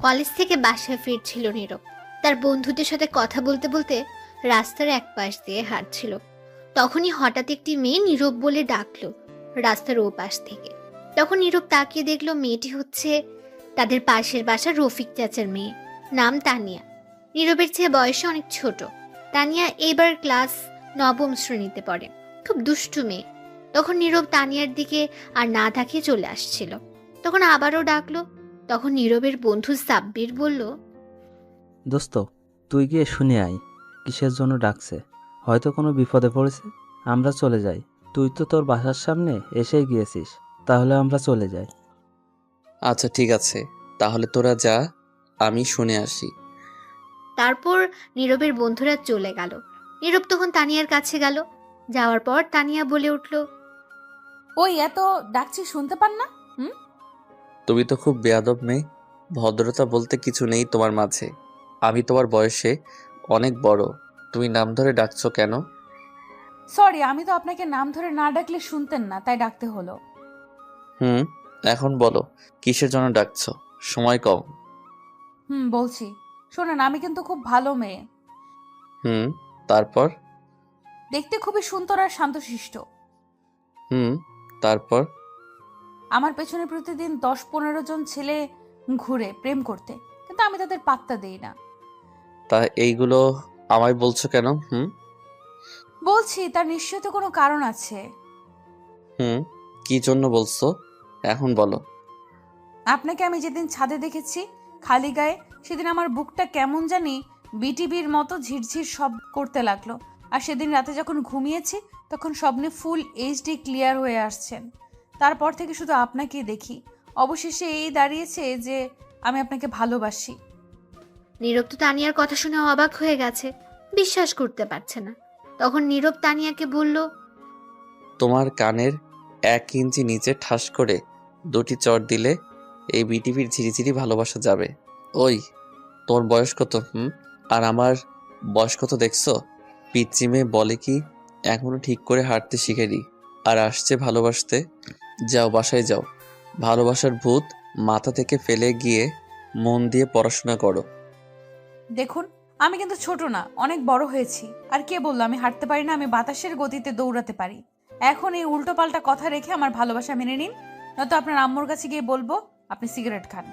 College থেকে বাসায় ফিরছিল নীরব। তার বন্ধুদের সাথে কথা বলতে বলতে রাস্তার এক পাশ দিয়ে হাঁটছিল। তখনই হঠাৎ একটি মেয়ে নীরব বলে ডাকলো রাস্তার ও পাশ থেকে। তখন নীরব তাকিয়ে দেখলো মেয়েটি হচ্ছে তাদের পাশের বাসার রফিক চাচার মেয়ে, নাম তানিয়া। নীরবের চেয়ে বয়সে অনেক ছোট। তানিয়া এইবার ক্লাস নবম শ্রেণীতে পড়ে, খুব দুষ্টু মেয়ে। তখন নীরব তানিয়ার দিকে আর না তাকিয়ে চলে আসছিল। তখন আবারও ডাকলো। তখন নীরবের বন্ধু সাব্বির বলল, দোস্ত, তুই গিয়ে শুনে আয় কিসের জন্য ডাকছে। হয়তো কোনো বিপদে পড়েছে। আমরা চলে যাই। তুই তো তোর বাসার সামনে এসেই গিয়েছিস, তাহলে আমরা চলে যাই। আচ্ছা ঠিক আছে, তাহলে তোরা যা, আমি শুনে আসি। তারপর নীরবের বন্ধুরা চলে গেল। নীরব তখন তানিয়ার কাছে গেল। যাওয়ার পর তানিয়া বলে উঠল, ওই এত ডাকছি শুনতে পান না? হুম। তুমি তো খুব বেয়াদব মেয়ে। ভদ্রতা বলতে কিছু নেই তোমার মাঝে। আমি তোমার বয়সে অনেক বড়, তুমি নাম ধরে ডাকছো কেন? সরি, আমি তো আপনাকে নাম ধরে না ডাকলে শুনতেন না, তাই ডাকতে হলো। হুম, এখন বলো কিসের জন্য ডাকছো, সময় কম। বলছি। শোনেন, আমি কিন্তু খুব ভালো মেয়ে। হুম, তারপর? দেখতে খুবই সুন্দর আর শান্তশিষ্ট। হুম, তারপর? আমার পেছনে প্রতিদিন 10-15 জন ছেলে ঘুরে প্রেম করতে, কিন্তু আমি তাদের পাত্তা দেই না। তা এইগুলো আমায় বলছো কেন? বলছি, তার নিশ্চয়ই তো কোনো কারণ আছে। হুম, কি জন্য বলছো এখন বলো। আপনাকে আমি যেদিন ছাদে দেখেছি খালি গায়ে, সেদিন আমার বুকটা কেমন জানি বিটিভির মতো ঝিরঝির সব করতে লাগলো। আর সেদিন রাতে যখন ঘুমিয়েছি, তখন স্বপ্নে ফুল এইচডি ক্লিয়ার হয়ে আসছেন। তারপর থেকে শুধু আপনাকেই দেখি। অবশেষে এই দাঁড়িয়েছে যে আমি আপনাকে ভালোবাসি। নীরব তো তানিয়ার কথা শুনে অবাক হয়ে গেছে, বিশ্বাস করতে পারছে না। তখন নীরব তানিয়াকে বলল, তোমার কানের 1 ইঞ্চি নিচে ঠাস করে 2টি চড় দিলে এই বিটিভির ঝিরিঝিরি ভালোবাসা যাবে। ওই, তোর বয়স কত? আর আমার বয়স কত দেখছো? পিচ্চি মেয়ে বলে কি এখনো ঠিক করে হাঁটতে শিখেনি, আর আসছে ভালোবাসতে। যাও বাসায় যাও, ভালোবাসার ভূত মাথা থেকে ফেলে গিয়ে মন দিয়ে পড়াশোনা করো। দেখুন, আমি কিন্তু ছোট না, অনেক বড় হয়েছি। আর কে বললো আমি হাঁটতে পারি না? আমি বাতাসের গতিতে দৌড়াতে পারি। এখন এই উল্টোপাল্টা কথা রেখে আমার ভালোবাসা মেনে নিন, নয়তো আপনার আম্মুর কাছে গিয়ে বলবো আপনি সিগারেট খান।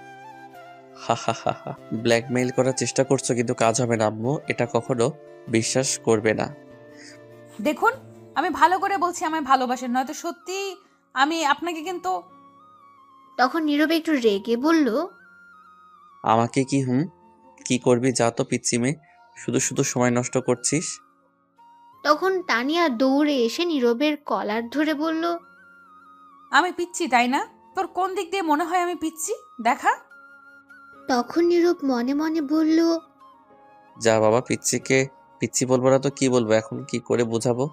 হা হা হা হা, ব্ল্যাকমেইল করার চেষ্টা করছো কিন্তু কাজ হবে না আম্মু, এটা কখনো বিশ্বাস করবে না। দেখুন, আমি ভালো করে বলছি আমায় ভালোবাসেন, নয়তো সত্যি আমি আপনাকে কিন্তু। তখন নীরব একটু রেগে বলল, আমাকে কি করবি? যা তো পিচ্চি মেয়ে, শুধু শুধু সময় নষ্ট করছিস। তখন তানিয়া দৌড়ে এসে নীরবের কলার ধরে বলল, আমি পিচ্ছি তাই না? তোর কোন দিক দিয়ে মনে হয় আমি পিচ্ছি? দেখা। তখন নীরব মনে মনে বলল, যা বাবা, পিচ্চিকে পিচ্চি বলবো না তো কি বলবো, এখন কি করে বোঝাবো?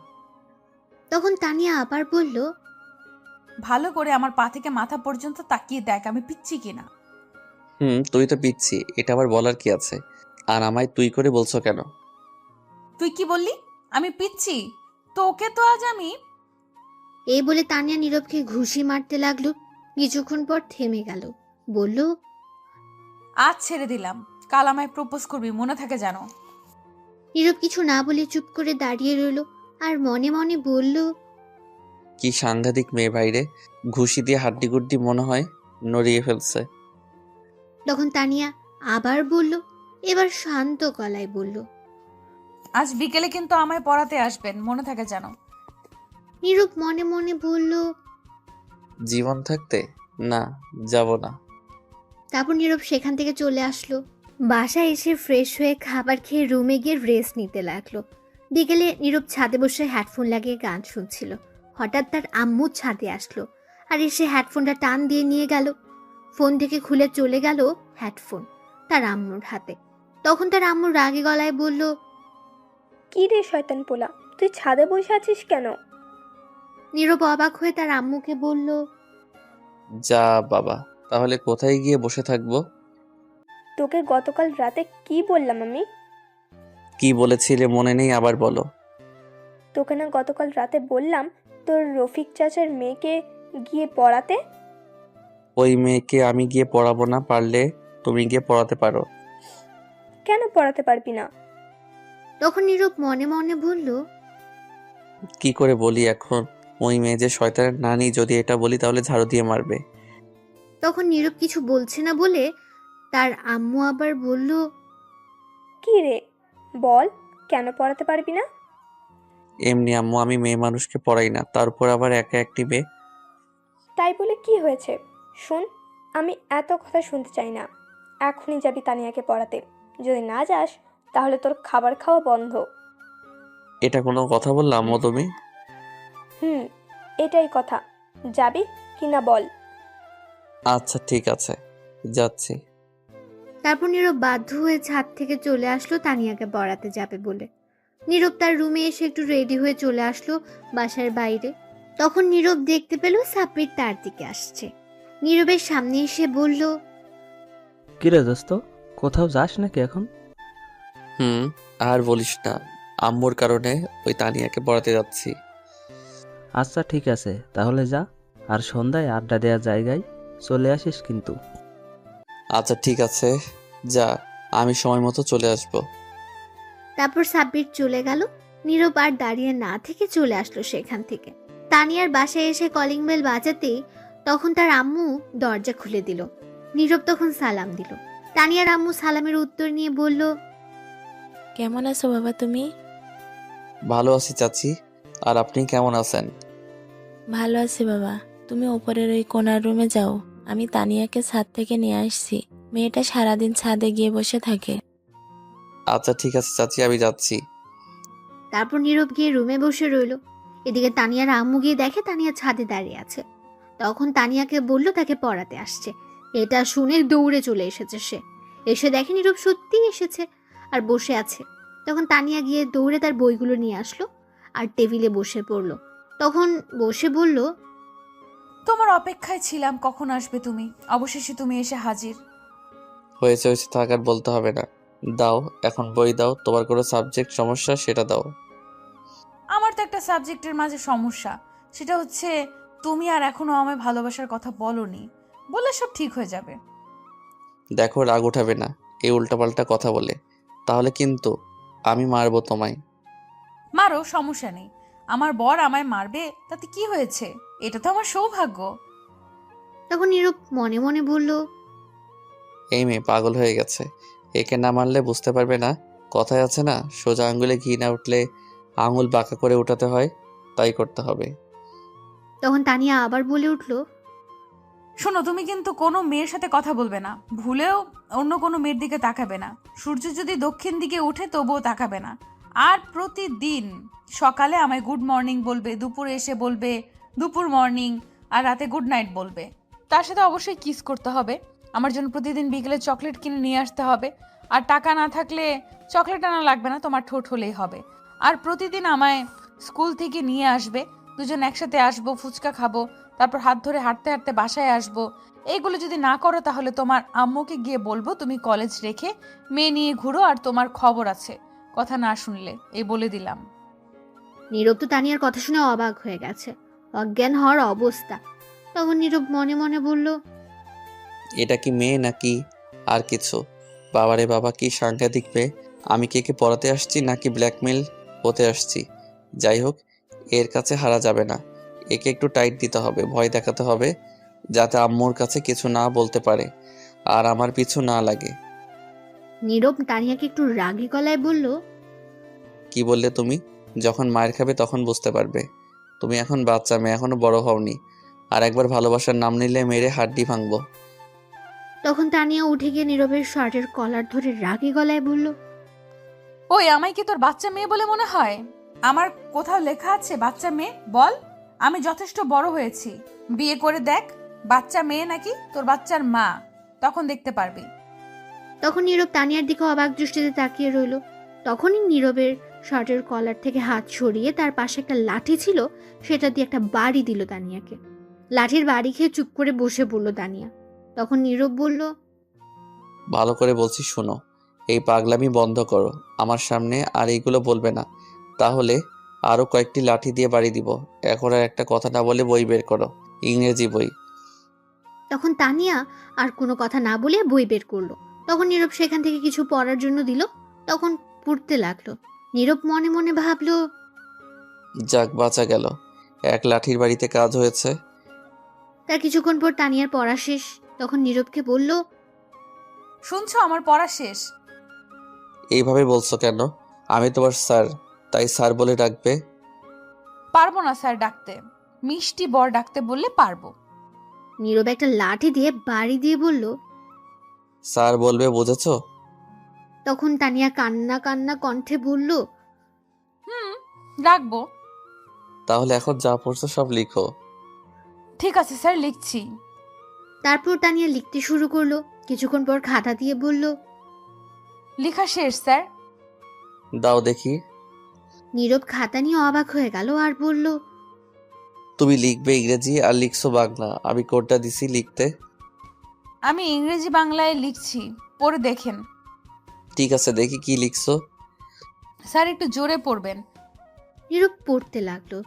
তখন তানিয়া আবার বলল, ভালো করে আমার পা থেকে মাথা পর্যন্ত তাকিয়ে দেখ আমি পিচ্ছি কিনা। তুই তো পিচ্ছি, এটা আবার বলার কি আছে? আর আমায় তুই করে বলছো কেন? তুই কি বললি? আমি পিচ্ছি? তো ওকে তো আজ আমি। এই বলে তানিয়া নীরবকে ঘুষি মারতে লাগলো। কিছুক্ষণ পর থেমে গেল, বলল, আজ ছেড়ে দিলাম, কাল আমায় প্রপোজ করবি, মনে থাকে যেন। নীরব কিছু না বলে চুপ করে দাঁড়িয়ে রইল আর মনে মনে বলল, কি সাংঘাতিক মেয়ে বাইরে, ঘুষি দিয়ে হাড্ডি গুড্ডি মনে হয় নড়িয়ে ফেলছে। তখন তানিয়া আবার বলল, এবার শান্ত গলায় বলল, আজ বিকেলে কিন্তু আমায় পড়াতে আসবেন, মনে থাকে যেন। নীরব মনে মনে বলল। জীবন থাকতে না, যাব না। তারপর নীরব সেখান থেকে চলে আসলো। বাসায় এসে ফ্রেশ হয়ে খাবার খেয়ে রুমে গিয়ে রেস্ট নিতে লাগলো। বিকেলে নীরব ছাদে বসে হেডফোন লাগিয়ে গান শুনছিল। হঠাৎ তার আম্মু ছাদে আসলো আর এসে হেডফোনটা টান দিয়ে নিয়ে গেল। ফোন থেকে খুলে চলে গেল হেডফোন তার আম্মুর হাতে। তখন তার আম্মু রাগে গলায় বলল, কি রে শয়তান পোলা, তুই ছাদে বসে আছিস কেন? নীরব অবাক হয়ে তার আম্মুকে বলল, যা বাবা, তাহলে কোথায় গিয়ে বসে থাকবো? তোকে গতকাল রাতে কি বললাম আমি? কি বলেছিলে মনে নেই, আবার বলো। তোকে না গতকাল রাতে বললাম তোর রফিক চাচার মেয়েকে গিয়ে পড়াতে? ওই মেয়েকে আমি গিয়ে পড়াবো না, পারলে তুমি গিয়ে পড়াতে পারো। কেন পড়াতে পারবি না? তখন নীরব মনে মনে বলল, কি করে বলি এখন? ওই মেয়ে যে শয়তানের নানি, যদি এটা বলি তাহলে ঝাড়ু দিয়ে মারবে। তখন নীরব কিছু বলছে না বলে তার আম্মু আবার বলল, কি রে, বল, কেন পড়াতে পারবি না? এমনি আম্মু, আমি মেয়ে মানুষকে পড়াই না, তার উপর আবার একা একটি মেয়ে। তাই বলে কি হয়েছে? শোন, আমি এত কথা শুনতে চাই না। এখনই যাবি তানিয়াকে পড়াতে। যদি না যাস তাহলে তোর খাবার খাওয়া বন্ধ। এটা কোনো কথা বললাম আম্মু তুমি? হুম, এটাই কথা। যাবি কি না বল। আচ্ছা ঠিক আছে, যাচ্ছি। তারপর নীরব বাধ্য হয়ে ছাদ থেকে চলে আসলো তানিয়াকে পড়াতে যাবে বলে। নীরব তার রুমে এসে একটু রেডি হয়ে চলে আসলো বাসার বাইরে। তখন নীরব দেখতে পেল সাব্বির তার দিকে আসছে। নীরবের সামনে এসে বলল, কিরে দোস্ত, কোথাও যাস নাকি এখন? আর বলিস না, আম্মুর কারণে ওই তানিয়াকে পড়াতে যাচ্ছি। আচ্ছা ঠিক আছে, তাহলে যা। আর সন্ধ্যায় আড্ডা দেওয়ার জায়গায় চলে আসিস কিন্তু। আচ্ছা ঠিক আছে, যা, আমি সময় মতো চলে আসবো। তারপর সাব্বির চলে গেল। নীরব আর দাঁড়িয়ে না থেকে চলে আসলো সেখান থেকে। তানিয়ার বাসায় এসে কলিং বেল বাজাতেই তখন তার আম্মু দরজা খুলে দিল। নীরব তখন সালাম দিল। তানিয়ার আম্মু সালামের উত্তর নিয়ে বলল, কেমন আছো বাবা তুমি? ভালো আছি চাচি, আর আপনি কেমন আছেন? ভালো আছি বাবা। তুমি ওপরের ওই কোনার রুমে যাও, আমি তানিয়াকে ছাদ থেকে নিয়ে আসছি। মেয়েটা সারাদিন ছাদে গিয়ে বসে থাকে। আচ্ছা ঠিক আছে চাচি, আমি যাচ্ছি। তারপর নীরব গিয়ে রুমে বসে রইল। এদিকে তানিয়ার আম্মু গিয়ে দেখে তানিয়া ছাদে দাঁড়িয়ে আছে। তখন তানিয়াকে বলল তাকে পড়াতে আসছে। এটা শুনে দৌড়ে চলে এসেছে সে। এসে দেখে নীরব সত্যিই এসেছে আর বসে আছে। তখন তানিয়া গিয়ে দৌড়ে তার বইগুলো নিয়ে আসলো আর টেবিলে বসে পড়লো। তখন বসে বলল, তোমার অপেক্ষায় ছিলাম কখন আসবে তুমি। অবশেষে তুমি এসে হাজির। হয়েছে হয়েছে, থাক আর বলতে হবে না। দাও এখন বই দাও, তোমার কোনো সাবজেক্ট সমস্যা সেটা দাও। আমার তো একটা সাবজেক্টের মাঝে সমস্যা, সেটা হচ্ছে তুমি আর এখনো আমায় ভালোবাসার কথা বলনি। বললে সব ঠিক হয়ে যাবে। দেখো রাগ উঠাবে না এই উল্টাপাল্টা কথা বলে, তাহলে কিন্তু আমি মারবো তোমায়। মারো, সমস্যা নেই। আমার বর আমায় মারবে তাতে কি হয়েছে? এটা তো আমার সৌভাগ্য। তখন নীরব মনে মনে বলল, এই মেয়ে পাগল হয়ে গেছে, একে না মারলে বুঝতে পারবে না। কথায় আছে না, সোজা আঙ্গুলে ঘি না উঠলে আঙুল বাঁকা করে উঠাতে হয়, তাই করতে হবে। তখন তানিয়া আবার বলে উঠল, শোনো, তুমি কিন্তু কোনো মেয়ের সাথে কথা বলবে না। ভুলেও অন্য কোনো মেয়ের দিকে তাকাবে না। সূর্য যদি দক্ষিণ দিকে ওঠে তবুও তাকাবে না। আর প্রতিদিন সকালে আমায় গুড মর্নিং বলবে, দুপুরে এসে বলবে দুপুর মর্নিং, আর রাতে গুড নাইট বলবে। তার সাথে অবশ্যই কিস করতে হবে। আমার জন্য প্রতিদিন বিকেলে চকলেট কিনে নিয়ে আসতে হবে। আর টাকা না থাকলে চকলেট আনা লাগবে না, তোমার ঠোঁট হলেই হবে। আর প্রতিদিন আমায় স্কুল থেকে নিয়ে আসবে, দুজন একসাথে আসবো, ফুচকা খাবো, তারপর হাত ধরে হাঁটতে হাঁটতে বাসায় আসবো। এইগুলো যদি না করো তাহলে তোমার আম্মুকে গিয়ে বলবো তুমি কলেজ রেখে মেয়ে নিয়ে ঘুরো, আর তোমার খবর আছে কথা না শুনলে, এই বলে দিলাম। নীরব তো তানিয়ার কথা শুনে অবাক হয়ে গেছে, অজ্ঞান হওয়ার অবস্থা। তখন নীরব মনে মনে বলল, এটা কি মেয়ে নাকি আর কিছু? বাবারে বাবা, কি সাংঘাতিক মেয়ে! আমি কি একে পড়াতে আসছি নাকি ব্ল্যাকমেল হতে আসছি? যাই হোক, এর কাছে হারা যাবে না। একে একটু টাইট দিতে হবে, ভয় দেখাতে হবে, যাতে আম্মুর কাছে কিছু না বলতে পারে আর আমার পিছু না লাগে। নীরব তানিয়াকে একটু রাগী গলায় বলল, কি বললে তুমি? যখন মায়ের খাবে তখন বুঝতে পারবে। তুমি এখন বাচ্চা মেয়ে, এখনো বড় হওনি। আর একবার ভালোবাসার নাম নিলে মেরে হাড্ডি ভাঙবো। তখন তানিয়া উঠে গিয়ে নীরবের শার্টের কলার ধরে রাগী গলায় বলল, ওই, আমায় কি তোর বাচ্চা মেয়ে বলে মনে হয়? আমার কোথাও লেখা আছে বাচ্চা মেয়ে? বল। আমি যথেষ্ট বড় হয়েছি, বিয়ে করে দেখ। বাচ্চা মেয়ে নাকি তোর বাচ্চার মা, তখন দেখতে পারবি। তখন নীরব তানিয়ার দিকে অবাক দৃষ্টিতে তাকিয়ে রইল। তখনই নীরবের শার্টের কলার থেকে হাত সরিয়ে তার পাশে একটা লাঠি ছিল, সেটা দিয়ে একটা বাড়ি দিল তানিয়াকে। লাঠির বাড়ি খেয়ে চুপ করে বসে পড়ল তানিয়া। তখন নীরব বলল, ভালো করে বলছি শোনো, এই পাগলামি বন্ধ করো আমার সামনে, আর এইগুলো বলবে না, তাহলে আরো কয়েকটি লাঠি দিয়ে বাড়ি দিব। এখন আর একটা কথা না বলে বই বের করো, ইংরেজি বই। তখন তানিয়া আর কোনো কথা না বলে বই বের করলো। তখন নীরব সেখান থেকে কিছু পড়ার জন্য দিল। তখন পড়তে লাগলো। নীরব মনে মনে ভাবলো, যাক বাঁচা গেল, এক লাঠির বাড়িতে কাজ হয়েছে। তার কিছুক্ষণ পর তানিয়ার পড়া শেষ। তখন নীরবকে বলল, শুনছো, আমার পড়া শেষ। এইভাবে বলছো কেন? আমি তোমার স্যার, তাই স্যার বলে ডাকবে। পারবো না স্যার ডাকতে, মিষ্টি বর ডাকতে বললে পারবো। নীরব একটা লাঠি দিয়ে বাড়ি দিয়ে বলল। স্যার বলবে, বুঝেছো? তখন তানিয়া কান্না কান্না কণ্ঠে বলল, রাখবো। তাহলে এখন যা পড়ছো সব লিখো। ঠিক আছে স্যার, লিখছি। তারপর তানিয়া লিখতে শুরু করলো। কিছুক্ষণ পর খাতা দিয়ে বলল, লেখা শেষ স্যার। দাও দেখি। নীরব খাতা নিয়ে অবাক হয়ে গেল আর বলল, তুমি লিখবে ইংরেজি আর লিখছো বাংলা, আমি কোনটা দিছি লিখতে? আমি ইংরেজি বাংলায় লিখছি, পড়ে দেখেন। ঠিক আছে, দেখি কি লিখছো। স্যার একটু জোরে পড়বেন। নীরব পড়তে লাগলো।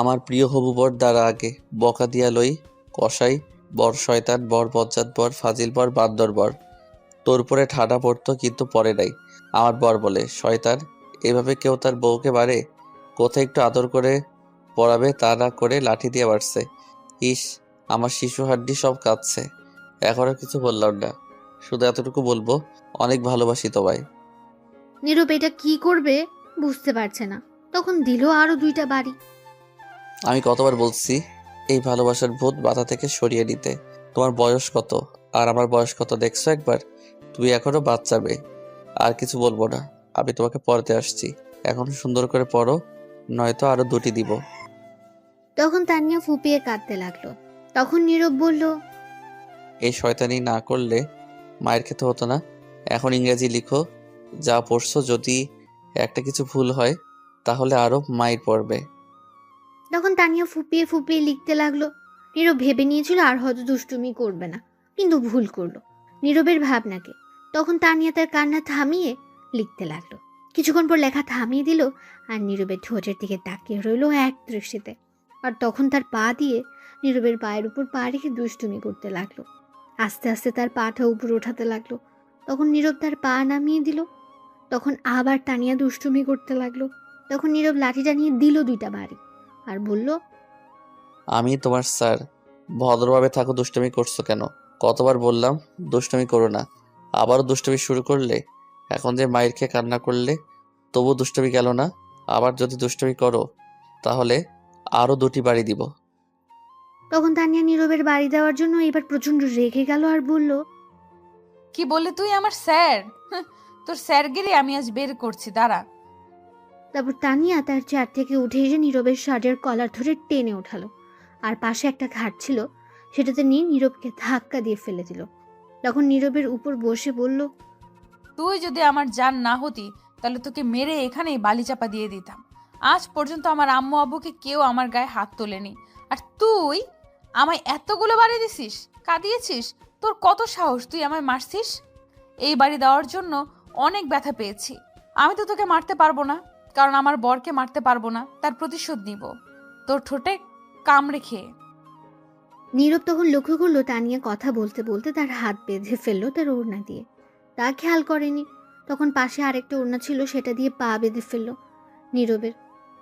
আমার প্রিয় হবু বর দ্বারা আগে বকা দিয়া লই, কসাই বর, শয়তান বর, বজ্জাত বর, ফাজিল বর, বান্দর বর। তোর উপরে ঠাডা পড়তো কিন্তু পরে নাই। আমার বর বলে, শয়তান, এভাবে কেউ তার বউকে মারে? কোথায় একটু আদর করে পড়াবে, তা না করে লাঠি দিয়ে মারছে। ইস, আমার শিশু হাড্ডি সব কাঁদছে। এখনো কিছু বললাম না, শুধু এতটুকু বলবো, অনেক ভালোবাসি তোমায়। নীরব এটা কি করবে বুঝতে পারছে না। তখন দিল আরো 2টা বাড়ি। আমি কতবার বলছি এই ভালোবাসার ভূত মাথা থেকে সরিয়ে নিতে। তোমার বয়স কত আর আমার বয়স কত দেখছো একবার? তুমি এখনো বাচ্চা মেয়ে। আর কিছু বলবো না, আমি তোমাকে পড়তে আসছি। এখন সুন্দর করে পড়ো, নয়তো আরো 2টি দিব। তখন তানিয়া ফুপিয়ে কাঁদতে লাগলো। তখন নীরব বলল, এই শয়তানি না করলে মায়ের খেতে হতো না। এখন ইংরেজি লিখো, যা পড়ছো। যদি একটা কিছু ভুল হয় তাহলে আরো মাইর পড়বে। তখন তানিয়া ফুপিয়ে ফুপিয়ে লিখতে লাগলো। নীরব ভেবে নিয়েছিল আর হয়তো দুষ্টুমি করবে না, কিন্তু ভুল করলো নীরবের ভাবনাকে। তখন তানিয়া তার কান্না থামিয়ে লিখতে লাগলো। কিছুক্ষণ পর লেখা থামিয়ে দিল আর নীরবের ঠোঁটের দিকে তাকিয়ে রইল এক দৃষ্টিতে। আর তখন তার পা দিয়ে নীরবের পায়ের উপর পা রেখে দুষ্টুমি করতে লাগলো। আস্তে আস্তে তার পাটা উপর ওঠাতে লাগলো। তখন নীরব তার পা নামিয়ে দিল। তখন আবার তানিয়া দুষ্টুমি করতে লাগলো। তখন নীরব লাঠিটা নিয়ে দিল 2টা বাড়ি আর বলল, আমি তোমার স্যার, ভদ্রভাবে থাকো। দুষ্টুমি করছো কেন? কতবার বললাম দুষ্টুমি করো না, আবারও দুষ্টুমি শুরু করলে। এখন যে মায়ের খেয়ে কান্না করলে, তবু দুষ্টুমি গেল না। আবার যদি দুষ্টুমি করো তাহলে আরো 2টি বাড়ি দিব। তখন তানিয়া নীরবের বাড়ি দেওয়ার জন্য এবার প্রচন্ড রেগে গেল আর বলল, কি বললে তুই আমার স্যার? তোর স্যারগিরি আমি আজ বের করছি, দাঁড়া। তারপর তানিয়া তার চেয়ার থেকে উঠে এসে নীরবের শার্টের কলার ধরে টেনে ওঠালো। আর পাশে একটা ঘাট ছিল, সেটাতে নিয়ে নীরবকে ধাক্কা দিয়ে ফেলে দিল। তখন নীরবের উপর বসে বলল, তুই যদি আমার জান না হতি তাহলে তোকে মেরে এখানেই বালি চাপা দিয়ে দিতাম। আজ পর্যন্ত আমার আম্মু আব্বুকে কেউ আমার গায়ে হাত তোলেনি, আর তুই আমায় এতগুলো বাড়ি দিছিস, কাঁদিয়েছিস। তোর কত সাহস, তুই আমায় মারছিস? এই বাড়ি দেওয়ার জন্য অনেক ব্যথা পেয়েছি। আমি তো তোকে মারতে পারবো না, কারণ আমার বরকে মারতে পারবো না, তার প্রতিশোধ নিব তোর ঠোঁটে কামড়ে খেয়ে। নীরব তখন লক্ষ্য করলো তানিয়া কথা বলতে বলতে তার হাত বেঁধে ফেললো তার ওড়না দিয়ে। তা খেয়াল করেনি। তখন পাশে আরেকটা ওড়না ছিল, সেটা দিয়ে পা বেঁধে ফেললো নীরবের।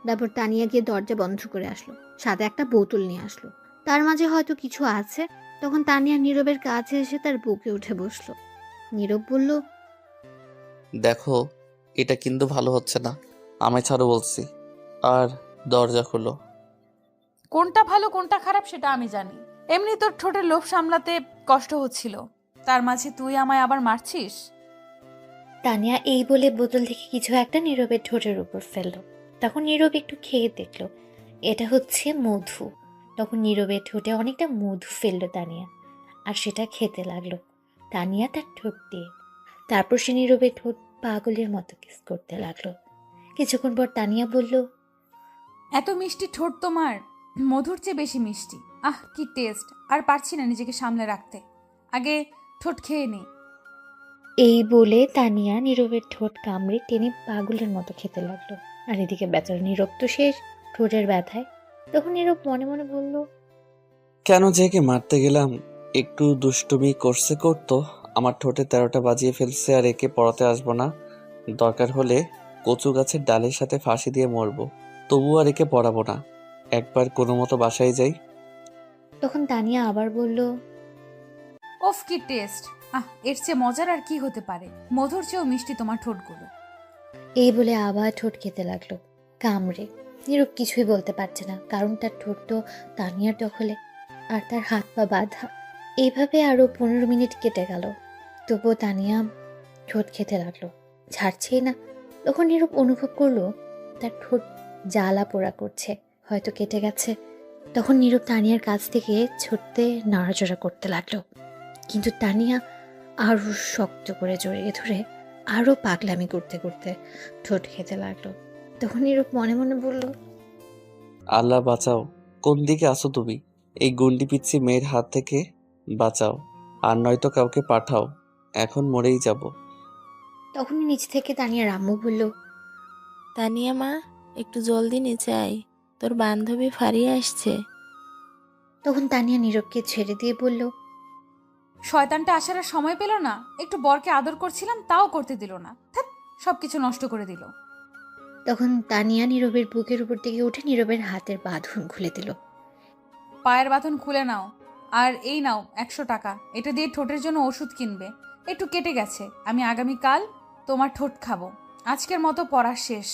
তারপর তানিয়া গিয়ে দরজা বন্ধ করে আসলো, সাথে একটা বোতল নিয়ে আসলো। তার মাঝে হয়তো কিছু আছে। তখন তানিয়া নীরবের কাছে এসে তার বুকে উঠে বসলো। নীরব বলল, দেখো, এটা কিন্তু ভালো হচ্ছে না, আমায় ছাড়ো বলছি। আর দরজা খোলো। কোনটা ভালো কোনটা খারাপ সেটা আমি জানি। এমনি তোর ঠোঁটের লোভ সামলাতে কষ্ট হচ্ছিল, তার মাঝে তুই আমায় আবার মারছিস। তানিয়া এই বলে বোতল থেকে কিছু একটা নীরবের ঠোঁটের উপর ফেললো। তখন নীরব একটু খেয়ে দেখলো, এটা হচ্ছে মধু। তখন নীরবের ঠোঁটে অনেকটা মধু ফেললো তানিয়া, আর সেটা খেতে লাগলো তানিয়া তার ঠোঁট দিয়ে। তারপর সে নীরবের ঠোঁট পাগলের মতো কিস করতে লাগলো। কিছুক্ষণ পর তানিয়া বলল, এত মিষ্টি ঠোঁট তোমার, মধুর চেয়ে বেশি মিষ্টি। আহ কি টেস্ট, আর পারছি না নিজেকে সামলে রাখতে। আগে ঠোঁট খেয়ে নি। এই বলে তানিয়া নীরবের ঠোঁট কামড়ে টেনে পাগলের মতো খেতে লাগলো। আর এদিকে বেচারা নীরব তো শেষ ঠোঁটের ব্যথায়। তখন নীরব মনে মনে বলল, কেন যে একে মারতে গেলাম? একটু দুষ্টুমি করতো, আমার ঠোঁটে 13টা বাজিয়ে ফেলছে, আর একে পড়াতে আসবো না। দরকার হলে কচু গাছের ডালের সাথে ফাঁসি দিয়ে মরবো, তবুও আর একে পড়াবো না। একবার কোনো মতো বাসায় যাই। তখন তানিয়া আবার বলল, ওফ কি টেস্ট! এর চেয়ে মজার আর কি হতে পারে? মধুর চেয়েও মিষ্টি তোমার ঠোঁটগুলো। এই বলে আবার ঠোঁট খেতে লাগলো কামড়ে। নীরব কিছুই বলতে পারছে না, কারণ তার ঠোঁট তো তানিয়ার দখলে, আর তার হাত পা বাঁধা। এইভাবে আরো 15 মিনিট কেটে গেল, তবুও তানিয়া ঠোঁট খেতে লাগলো, ছাড়ছেই না। তখন নীরব অনুভব করলো তার ঠোঁট জ্বালা পোড়া করছে, হয়তো কেটে গেছে। তখন নীরব তানিয়ার কাছ থেকে ছুটতে নড়াচড়া করতে লাগলো, কিন্তু তানিয়া আরো শক্ত করে জড়িয়ে ধরে আরো পাগলামি করতে করতে ঠোঁট খেতে লাগলো। তখন নীরব মনে মনে বলল, আল্লাহ বাঁচাও, কোন দিকে আসো তুমি? এই গুন্ডি পিচ্ছি মেয়ের হাত থেকে বাঁচাও, আর নয়তো কাউকে পাঠাও, এখন মরেই যাব। তখনই নিচ থেকে তানিয়ার আম্মু বলল, তানিয়া মা, একটু জলদি নিচে আয়, তোর বান্ধবী ফারিয়া আসছে। তখন তানিয়া নীরবকে ছেড়ে দিয়ে বলল, শয়তানটা আসার আর সময় পেল না। একটু বরকে আদর করছিলাম, তাও করতে দিল না। ধ্যাৎ, সবকিছু নষ্ট করে দিল। তখন তানিয়া নীরবের বুকের উপর থেকে উঠে নীরবের হাতের বাঁধন খুলে দিল। পায়ের বাঁধন খুলে নাও, আর এই নাও 100 টাকা। এটা দিয়ে ঠোঁটের জন্য ওষুধ কিনবে। একটু কেটে গেছে, আমি আগামীকাল তোমার ঠোঁট খাবো। আজকের মতো পড়া শেষ,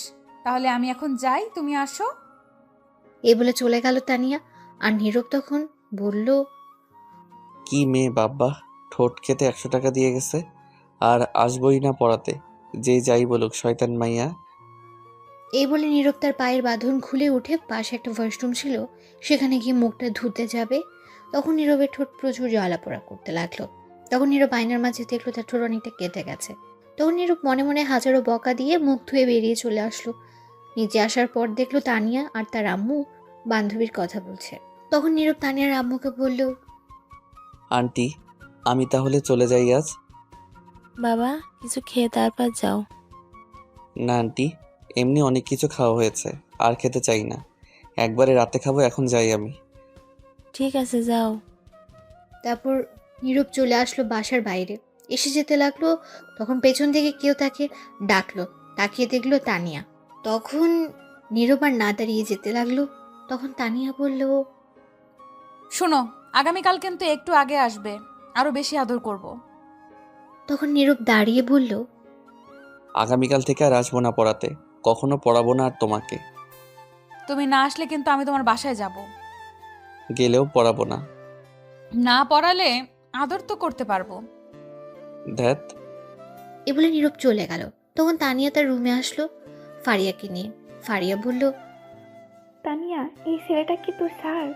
তাহলে আমি এখন যাই, তুমি আসো। এই বলে চলে গেল তানিয়া। আর নীরব তখন বলল, কি মেয়ে বাব্বা, ঠোঁট খেতে 100 টাকা দিয়ে গেছে, আর আসবই না পড়াতে। যে যাই বলুক, শয়তান মাইয়া। এই বলে নীরব তার পায়ের বাঁধন খুলে উঠে পাশে একটা ওয়াশরুম ছিল, সেখানে গিয়ে মুখটা ধুতে যাবে। তখন নীরবের ঠোঁট প্রচুর জ্বালাপোড়া করতে লাগলো। তখন নীরব আয়নার মাঝে দেখলো তার ঠোঁট অনেকটা কেটে গেছে। তখন নীরব মনে মনে হাজারো বকা দিয়ে মুখ ধুয়ে বেরিয়ে চলে আসলো। নিচে আসার পর দেখলো তানিয়া আর তার আম্মু বান্ধবীর কথা বলছে। তখন নীরব তানিয়ার আম্মুকে বলল, আন্টি, আমি তাহলে চলে যাই আজ? বাবা, কিছু খেয়ে তারপর যাও। না আন্টি, এমনি অনেক কিছু খাওয়া হয়েছে, আর খেতে চাই না। একবারে রাতে খাবো, এখন যাই আমি। ঠিক আছে, যাও। তারপর নীরব চলে আসলো বাসার বাইরে। এসে যেতে লাগলো, তখন পেছন থেকে কেউ তাকে ডাকলো। তাকিয়ে দেখলো তানিয়া। তখন নীরব আর না দাঁড়িয়ে যেতে লাগলো। তখন তানিয়া বলল, শোনো, আগামীকাল কিন্তু একটু আগে আসবে, আরো বেশি আদর করব। তখন নীরব দাঁড়িয়ে বলল, আগামীকাল থেকে আর আসবো না পড়াতে, কখনো পড়াবো না আর তোমাকে। তুমি না আসলে কিন্তু আমি তোমার বাসায় যাব। গেলেও পড়াবো না। না পড়ালে আদর তো করতে পারবো। ধ্যাত। এ বলে নীরব চলে গেল। তখন তানিয়া তার রুমে আসলো ফারিয়াকে নিয়ে। ফারিয়া বলল, তানিয়া, এই ছেলেটা কি তোর স্যার?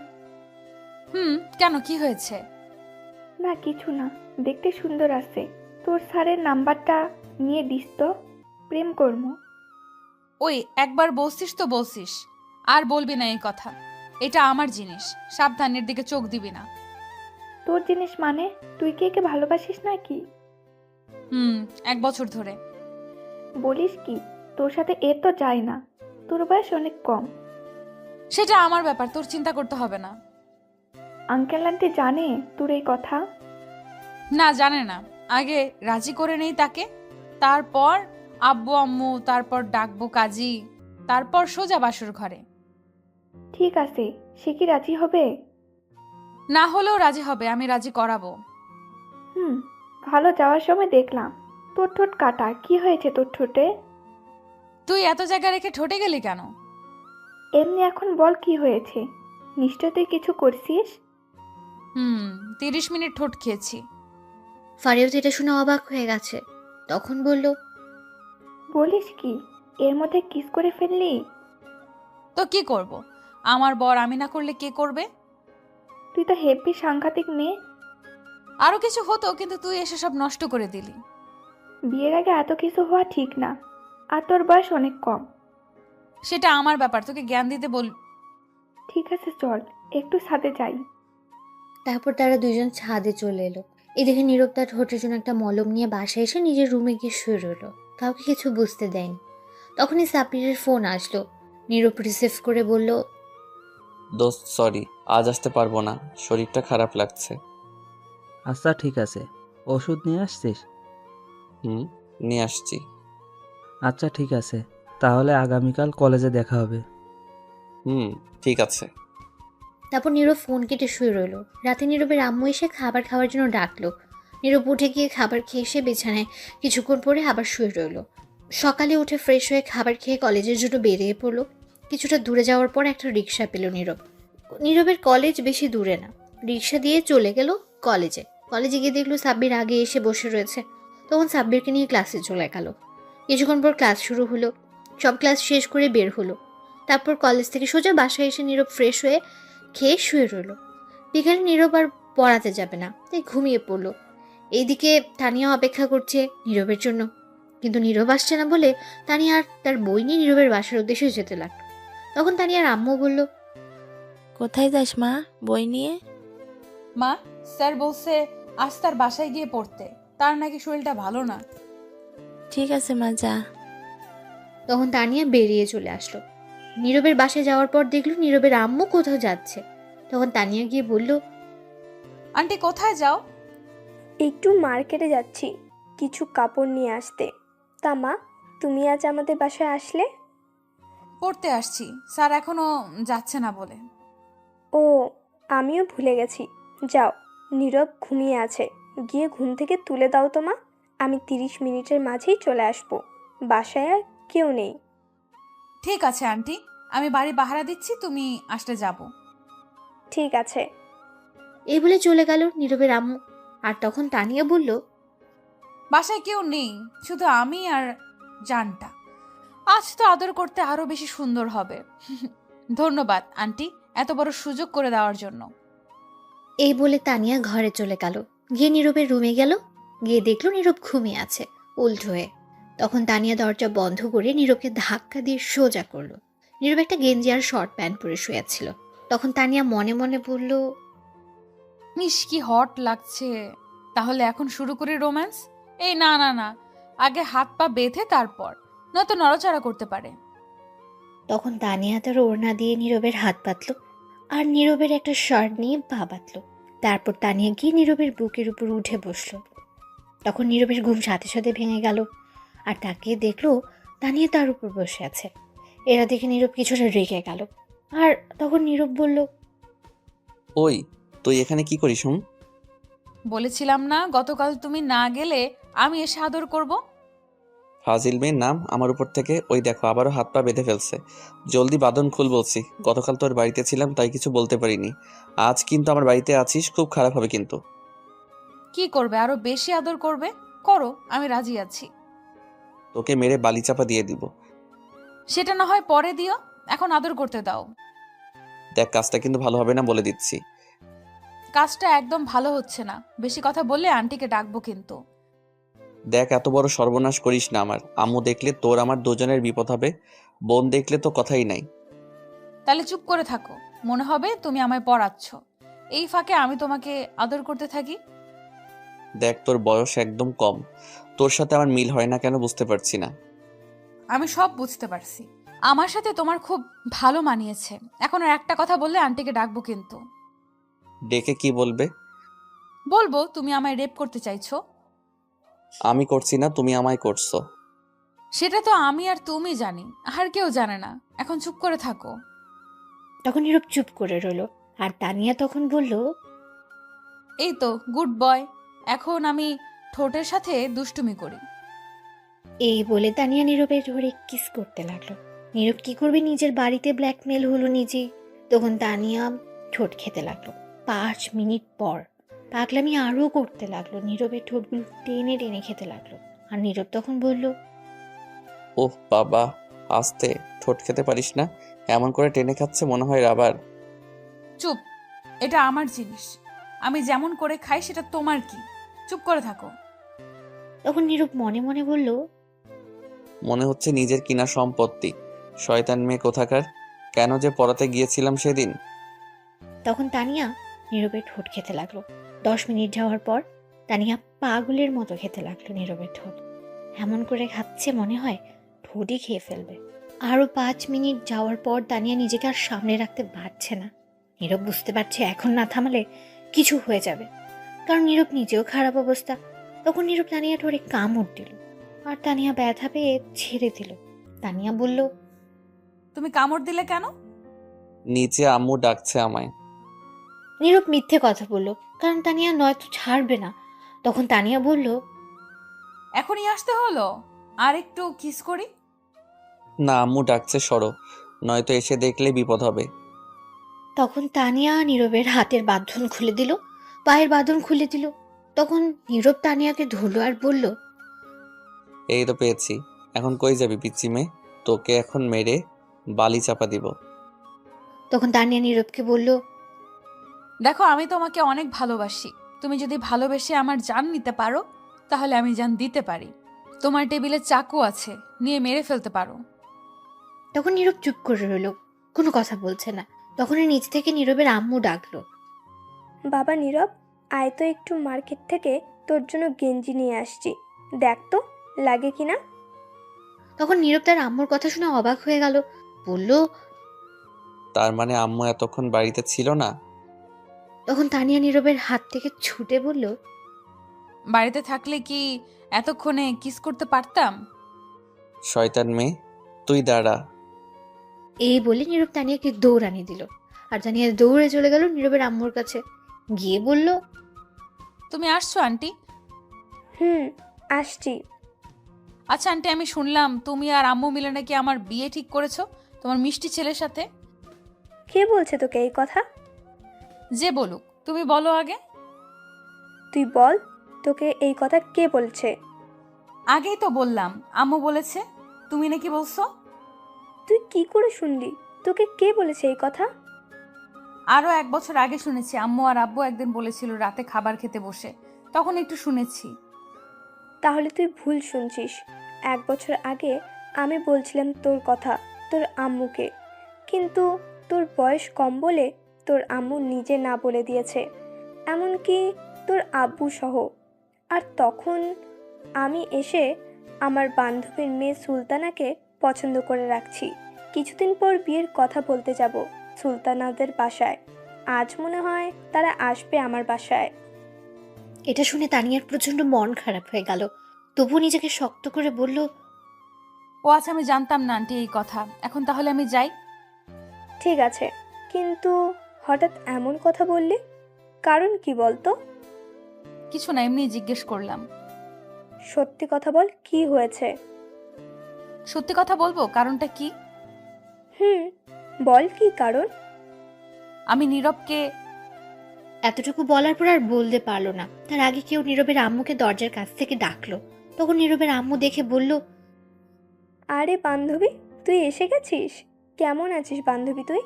কেন, কি হয়েছে? না কিছু না, দেখতে সুন্দর আছে। তোর স্যারের নাম্বারটা নিয়ে দিস তো, প্রেম করবো। ওই একবার বলছিস তো বলছিস, আর বলবি না এই কথা। এটা আমার জিনিস, সাবধানের দিকে চোখ দিবি না। তোর জিনিস মানে? তুই কি একে ভালোবাসিস নাকি? 1 বছর ধরে। বলিস কি? তোর সাথে এর তো যায় না, তোর বয়স অনেক কম। সেটা আমার ব্যাপার, তোর চিন্তা করতে হবে না। আঙ্কেল আন্টি জানে তোর এই কথা? না, জানে না। আগে রাজি করে নেই তাকে, তারপর আব্বু আম্মু, তারপর ডাকবো কাজী, তারপর সোজা বাসর ঘরে। ঠিক আছে, সে কি রাজি হবে? না হলেও রাজি হবে, আমি রাজি করাবো। ভালো, যাওয়ার সময় দেখলাম তোর ঠোঁট কাটা। কি হয়েছে তোর ঠোঁটে? তুই এত জায়গা রেখে ঠোঁটে গেলি কেন? এমনি এখন বল কি হয়েছে? নিশ্চয় তুই কিছু করছিস। 30 মিনিট ঠোঁট খেয়েছি। ফারিয়াও তো এটা শুনে অবাক হয়ে গেছে। তখন বলল, বলিস কি? এর মধ্যে কিস করে ফেললি? তো কি করব? আমার বর আমি না করলে কে করবে? তুই তো হেব্বি সাংঘাতিক মেয়ে। আরো কিছু হতো, কিন্তু তুই এসে সব নষ্ট করে দিলি। বিয়ের আগে এত কিছু হওয়া ঠিক না, আর তোর বয়স অনেক কম। সেটা আমার ব্যাপার, তোকে জ্ঞান দিতে বল। ঠিক আছে, চল একটু ছাদে যাই। তারপর তারা দুজন ছাদে চলে এলো। এদিকে নীরব তার ঠোঁটের জন্য একটা মলম নিয়ে বাসায় এসে নিজের রুমে গিয়ে শুয়ে রইল। কাউকে কিছু বুঝতে দেয়নি। তখনই সাব্বিরের ফোন আসলো। নীরব রিসিভ করে বলল, দোস্ত সরি, আজ আসতে পারবো না, শরীরটা খারাপ লাগছে। আচ্ছা ঠিক আছে, ওষুধ নিয়ে আসছিস? হুম, নিয়ে আসছি। আচ্ছা ঠিক আছে, তাহলে আগামীকাল কলেজে দেখা হবে। হুম, ঠিক আছে। তারপর নীরব ফোন কেটে শুয়ে রইল। রাতে নীরবের আম্মু এসে খাবার খাওয়ার জন্য ডাকলো। নীরব উঠে গিয়ে খাবার খেয়ে এসে বিছানায় কিছুক্ষণ পরে আবার শুয়ে রইল। সকালে উঠে ফ্রেশ হয়ে খাবার খেয়ে কলেজের জন্য বেরিয়ে পড়লো। কিছুটা দূরে যাওয়ার পর একটা রিক্সা পেল নীরব। নীরবের কলেজ বেশি দূরে না। রিক্সা দিয়ে চলে গেল কলেজে। কলেজে গিয়ে দেখলো সাব্বির আগে এসে বসে রয়েছে। তখন সাব্বিরকে নিয়ে ক্লাসে চলে গেল। কিছুক্ষণ পর ক্লাস শুরু হলো। সব ক্লাস শেষ করে বের হলো। তারপর কলেজ থেকে সোজা বাসায় এসে নীরব ফ্রেশ হয়ে খেয়ে শুয়ে রইল। বিকেলে নীরব আর পড়াতে যাবে না, তাই ঘুমিয়ে পড়ল। এইদিকে তানিয়া অপেক্ষা করছে নীরবের জন্য, কিন্তু নীরব আসছে না বলে তানিয়া আর তার বই নিয়ে নীরবের বাসার উদ্দেশ্যে যেতে লাগলো। তখন তানিয়ার আম্মু বলল, কোথায় যাস মা বই নিয়ে? মা, স্যার বলছে আজ তার বাসায় গিয়ে পড়তে, তার নাকি শরীরটা ভালো না। ঠিক আছে মা, যা। তখন তানিয়া বেরিয়ে চলে আসলো। নীরবের বাসায় যাওয়ার পর দেখলো নীরবের আম্মু কোথাও যাচ্ছে। তখন তানিয়া গিয়ে বলল, আন্টি কোথায় যাও? একটু মার্কেটে যাচ্ছি কিছু কাপড় নিয়ে আসতে। তা মা, তুমি আজ আমাদের বাসায় আসলে? পড়তে আসছি, স্যার এখনো যাচ্ছে না বলে। ও, আমিও ভুলে গেছি। যাও, নীরব ঘুমিয়ে আছে, গিয়ে ঘুম থেকে তুলে দাও তো মা। আমি 30 মিনিটের মাঝেই চলে আসবো। বাসায় আর কেউ নেই। ঠিক আছে আন্টি, আমি বাড়ি পাহারা দিচ্ছি, তুমি আসলে যাব। ঠিক আছে। এই বলে চলে গেল নীরবের আম্মু। আর তখন তানিয়া বলল, বাসায় কেউ নেই, শুধু আমি আর জানটা। আজ তো আদর করতে আরো বেশি সুন্দর হবে। ধন্যবাদ আন্টি, এত বড় সুযোগ করে দেওয়ার জন্য। এই বলে তানিয়া ঘরে চলে গেল। গিয়ে নীরবের রুমে গেল। গিয়ে দেখলো নীরব ঘুমিয়ে আছে উল্টো হয়ে। তখন তানিয়া দরজা বন্ধ করে নীরবকে ধাক্কা দিয়ে সোজা করলো। নীরব একটা গেঞ্জি আর শর্ট প্যান্ট পরে শুয়েছিল। তখন তানিয়া মনে মনে বলল, ইস কি হট লাগছে। তাহলে এখন শুরু করি রোম্যান্স? এই না না না, আগে হাত পা বেঁধে তারপর, নয়তো নড়াচড়া করতে পারে। তখন তানিয়া তার ওড়না দিয়ে নীরবের হাত পাতলো আর নীরবের একটা শার্ট নিয়ে পা বাঁধলো। তারপর তানিয়া গিয়ে নীরবের বুকের উপর উঠে বসলো। তখন নীরবের ঘুম সাথে সাথে ভেঙে গেল। আর তাকিয়ে দেখলো তানিয়া তার উপর বসে আছে। এরা দেখে নীরব কিছুটা রেগে গেল। আর তখন নীরব বলল, ওই, তুই এখানে কি করিস? বলেছিলাম না গতকাল তুমি না গেলে আমি এসে আদর করব। ফাজিল মেয়ের নাম আমার উপর থেকে। ওই দেখো, আবারও হাত পা বেঁধে ফেলছে। জলদি বাঁধন খুল বলছি। গতকাল তোর বাড়িতে ছিলাম তাই কিছু বলতে পারিনি। আজ কিন্তু আমার বাড়িতে আছিস, খুব খারাপ হবে কিন্তু। কি করবে, আরো বেশি আদর করবে? করো, আমি রাজি আছি। তোকে মেরে বালি চাপা দিয়ে দিব। সেটা না হয় পরে দিও, এখন আদর করতে দাও। দেখ, কাজটা কিন্তু ভালো হবে না বলে দিচ্ছি। কাজটা একদম ভালো হচ্ছে না, বেশি কথা বললে আন্টিকে ডাকবো কিন্তু। দেখ, এত বড় সর্বনাশ করিস না। আমার আম্মু দেখলে তোর আমার দুজনের বিপদ হবে। বোন দেখলে তো কথাই নাই। তাহলে চুপ করে থাকো, মনে হবে তুমি আমায় পড়াচ্ছ, এই ফাঁকে আমি তোমাকে আদর করতে থাকি। দেখ, তোর বয়স একদম কম। তোর সাথে আমার মিল হয় না কেন বুঝতে পারছি না। আমি সব বুঝতে পারছি, আমার সাথে তোমার খুব ভালো মানিয়েছে। এখন আর একটা কথা বললে আন্টিকে ডাকবো কিন্তু। ডেকে কি বলবে? বলবো তুমি আমায় রেপ করতে চাইছো। আমি করছি না, তুমি আমায় করছো। সেটা তো আমি আর তুমি জানি, আর কেউ জানে না। এখন চুপ করে থাকো। তখন নীরব চুপ করে রইল। আর তানিয়া তখন বলল, এই তো গুড বয়, এখন আমি ঠোঁটের সাথে দুষ্টুমি করি। এই বলে তানিয়া নীরবের ধরে কিস করতে লাগলো। নীরব কি করবে, নিজের বাড়িতে ব্ল্যাকমেল হলো নিজেই। তখন তানিয়া ঠোঁট খেতে লাগলো। 5 মিনিট পর পাগলামি আরও করতে লাগলো। নীরবের ঠোঁটগুলো টেনে টেনে খেতে লাগলো। আর নীরব তখন বলল, ওহ বাবা, আস্তে। ঠোঁট খেতে পারিস না? এমন করে টেনে খাচ্ছে মনে হয় রাবার। চুপ, এটা আমার জিনিস, আমি যেমন করে খাই সেটা তোমার কি? চুপ করে থাকো। তখন নীরব মনে মনে বলল, মনে হচ্ছে নিজের কিনা সম্পত্তি। শয়তান মেয়ে কোথাকার। কেন যে পড়াতে গিয়েছিলাম সেদিন। তখন তানিয়া নীরবের ঠোঁট খেতে লাগলো। 10 মিনিট যাওয়ার পর তানিয়া পাগলের মতো খেতে লাগলো নীরবের ঠোঁট। এমন করে খাচ্ছে মনে হয় ঠোঁটই খেয়ে ফেলবে। আরও 5 মিনিট যাওয়ার পর তানিয়া নিজেকে আর সামনে রাখতে পারছে না। নীরব বুঝতে পারছে এখন না থামালে কিছু হয়ে যাবে, কারণ নীরব নিজেও খারাপ অবস্থা। তখন নীরব তানিয়া ধরে কামড় দিল, আর তানিয়া ব্যথা পেয়ে ছেড়ে দিল। তানিয়া বলল, তুমি কামড় দিলে কেন? নিচে আম্মু ডাকছে আমায়। নীরব মিথ্যে কথা বলল, কারণ তানিয়া নয়তো ছাড়বে না। তখন তানিয়া বলল, এখনই আসতে হলো, আর একটু কিস করি। না, আম্মু ডাকছে, সরো, নয়তো এসে দেখলে বিপদ হবে। তখন তানিয়া নীরবের হাতের বাঁধন খুলে দিল, পায়ের বাঁধন খুলে দিল। তখন নীরব তানিয়াকে ধরল আর বলল, এই তো পেয়েছি। এখন কই যাবি পিচ্চি মেয়ে? তোকে এখন মেরে বালি চাপা দিব। তখন তানিয়া নীরবকে বলল, দেখো, আমি তোমাকে অনেক ভালোবাসি। তুমি যদি ভালোবেসে আমার জান নিতে পারো, তাহলে আমি জান দিতে পারি। তোমার টেবিলে চাকু আছে, নিয়ে মেরে ফেলতে পারো। তখন নীরব চুপ করে রইল, কোনো কথা বলছে না। তখনই নিচ থেকে নীরবের আম্মু ডাকলো। বাবা নীরব, আয় তো একটু মার্কেট থেকে তোর জন্য গেঞ্জি নিয়ে আসছি, দেখ তো লাগে কিনা। তখন নীরব তার আম্মুর কথা শুনে অবাক হয়ে গেল, বলল, তার মানে আম্মু এতক্ষণ বাড়িতে ছিল না? তখন তানিয়া নীরবের হাত থেকে ছুটে বলল, বাড়িতে থাকলে কি এতক্ষণে কিস করতে পারতাম? শয়তান মেয়ে, তুই দাঁড়া। এই বলে নীরব তানিয়াকে দৌড়ানি দিল, আর তানিয়া দৌড়ে চলে গেল নীরবের আম্মুর কাছে। গিয়ে বলল, তুমি আসছো আন্টি? আসছি। আচ্ছা আন্টি, আমি শুনলাম তুমি আর আম্মু মিলে নাকি আমার বিয়ে ঠিক করেছো তোমার মিষ্টি ছেলের সাথে। কে বলছে তোকে এই কথা? যে বলুক, তুমি বলো আগে। তুই বল, তোকে এই কথা কে বলছে? আগেই তো বললাম, আম্মু বলেছে। তুমি নাকি বলছো? তুই কি করে শুনলি? তোকে কে বলেছে এই কথা? আরও 1 বছর আগে শুনেছি, আম্মু আর আব্বু একদিন বলেছিল রাতে খাবার খেতে বসে, তখন একটু শুনেছি। তাহলে তুই ভুল শুনছিস। 1 বছর আগে আমি বলছিলাম তোর কথা তোর আম্মুকে, কিন্তু তোর বয়স কম বলে তোর আম্মু নিজে না বলে দিয়েছে, এমনকি তোর আব্বু সহ। আর তখন আমি এসে আমার বান্ধবীর মেয়ে সুলতানাকে পছন্দ করে রাখছি। কিছুদিন পর বিয়ের কথা বলতে যাব সুলতানাদের বাসায়। আজ মনে হয় তারা আসবে আমার বাসায়। এটা শুনে তানিয়ার প্রচন্ড মন খারাপ হয়ে গেল, তবু নিজেকে শক্ত করে বলল, ও আচ্ছা, আমি জানতাম না আন্টি এই কথা। এখন তাহলে আমি যাই। ঠিক আছে, কিন্তু হঠাৎ এমন কথা বললি, কারণ কি বলতো? কিছু না, এমনি জিজ্ঞেস করলাম। সত্যি কথা বল, কি হয়েছে? সত্যি কথা বলবো, কারণটা কি? বল কি কারণ। আমি নীরবকে। এতটুকু বলার পর আর বলতে পারলো না। তার আগে কেউ নীরবের আম্মুকে দরজার কাছ থেকে ডাকলো। তখন নীরবের আম্মু দেখে বলল, আরে বান্ধবী, তুই এসে গেছিস। কেমন আছিস বান্ধবী তুই?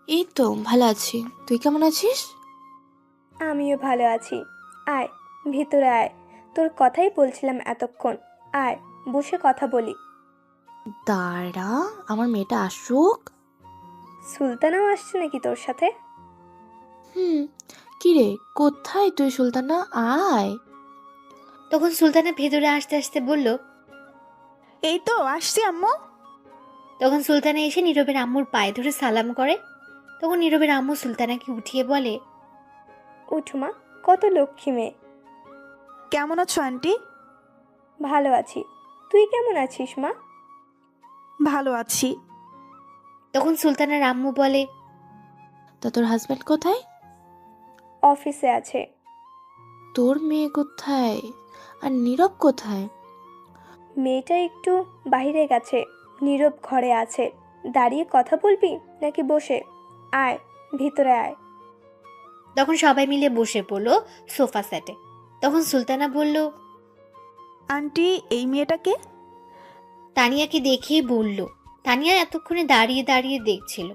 এই তো ভালো আছি, তুই কেমন আছিস? আমিও ভালো আছি। আয়, ভিতরে আয়, তোর কথাই বলছিলাম এতক্ষণ। আয়, বসে কথা বলি। দাঁড়া, আমার মেয়েটা আসুক। সুলতানাও আসছে নাকি তোর সাথে? কিরে, কোথায় তুই সুলতানা? আয়। তখন সুলতানা ভেতরে আসতে আসতে বলল, এই তো আসছি আম্মু। তখন সুলতানা এসে নীরবের আম্মুর পায়ে ধরে সালাম করে। তখন নীরবের আম্মু সুলতানাকে উঠিয়ে বলে, উঠুমা, কত লক্ষ্মী মেয়ে। কেমন আছো আন্টি? ভালো আছি, তুই কেমন আছিস মা? ভালো আছি। তখন সুলতানার আম্মু বলে, তা তোর হাজব্যান্ড কোথায়? অফিসে আছে। তোর মেয়ে কোথায়? আর নীরব কোথায়? মেয়েটা একটু বাইরে গেছে, নীরব ঘরে আছে। দাঁড়িয়ে কথা বলবি নাকি বসে? আয়, ভিতরে আয়। তখন সবাই মিলে বসে পড়লো সোফা সেটে। তখন সুলতানা বলল, আন্টি, এই মেয়েটাকে? তানিয়াকে দেখিয়ে বলল। তানিয়া এতক্ষণে দাঁড়িয়ে দাঁড়িয়ে দেখছিল।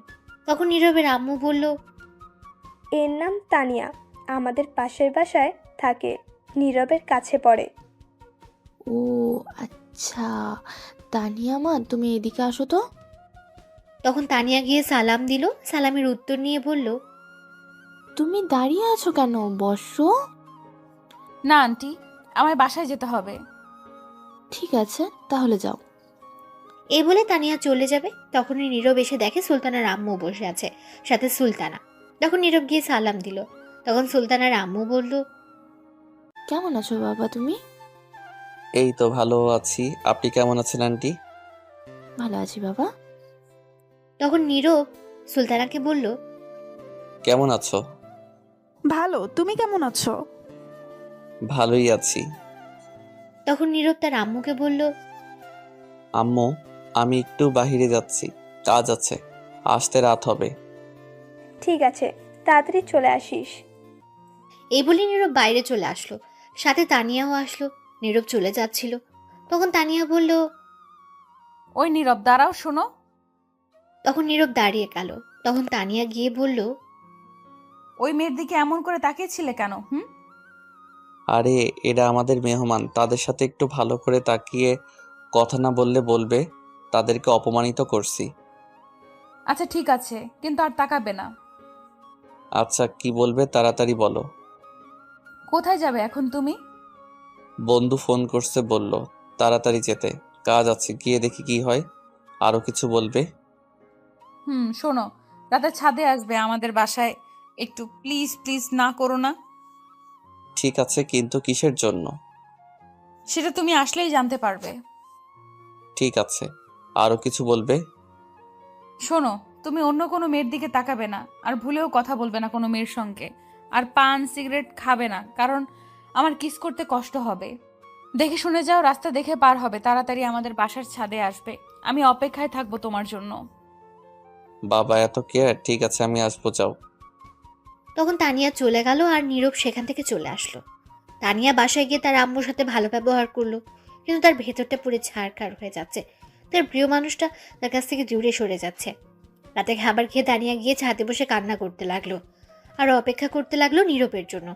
তখন নীরবের আম্মু বলল, এর নাম তানিয়া, আমাদের পাশের বাসায় থাকে, নীরবের কাছে পড়ে। ও আচ্ছা, তানিয়া মা, তুমি এদিকে আসো তো। তখন তানিয়া গিয়ে সালাম দিল। সালামের উত্তর নিয়ে বলল, তুমি দাঁড়িয়ে আছো কেন, বসো। না আন্টি, আমার বাসায় যেতে হবে। ঠিক আছে, তাহলে যাও। এই বলে তানিয়া চলে যাবে তখনই নীরব এসে দেখে সুলতানার আম্মু বসে আছে, সাথে সুলতানা। তখন নীরব গিয়ে সালাম দিল। তখন সুলতানার আম্মু বলল, কেমন আছো বাবা তুমি? এই তো ভালো আছি, আপনি কেমন আছেন আন্টি? ভালো আছি বাবা। তখন নীরব সুলতানাকে বলল, কেমন আছো? ভালো, তুমি কেমন আছো? ভালোই আছি। তখন নীরব তার আম্মুকে বলল, আম্মু, আমি একটু বাহিরে যাচ্ছি, কাজ আছে, আসতে রাত হবে। ঠিক আছে, তাড়াতাড়ি চলে আসিস। এই বলে নীরব বাইরে চলে আসলো, সাথে তানিয়াও আসলো। নীরব চলে যাচ্ছিল, তখন তানিয়া বলল, ওই নীরব দাঁড়াও, শোনো। তখন নীরব দাঁড়িয়ে গেল। তখন তানিয়া গিয়ে বলল, ওই মেয়ের দিকে এমন করে তাকিয়েছিলে কেন? আরে এরা আমাদের মেহমান, তাদের সাথে একটু ভালো করে তাকিয়ে কথা না বললে বলবে তাদেরকে অপমানিত করছি। আচ্ছা ঠিক আছে, কিন্তু আর তাকাবে না। আচ্ছা কি বলবে তাড়াতাড়ি বলো। কোথায় যাবে এখন তুমি? বন্ধু ফোন করছে, বলল তাড়াতাড়ি যেতে, কাজ আছে, গিয়ে দেখি কি হয়। আরো কিছু বলবে? শোনো, রাতে ছাদে আসবে আমাদের বাসায়, একটু প্লিজ প্লিজ না করো না। ঠিক আছে, কিন্তু কিসের জন্য? সেটা তুমি আসলেই জানতে পারবে। ঠিক আছে, আরো কিছু বলবে? শোনো, তুমি অন্য কোনো মেয়ের দিকে তাকাবে না, আর ভুলেও কথা বলবে না কোনো মেয়ের সঙ্গে, আর পান সিগারেট খাবে না, কারণ আমার কিস করতে কষ্ট হবে। দেখে শুনে যাও, রাস্তা দেখে পার হবে, তাড়াতাড়ি আমাদের বাসার ছাদে আসবে, আমি অপেক্ষায় থাকবো তোমার জন্য। বাবা এত কেয়ার, ঠিক আছে আমি আসবো, যাও। তখন তানিয়া চলে গেল আর নীরব সেখান থেকে চলে আসলো। তানিয়া বাসায় গিয়ে তার আম্মুর সাথে ভালো ব্যবহার করলো, কিন্তু তার ভেতরটা পুরো ছাড়খাড় হয়ে যাচ্ছে। তার প্রিয় মানুষটা তার কাছ থেকে দূরে সরে যাচ্ছে। রাতে খাবার খেয়ে তানিয়া গিয়ে ছাদে বসে কান্না করতে লাগলো, আর অপেক্ষা করতে লাগলো নীরবের জন্য।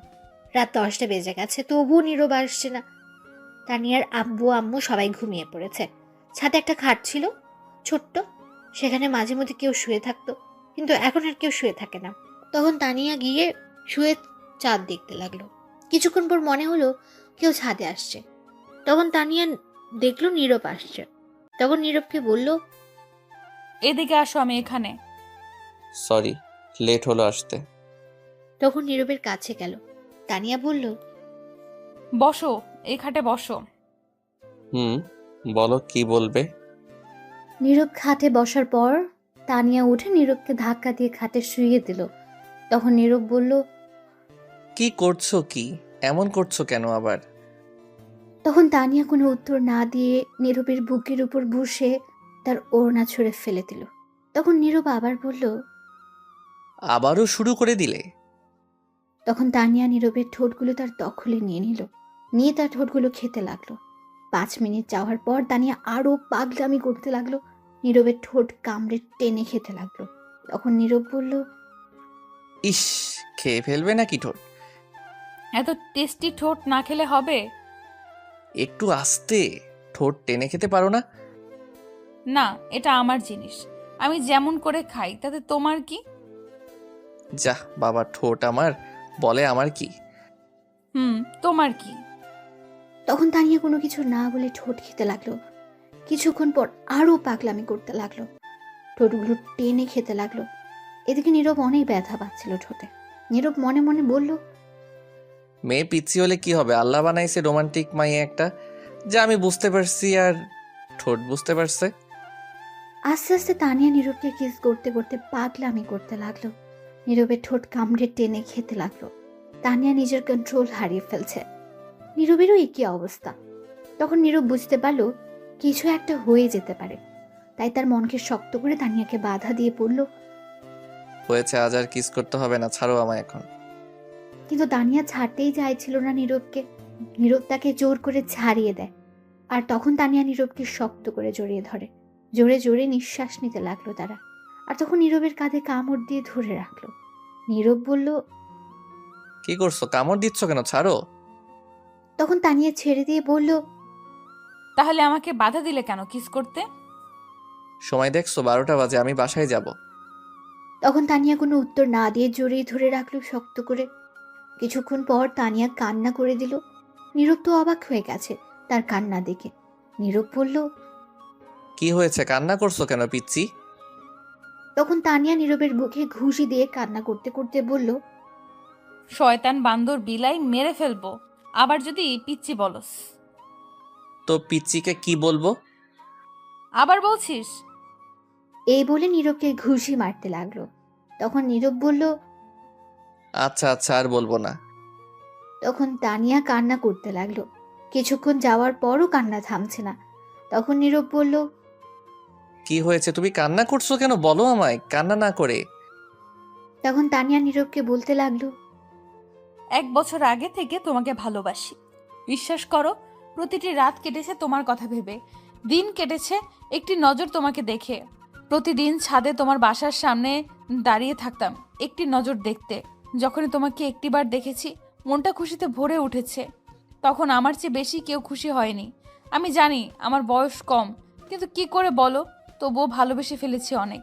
রাত 10টা বেজে গেছে, তবুও নীরব আসছে না। তানিয়ার আব্বু আম্মু সবাই ঘুমিয়ে পড়েছে। ছাদে একটা খাট ছিল, ছোট্ট, সেখানে মাঝে মধ্যে কেউ শুয়ে থাকতো, কিন্তু এখন আর কেউ শুয়ে থাকে না। তখন তানিয়া গিয়ে শুয়ে চাঁদ দেখতে লাগলো। কিছুক্ষণ পর মনে হলো কেউ ছাদে আসছে। তখন তানিয়া দেখলো নীরব আসছে। তখন নীরবকে বলল, এদিকে আসো, আমি এখানে। সরি, লেট হলো আসতে। তখন নীরবের কাছে গেল। তানিয়া বলল, বসো, এই খাটে বসো। বলো কি বলবে। নীরব খাটে বসার পর তানিয়া উঠে নীরবকে ধাক্কা দিয়ে খাটে শুইয়ে দিল। তখন নীরব বলল, কি করছো, কি এমন করছো কেন আবার? তখন তানিয়া কোনো উত্তর না দিয়ে নীরবের বুকের উপর বসে তার ওড়না ছুঁড়ে ফেলে দিল। তখন নীরব আবার বলল, আবারও শুরু করে দিলে? তখন তানিয়া নীরবের ঠোঁটগুলো তার দখলে নিয়ে নিল, নিয়ে তার ঠোঁটগুলো খেতে লাগলো। 5 মিনিট যাওয়ার পর তানিয়া আরো পাগলামি করতে লাগলো, নীরবের ঠোঁট কামড়ে টেনে খেতে লাগলো। তখন নীরব বলল, ইস, খেয়ে ফেলবে নাকি ঠোঁট? এত টেস্টি ঠোঁট না খেলে হবে? একটু আস্তে, ঠোঁট টেনে খেতে পারো না? না, এটা আমার জিনিস, আমি যেমন করে খাই, তাতে তোমার কি? যা বাবা, ঠোঁট আমার বলে আমার কি? তোমার কি? তখন তানিয়া কোনো কিছু না বলে ঠোঁট খেতে লাগলো। কিছুক্ষণ পর আরো পাগলামি করতে লাগলো, ঠোঁটগুলো টেনে খেতে লাগলো। এদিকে নীরব অনেক ব্যথা পাচ্ছিল ঠোঁটে। নীরব মনে মনে বলল, মেয়ে পিচ্ছি হলে কি হবে, আল্লাহ বানাইছে রোমান্টিক মাইয়া একটা, যা আমি বুঝতে পারছি আর ঠোঁট বুঝতে পারছে। আস্তে আস্তে তানিয়া নীরবকে কিস করতে করতে পাগলামি করতে লাগলো, নীরবের ঠোঁট কামড়ে টেনে খেতে লাগলো। তানিয়া নিজের কন্ট্রোল হারিয়ে ফেলছে। নীরবেরও একই অবস্থা। তখন নীরব বুঝতে পারলো কিছু একটা হয়ে যেতে পারে, তাই তার মনকে শক্ত করে তানিয়াকে বাধা দিয়ে পড়ল। হয়েছে, আজ আর কিস করতে হবে না, ছাড়ো আমায় এখন। কিন্তু তানিয়া ছাড়তেই চাইছিল না নীরবকে। নীরব তাকে জোর করে ছাড়িয়ে দেয়, আর তখন তানিয়া নীরবকে শক্ত করে জড়িয়ে ধরে। জোরে জোরে নিঃশ্বাস নিতে লাগলো তারা, আর তখন নীরবের কাঁধে কামড় দিয়ে ধরে রাখলো। নীরব বলল, কি করছো, কামড় দিচ্ছ কেন, ছাড়ো। তখন তানিয়া ছেড়ে দিয়ে বলল, তাহলে আমাকে বাধা দিলে কেন কিস করতে? সময় দেখছো 12টা বাজে, আমি বাসায় যাব। তখন তানিয়া কোনো উত্তর না দিয়ে জড়িয়ে ধরে রাখলো শক্ত করে। কিছুক্ষণ পর তানিয়া কান্না করে দিল। নীরব তো অবাক হয়ে গেছে তার কান্না দেখে। নীরব বলল, কি হয়েছে, কান্না করছো কেন পিচ্ছি? তখন তানিয়া নীরবের বুকে ঘুষি দিয়ে কান্না করতে করতে বলল, শয়তান বান্দর বিলাই মেরে ফেলবো, আবার যদি পিচ্ছি বলস। তো পিচ্চিকে কি বলবো? আবার বলছিস? এই বলে নীরবকে ঘুষি মারতে লাগলো। তখন নীরব বলল, আচ্ছা আচ্ছা, আর বলবো না। তখন তানিয়া কান্না করতে লাগলো। কিছুক্ষণ যাওয়ার পরও কান্না থামছে না। তখন নীরব বলল, কি হয়েছে, তুমি কান্না করছো কেন? বলো আমায়, কান্না না করে। তখন তানিয়া নীরবকে বলতে লাগলো, 1 বছর আগে থেকে তোমাকে ভালোবাসি। বিশ্বাস করো, প্রতিটি রাত কেটেছে তোমার কথা ভেবে, দিন কেটেছে একটি নজর তোমাকে দেখে। প্রতিদিন ছাদে তোমার বাসার সামনে দাঁড়িয়ে থাকতাম একটি নজর দেখতে। যখনই তোমাকে একটিবার দেখেছি, মনটা খুশিতে ভরে উঠেছে। তখন আমার চেয়ে বেশি কেউ খুশি হয়নি। আমি জানি আমার বয়স কম, কিন্তু কি করে বলো, তবুও ভালোবেসে ফেলেছি অনেক।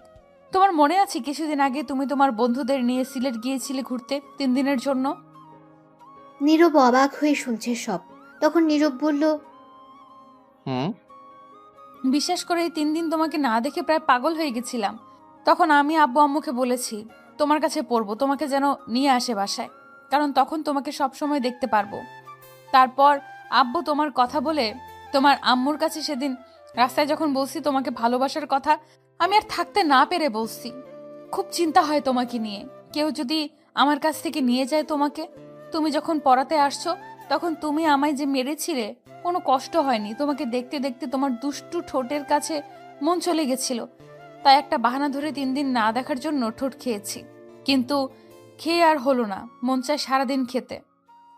তোমার মনে আছে কিছুদিন আগে তুমি তোমার বন্ধুদের নিয়ে সিলেট গিয়েছিলে ঘুরতে 3 দিনের জন্য? নীরব অবাক হয়ে শুনছে সব। তখন নীরব বলল, হুম। বিশ্বাস করে এই 3 দিন তোমাকে না দেখে প্রায় পাগল হয়ে গেছিলাম। তখন আমি আব্বু আম্মুকে বলেছি তোমার কাছে পড়বো, তোমাকে যেন নিয়ে আসে বাসায়, কারণ তখন তোমাকে সব সময় দেখতে পারবো। তারপর আব্বু তোমার কথা বলে তোমার আম্মুর কাছে সেদিন রাস্তায় যখন বলছি তোমাকে ভালোবাসার কথা, আমি আর থাকতে না পেরে বলছি। খুব চিন্তা হয় তোমাকে নিয়ে, কেউ যদি আমার কাছ থেকে নিয়ে যায় তোমাকে। তুমি যখন পড়াতে আসছো, তখন তুমি আমায় যে মেরেছিলে, কোনো কষ্ট হয়নি। তোমাকে দেখতে দেখতে তোমার দুষ্টু ঠোঁটের কাছে মন চলে গেছিল, তাই একটা বাহানা ধরে 3 দিন না দেখার জন্য ঠোঁট খেয়েছি। কিন্তু খেয়ে আর হলো না, মন চায় সারাদিন খেতে।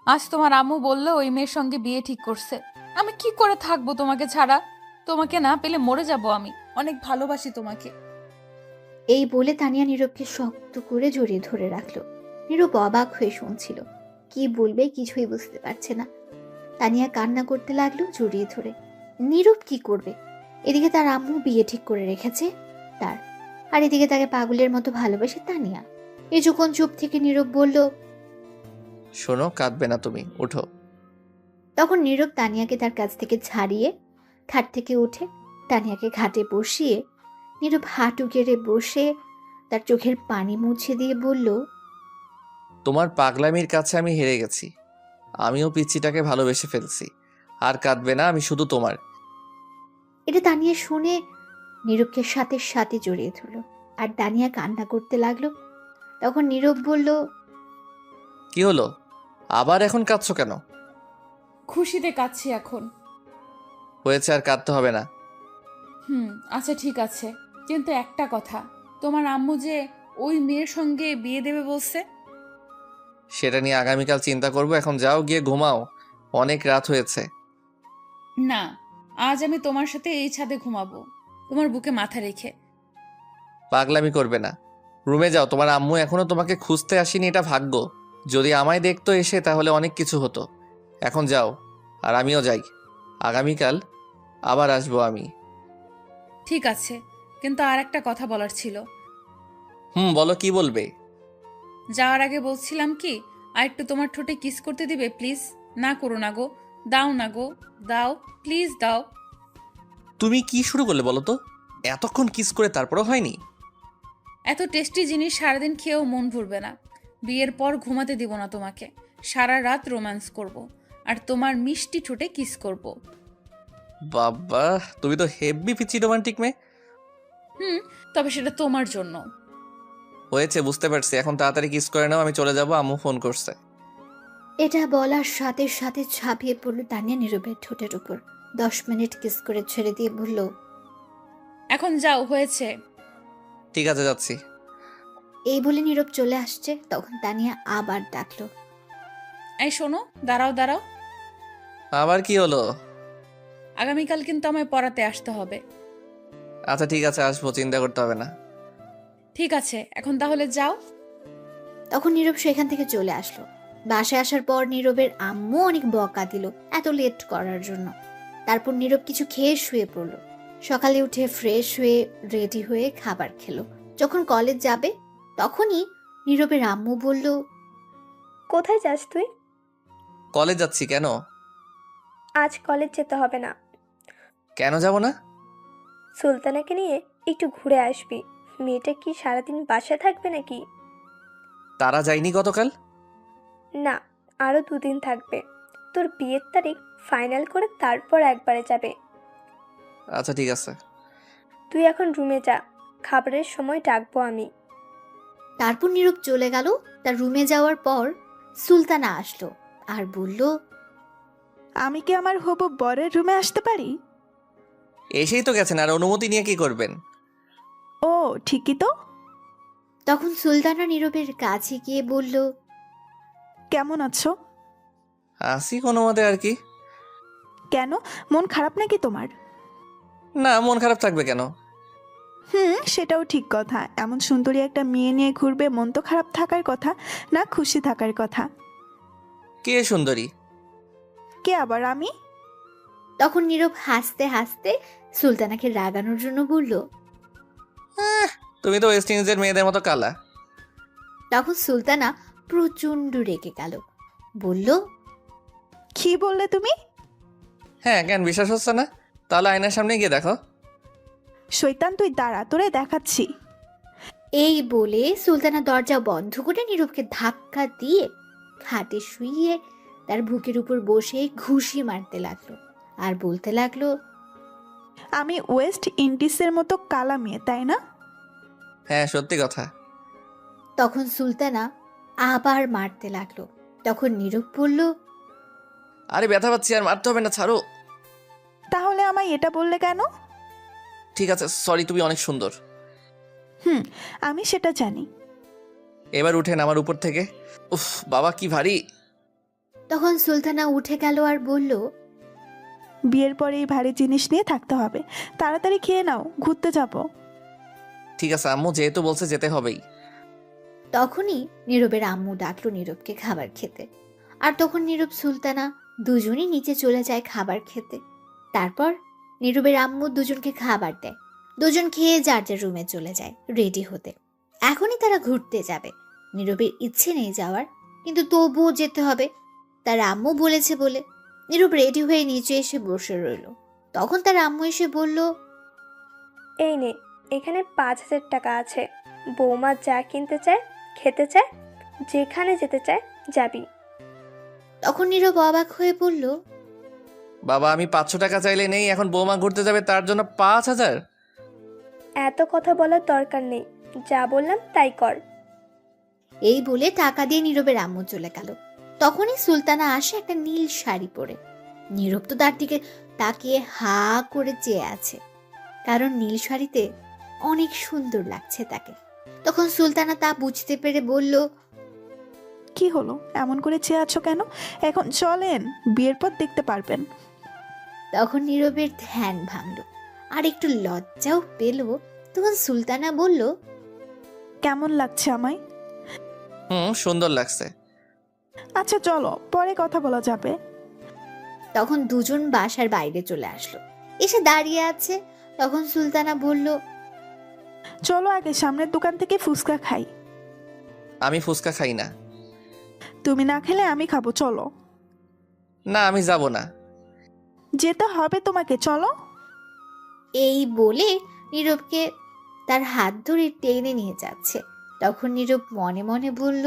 আজ তোমার আম্মু বললো ওই মেয়ের সঙ্গে বিয়ে ঠিক করছে। আমি কি করে থাকবো তোমাকে ছাড়া? তোমাকে না পেলে মরে যাব আমি, অনেক ভালোবাসি তোমাকে। এই বলে তানিয়া নীরবকে শক্ত করে জড়িয়ে ধরে রাখলো। নীরব অবাক হয়ে শুনছিল, কি বলবে কিছুই বুঝতে পারছে না। তানিয়া কান্না করতে লাগলো জড়িয়ে ধরে। নীরব কি করবে? এদিকে তার আম্মু বিয়ে ঠিক করে রেখেছে তার, আর এদিকে তাকে পাগলের মতো ভালোবাসে তানিয়া। কিছুক্ষণ চুপ থেকে নীরব বলল, শোনো, কাঁদবে না তুমি, উঠো। তখন নীরব তানিয়াকে তার কাছ থেকে ছাড়িয়ে খাট থেকে উঠে তানিয়াকে ঘাটে বসিয়ে নীরব হাঁটু গেড়ে বসে তার চোখের পানি মুছে দিয়ে বলল, তোমার পাগলামির কাছে আমি হেরে গেছি। আমিও পিচ্চিটাকে ভালোবেসে ফেলছি। আর কাঁদবে না, আমি শুধু তোমার। এটা তানিয়া শুনে নীরবকে সাথে সাথে জড়িয়ে ধরল, আর তানিয়া কান্না করতে লাগলো। তখন নীরব বলল, কি হলো, আবার এখন কাঁদছো কেন? খুশিতে কাঁদছি এখন। হয়েছে, আর কাঁদতে হবে না। আচ্ছা ঠিক আছে, কিন্তু একটা কথা, তোমার আম্মু যে ওই মেয়ের সঙ্গে বিয়ে দেবে বলছে। সেটা নিয়ে আগামীকাল চিন্তা করবো, এখন যাও, গিয়ে ঘুমাও, অনেক রাত হয়েছে। না, আজ আমি তোমার সাথে এই ছাদে ঘুমাবো, তোমার বুকে মাথা রেখে। পাগলামি করবে না, রুমে যাও। তোমার আম্মু এখনো তোমাকে খুঁজতে আসেনি, এটা ভাগ্য। যদি আমায় দেখতো এসে, তাহলে অনেক কিছু হতো। এখন যাও, আর আমিও যাই। আগামীকাল আবার আসবো আমি। ঠিক আছে, কিন্তু আর একটা কথা বলার ছিল। বলো, কি বলবে? যাওয়ার আগে বলছিলাম কি, আর একটু তোমার ঠোঁটে কিস করতে দিবে প্লিজ? না করো না গো, দাও না গো, দাও প্লিজ দাও। তুমি কি শুরু করলে বলো তো? এতক্ষণ কিস করে তারপরও হয়নি? এত টেস্টি জিনিস সারাদিন খেয়েও মন ভরবে না। বিয়ের পর ঘুমাতে দিব না তোমাকে, সারা রাত রোম্যান্স করব, আর তোমার মিষ্টি ঠোঁটে কিস করব। বাবা, তুমি তো হেভি পিচি রোমান্টিক মেয়ে। তবে সেটা তোমার জন্য। হয়েছে, বুঝতে পারছি, এখন তাড়াতাড়ি কিস করে নাও, আমি চলে যাবো, আম্মু ফোন করছে। এটা বলার সাথে সাথে ঝাঁপিয়ে পড়ল তানিয়া নীরবের ঠোঁটের উপর। 10 মিনিট কিস করে ছেড়ে দিয়ে বলল, এখন যাও, হয়েছে। ঠিক আছে, যাচ্ছি। এই বলে নীরব চলে আসছে। তখন তানিয়া আবার ডাকলো, এই শোনো, দাঁড়াও দাঁড়াও, আবার কি হলো? আগামীকাল কিন্তু আমায় পড়াতে আসতে হবে। আচ্ছা ঠিক আছে, আসবো, চিন্তা করতে হবে না। ঠিক আছে, এখন তাহলে যাও। তখন নীরব সেখান থেকে চলে আসলো। বাসায় আসার পর নীরবের আম্মু অনেক বকা দিল এত লেট করার জন্য। তারপর নীরব কিছু খেয়ে শুয়ে পড়লো। সকালে উঠে ফ্রেশ হয়ে রেডি হয়ে খাবার খেলো। যখন কলেজ যাবে তখনই নীরবের আম্মু বলল, কোথায় যাস তুই? কলেজ যাচ্ছি। কেন? আজ কলেজ যেতে হবে না। কেন যাব না? সুলতানাকে নিয়ে একটু ঘুরে আসবি। মেয়েটা কি সারাদিন বাসায় থাকবে নাকি? তারা যায়নি গতকাল? না, আরও 2 দিন থাকবে। তোর বিয়ের তারিখ ফাইনাল করে তারপর একবারে যাবে। আচ্ছা ঠিক আছে। তুই এখন রুমে যা, খাবারের সময় ডাকবো আমি। তারপর নীরব চলে গেল। তার রুমে যাওয়ার পর সুলতানা আসলো আর বলল, আমি কি আমার হবু বরের রুমে আসতে পারি? এসেই তো গেছেন, আর অনুমতি নিয়ে কি করবেন? ও ঠিকই তো। তখন সুলতানা নীরবের কাছে গিয়ে বলল, কেমন আছো? আসি কোনো মতে আর কি। কেন, মন খারাপ নাকি তোমার? না, মন খারাপ থাকবে কেন? সেটাও ঠিক কথা। এমন সুন্দরী একটা মেয়ে নিয়ে ঘুরবে, মন তো খারাপ থাকার কথা না, খুশি থাকার কথা। কে সুন্দরী? কে আবার, আমি? তখন নীরব হাসতে হাসতে সুলতানাকে রাগানোর জন্য বলল। তুমি তো ওয়েস্ট ইন্ডিজের মেয়েদের মতো কালা। তখন সুলতানা প্রচন্ড রেগে গেল, বলল, কি বললে তুমি? হ্যাঁ, কেন বিশ্বাস হচ্ছে না? তাহলে আয়নার সামনে গিয়ে দেখো। শৈতান তুই দাঁড়া, তোরে দেখাচ্ছি। এই বলে সুলতানা দরজা বন্ধ করে নীরবকে ধাক্কা দিয়ে খাটে শুইয়ে তার বুকের উপর বসে ঘুষি মারতে লাগলো আর বলতে লাগলো, আমি ওয়েস্ট ইন্ডিজের মতো কালা মেয়ে, তাই না? হ্যাঁ, সত্যি কথা। তখন সুলতানা আবার মারতে লাগলো। তখন নীরব বলল, আরে ব্যথা পাচ্ছি, আর মারতে হবে না, ছাড়ো। তাহলে আমায় এটা বললে কেন? ঠিক আছে, সরি, তুমি অনেক সুন্দর। আমি সেটা জানি। এবার উঠেন আমার উপর থেকে। উফ বাবা, কি ভারী। তখন সুলতানা উঠে গেল আর বলল, বিয়ের পরে এই ভারী জিনিস নিয়ে থাকতে হবে। তাড়াতাড়ি খেয়ে নাও, ঘুরতে যাব। ঠিক আছে আম্মু, যেহেতু বলছে যেতে হবেই। তখনই নীরবের আম্মু ডাকলো নীরবকে খাবার খেতে। আর তখন নীরব সুলতানা দুজনই নিচে চলে যায় খাবার খেতে। তারপর নীরবের আম্মু দুজনকে খাবার দেয়। দুজন খেয়ে যার যার রুমে চলে যায় রেডি হতে। এখনই তারা ঘুরতে যাবে। নীরবের ইচ্ছে নেই যাওয়ার, কিন্তু তবুও যেতে হবে, তার আম্মু বলেছে বলে। নীরব রেডি হয়ে নিচে এসে বসে রইল। তখন তার আম্মু এসে বলল, এই নে, এখানে 5,000 টাকা আছে। বৌমা যা কিনতে চায়, খেতে চায়, যেখানে যেতে চায় যাবি। তখন নীরব অবাক হয়ে বলল, বাবা, আমি 500 টাকা চাইলে নেই, এখন বৌমা ঘুরতে যাবে তার জন্য 5,000? এত কথা বলার দরকার নেই, যা বললাম তাই কর। এই বলে টাকা দিয়ে নীরবের আম্মু চলে গেল। তখনই সুলতানা আসে একটা নীল শাড়ি পরে। নীরব তো তার দিকে তাকিয়ে হা করে চেয়ে আছে, কারণ নীল শাড়িতে অনেক সুন্দর লাগছে তাকে। তখন সুলতানা তা বুঝতে পেরে বলল, কি হলো, এমন করে চেয়ে আছো কেন? এখন চলেন, বিয়ের পর দেখতে পারবেন। তখন নীরবের ধ্যান ভাঙল আর একটু লজ্জাও পেল। তখন সুলতানা বলল, কেমন লাগছে আমায়? সুন্দর লাগছে। আচ্ছা চলো, পরে কথা বলা যাবে। তখন দুজন বাসার বাইরে চলে আসলো, এসে দাঁড়িয়ে আছে। তখন সুলতানা বলল, চলো আগে সামনের দোকান থেকে ফুচকা খাই। আমি ফুচকা খাই না। তুমি না খেলে আমি খাবো, চলো। না, আমি যাব না। যেতে হবে তোমাকে, চলো। এই বলে নীরবকে তার হাত ধরে টেনে নিয়ে যাচ্ছে। তখন নীরব মনে মনে বলল,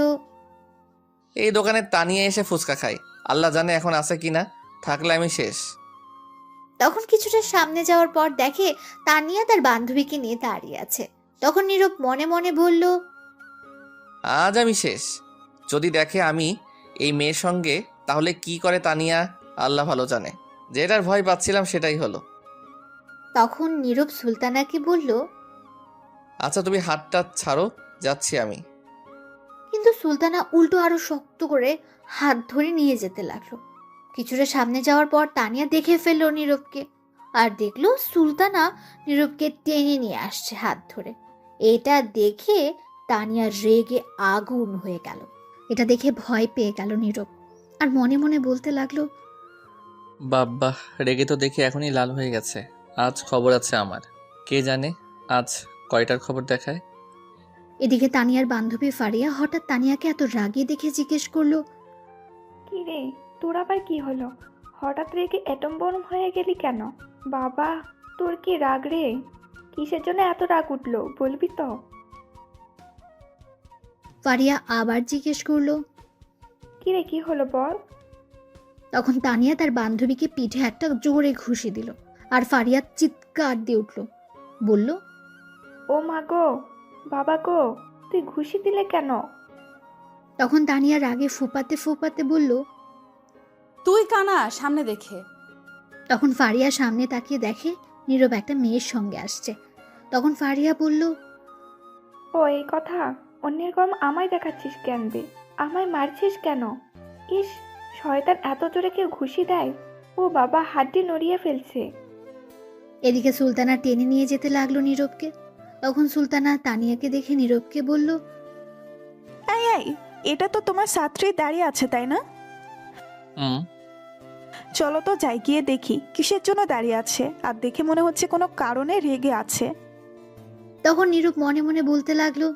এই দোকানে তানিয়া এসে ফুচকা খাই, আল্লাহ জানে এখন আছে কিনা, থাকলে আমি শেষ। তখন কিছুটা সামনে যাওয়ার পর দেখে তানিয়া তার বান্ধবীকে নিয়ে দাঁড়িয়ে আছে। তখন নীরব মনে মনে বলল, আজ আমি শেষ। যদি দেখে আমি এই মেয়ের সঙ্গে, তাহলে কি করে তানিয়া আল্লাহ ভালো জানে। যেটার ভয় পাচ্ছিলাম সেটাই হলো। তখন নীরব সুলতানাকে বলল, আচ্ছা তুমি হাতটা ছাড়ো, যাচ্ছি আমি। কিন্তু সুলতানা উল্টো আরো শক্ত করে হাত ধরে নিয়ে যেতে লাগলো। কিছুটা সামনে যাওয়ার পর তানিয়া দেখে ফেললো নীরবকে, আর দেখলো সুলতানা নীরবকে টেনে নিয়ে আসছে হাত ধরে। এটা দেখে তানিয়া রেগে আগুন হয়ে গেল। এটা দেখে ভয় পেয়ে গেল নীরব, আর মনে মনে বলতে লাগলো, বাব্বা, রেগে তো দেখে এখনই লাল হয়ে গেছে। আজ খবর আছে আমার, কে জানে আজ কয়টার খবর দেখায়। এদিকে তানিয়ার বান্ধবী ফারিয়া হঠাৎ তানিয়াকে এত রাগিয়ে দেখে জিজ্ঞেস করলো, কি রে, তোর আবার কি হলো? হঠাৎ রেগে অ্যাটম বোম হয়ে গেলি কেন? বাবা, তোর কি রাগ রে? কিসের জন্য এত রাগ উঠলো বলবি তো? ফারিয়া আবার জিজ্ঞেস করলো। কিরে কি হলো বল? তখন তানিয়া তার বান্ধবীকে পিঠে একটা জোরে ঘুষি দিল, আর ফারিয়া চিৎকার দিয়ে উঠল, বলল, ও মা গো, বাবা গো, তুই ঘুষি দিলে কেন? তখন তানিয়া রাগে ফুপাতে ফুপাতে বলল। তুই কানা সামনে দেখে। তখন ফারিয়া সামনে তাকিয়ে দেখে নীরব একটা মেয়ের সঙ্গে আসছে। তখন ফারিয়া বলল, ও এই কথা, অন্যের কম আমায় দেখাচ্ছিস কেন বে? আমায় মারছিস কেন? ইস, শয়তান এত জোরে কেউ ঘুষি দেয়? ও বাবা, হাড্ডি নড়িয়ে ফেলছে। এদিকে সুলতানা টেনে নিয়ে যেতে লাগলো নীরবকে। তখন সুলতানা তানিয়াকে দেখে নীরবকে বলল, এই এই, এটা তো তোমার ছাত্রী দাঁড়িয়ে আছে তাই না? হুম। চলো তো যাই, গিয়ে দেখি কিসের জন্য দাঁড়িয়ে আছে। আর দেখে মনে হচ্ছে কোনো কারণে রেগে আছে। তখন নীরব মনে মনে বলতে লাগলো,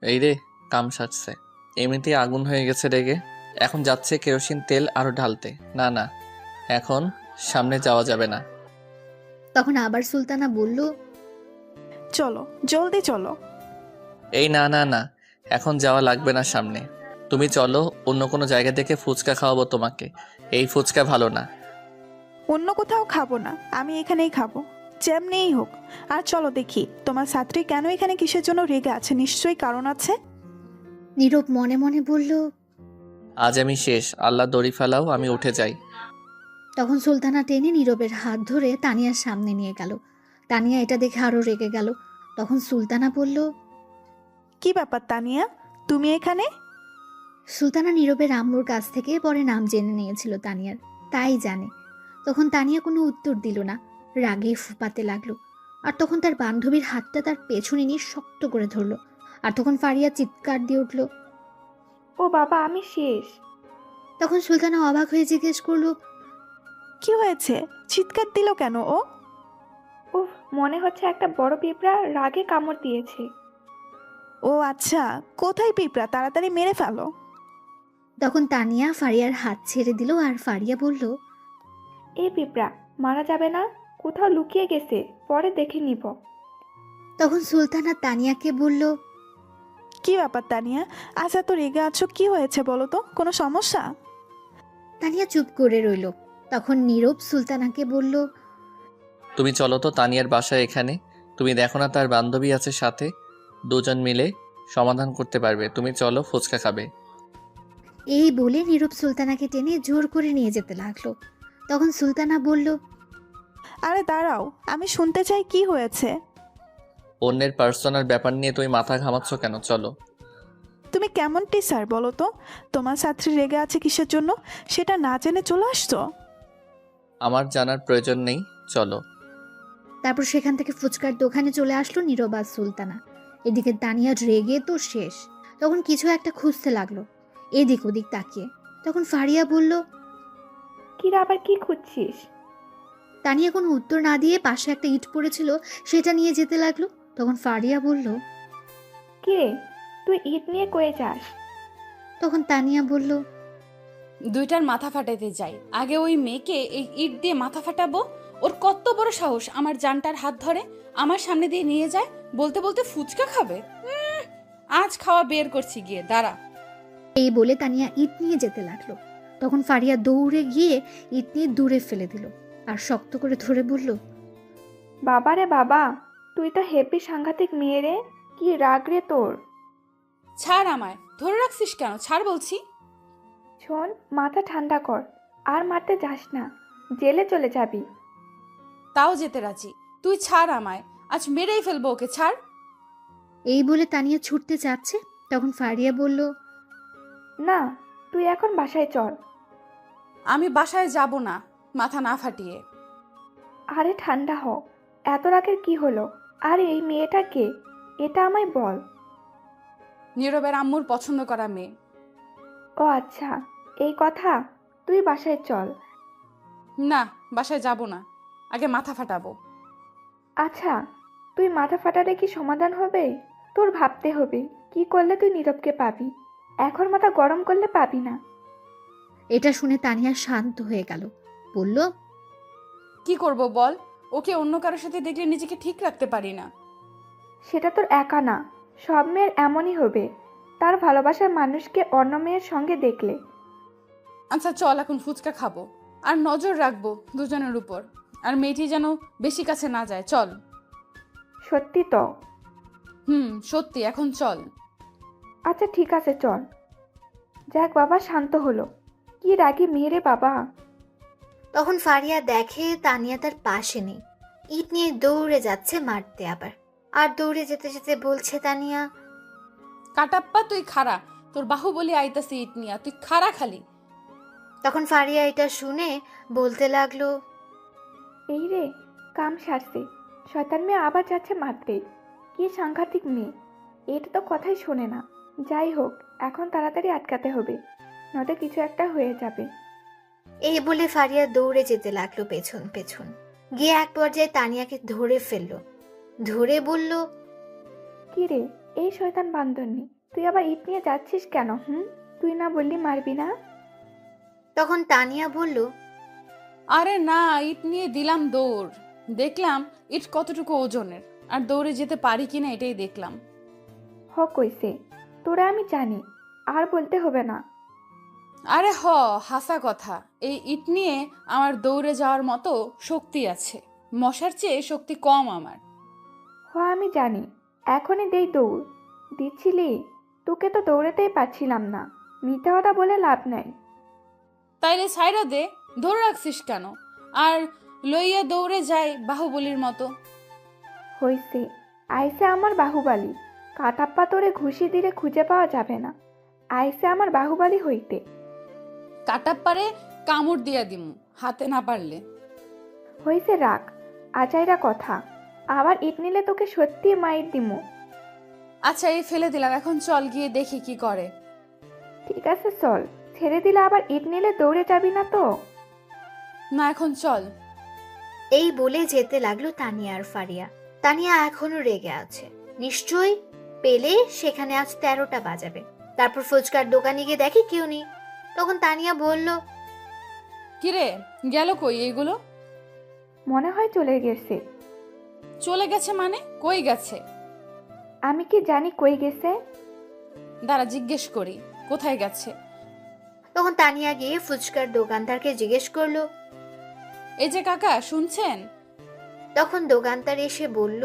এই রে, কাম সারছে। এমনিতেই আগুন হয়ে গেছে রেগে, এখন যাচ্ছে কেরোসিন তেল আরো ঢালতে। না না, এখন সামনে যাওয়া যাবে না। তখন আবার সুলতানা বলল, চলো জলদি চলো। এই না না না, এখন যাওয়া লাগবে না সামনে। তুমি চলো, অন্য কোনো জায়গা থেকে ফুচকা খাওয়াবো তোমাকে। এই ফুচকা ভালো না। অন্য কোথাও খাবো না, আমি এখানেই খাবো, যেমনিই হোক। আর চলো দেখি তোমার ছাত্রী কেন এখানে কিসের জন্য রেগে আছে, নিশ্চয়ই কারণ আছে। নীরব মনে মনে বলল। আজ আমি শেষ, আল্লাহ দড়ি ফেলাও, আমি উঠে যাই। তখন সুলতানা টেনে নীরবের হাত ধরে তানিয়ার সামনে নিয়ে গেল। তানিয়া এটা দেখে আরো রেগে গেল। তখন সুলতানা বলল, কি ব্যাপার তানিয়া, তুমি এখানে? সুলতানা নীরবের আম্মুর কাছ থেকে পরে নাম জেনে নিয়েছিল তানিয়ার, তাই জানে। তখন তানিয়া কোনো উত্তর দিল না, রাগে ফুপাতে লাগলো। আর তখন তার বান্ধবীর হাতটা তার পেছনে নিয়ে শক্ত করে ধরলো। আর তখন ফারিয়া চিৎকার দিয়ে উঠল। ও বাবা, আমি শেষ। তখন সুলতানা অবাক হয়ে জিজ্ঞেস করলো, কি হয়েছে, চিৎকার দিল কেন ও? উফ, মনে হচ্ছে একটা বড় পিঁপড়া রাগে কামড় দিয়েছে। ও আচ্ছা, কোথায় পিঁপড়া, তাড়াতাড়ি মেরে ফেলো। তখন তানিয়া ফারিয়ার হাত ছেড়ে দিল, আর ফারিয়া বলল, এই পিঁপড়া মারা যাবে না, কোথাও লুকিয়ে গেছে, পরে দেখে নিব। তখন সুলতানা তানিয়াকে বলল, কি ব্যাপার তানিয়া, আজ এত রেগে আছো, কি হয়েছে বলো তো, কোনো সমস্যা? তানিয়া চুপ করে রইল। তখন নীরব সুলতানাকে বলল, তুমি চলো তো তানিয়ার বাসায় এখানে। তুমি দেখো না তার বান্ধবী আছে সাথে, দুজন মিলে সমাধান করতে পারবে। তুমি চলো, ফুচকা খাবে। এই বলে নীরব সুলতানাকে টেনে জোর করে নিয়ে যেতে লাগলো। তখন সুলতানা বলল, আরে দাঁড়াও, আমি শুনতে চাই কি হয়েছে। অন্যের পার্সোনাল ব্যাপার নিয়ে তুমি মাথা ঘামাচ্ছ কেন? চলো। তুমি কেমন টিচার বলো তো, তোমার ছাত্রী রেগে আছে কিসের জন্য সেটা না জেনে চলে আসছো। আমার জানার প্রয়োজন নেই, চলো। তারপর সেখান থেকে ফুচকার দোকানে চলে আসলো নীরব আর সুলতানা। এদিকে তানিয়া রেগে তো শেষ। তখন কিছু একটা খুঁজতে লাগলো এদিক ওদিক তাকিয়ে। তখন ফারিয়া বলল, কিরা আবার কি খুঁজছিস? তানিয়া কোনো উত্তর না দিয়ে পাশে একটা ইট পড়েছিল, সেটা নিয়ে যেতে লাগলো। তখন ফারিয়া বলল, কিরে, তুই ইট নিয়ে কয়ে যাস? তখন তানিয়া বলল, দুইটার মাথা ফাটাইতে যাই, আগে ওই মেয়েকে এই ইট দিয়ে মাথা ফাটাবো। ওর কত বড় সাহস আমার জানটার হাত ধরে আমার সামনে দিয়ে নিয়ে যায়, বলতে বলতে ফুচকা খাবে। আজ খাওয়া বের করছি, গিয়ে দাঁড়া। এই বলে তানিয়া ইট নিয়ে যেতে লাগলো। তখন ফারিয়া দৌড়ে গিয়ে ইট নিয়ে দূরে ফেলে দিল, আর শক্ত করে ধরে বলল, বাবা রে বাবা, তুই তো হেপি সাংঘাতিক মেয়ে রে, কি রাগ রে তোর। ছাড় আমায়, ধরে রাখছিস কেন, ছাড় বলছি। শোন, মাথা ঠান্ডা কর, আর মারতে যাস না, জেলে চলে যাবি। তাও যেতে রাজি, তুই ছাড় আমায়, আজ মেরেই ফেলবো ওকে, ছাড়। এই বলে তানিয়া ছুটতে যাচ্ছে। তখন ফারিয়া বলল, না, তুই এখন বাসায় চল। আমি বাসায় যাব না মাথা না ফাটিয়ে। আরে ঠান্ডা হ, এত রাগের কি হলো? আর এই মেয়েটা কে, এটা আমায় বল। নীরবের আম্মুর পছন্দ করা মেয়ে। ও আচ্ছা, এই কথা, তুই বাসায় চল। না, বাসায় যাব না, আগে মাথা ফাটাবো। আচ্ছা, তুই মাথা ফাটালে কি সমাধান হবে? তোর ভাবতে হবে কি করলে তুই নীরবকে পাবি। এখন মাথা গরম করলে পাবি না। এটা শুনে তানিয়া শান্ত হয়ে গেল, বলল, কি করব বল, ওকে অন্য কারোর সাথে দেখলে নিজেকে ঠিক রাখতে পারি না। সেটা তোর একা না, সব মেয়ের এমনই হবে, তার ভালোবাসার মানুষকে অন্য মেয়ের সঙ্গে দেখলে। আচ্ছা চল এখন ফুচকা খাবো, আর নজর রাখবো দুজনের উপর, আর মেয়েটি যেন বেশি কাছে না যায়। চল। সত্যি তো? সত্যি, এখন চল। আচ্ছা ঠিক আছে চল। যাক বাবা, শান্ত হলো। কি রাগি মেয়ে রে বাবা। তখন ফারিয়া দেখে তানিয়া তার পাশে নেই। ইট নিয়ে দৌড়ে যাচ্ছে মারতে আবার। আর দৌড়ে যেতে যেতে বলছে তানিয়া, কাটাপ্পা তুই খাড়া, তোর বাহুবলি আইতাছে ইট নিয়া, তুই খাড়া খালি। তখন ফারিয়া এটা শুনে বলতে লাগলো, এই রে, কাম সারছে, শয়তান মেয়ে আবার যাচ্ছে মারতে। কি সাংঘাতিক মেয়ে, এটা তো কথাই শোনে না। যাই হোক, এখন তাড়াতাড়ি আটকাতে হবে, নয়তো কিছু একটা হয়ে যাবে। এই বলে ফারিয়া দৌড়ে যেতে লাগলো পেছন পেছন। গিয়ে এক পর্যায়ে তানিয়াকে ধরে ফেললো। ধরে বলল, কি রে, এই শয়তান বান্দরনি, তুই আবার ইট নিয়ে যাচ্ছিস কেন? তুই না বললি মারবি না? তখন তানিয়া বলল, আরে না, ইট নিয়ে দিলাম দৌড়, দেখলাম ইট কতটুকু ওজনের, আর দৌড়ে যেতে পারি কিনা এটাই দেখলাম। কইছে, তোরা আমি জানি, আর বলতে হবে না। আরে হাসা কথা, এই ইট নিয়ে আমার দৌড়ে যাওয়ার মতো শক্তি আছে, মশার চেয়ে শক্তি কম আমার। আমি জানি, এখনই দেই দৌড়। দিচ্ছিলি, তোকে তো দৌড়াতেই পারছিলাম না, মিথ্যা কথা বলে লাভ নাই। তাইলে সাইরা দে, ধরে রাখছিস কেন? আর লইয়া দৌড়ে যায় বাহুবলীর মতো। হইছে, আইসে আমার বাহুবালি। কাটাপ্পা তোরে ঘুষি দিলে খুঁজে পাওয়া যাবে না। আইসে আমার বাহুবালি হইতে। কাটাপ্পারে কামড় দিয়া দিমু, হাতে না পারলে। হইছে, রাখ আচাইরা কথা। আবার ইট নিলে তোকে সত্যি মাইর দিমু। আচ্ছা, এই ফেলে দিলাম, এখন চল গিয়ে দেখি কি করে। ঠিক আছে চল, ছেড়ে দিলে আবার ইট নিলে দৌড়ে যাবি না তো? না, এখন চল। এই বলে যেতে লাগলো তানিয়া আর ফারিয়া। তানিয়া এখনো রেগে আছে, নিশ্চয়ই পেলে সেখানে আজ 13টা বাজাবে। তারপর ফুচকার দোকানে গিয়ে দেখি কেউ নেই। তখন তানিয়া বলল, কিরে, গেল কই এগুলো? মনে হয় চলে গেছে। চলে গেছে মানে? কই গেছে? আমি কি জানি কই গেছে? দাঁড়া জিজ্ঞেস করি, কোথায় গেছে। তখন তানিয়া গিয়ে ফুচকার দোকানদারকে জিজ্ঞেস করলো। এই যে কাকা, শুনছেন? তখন দোকানদার এসে বলল,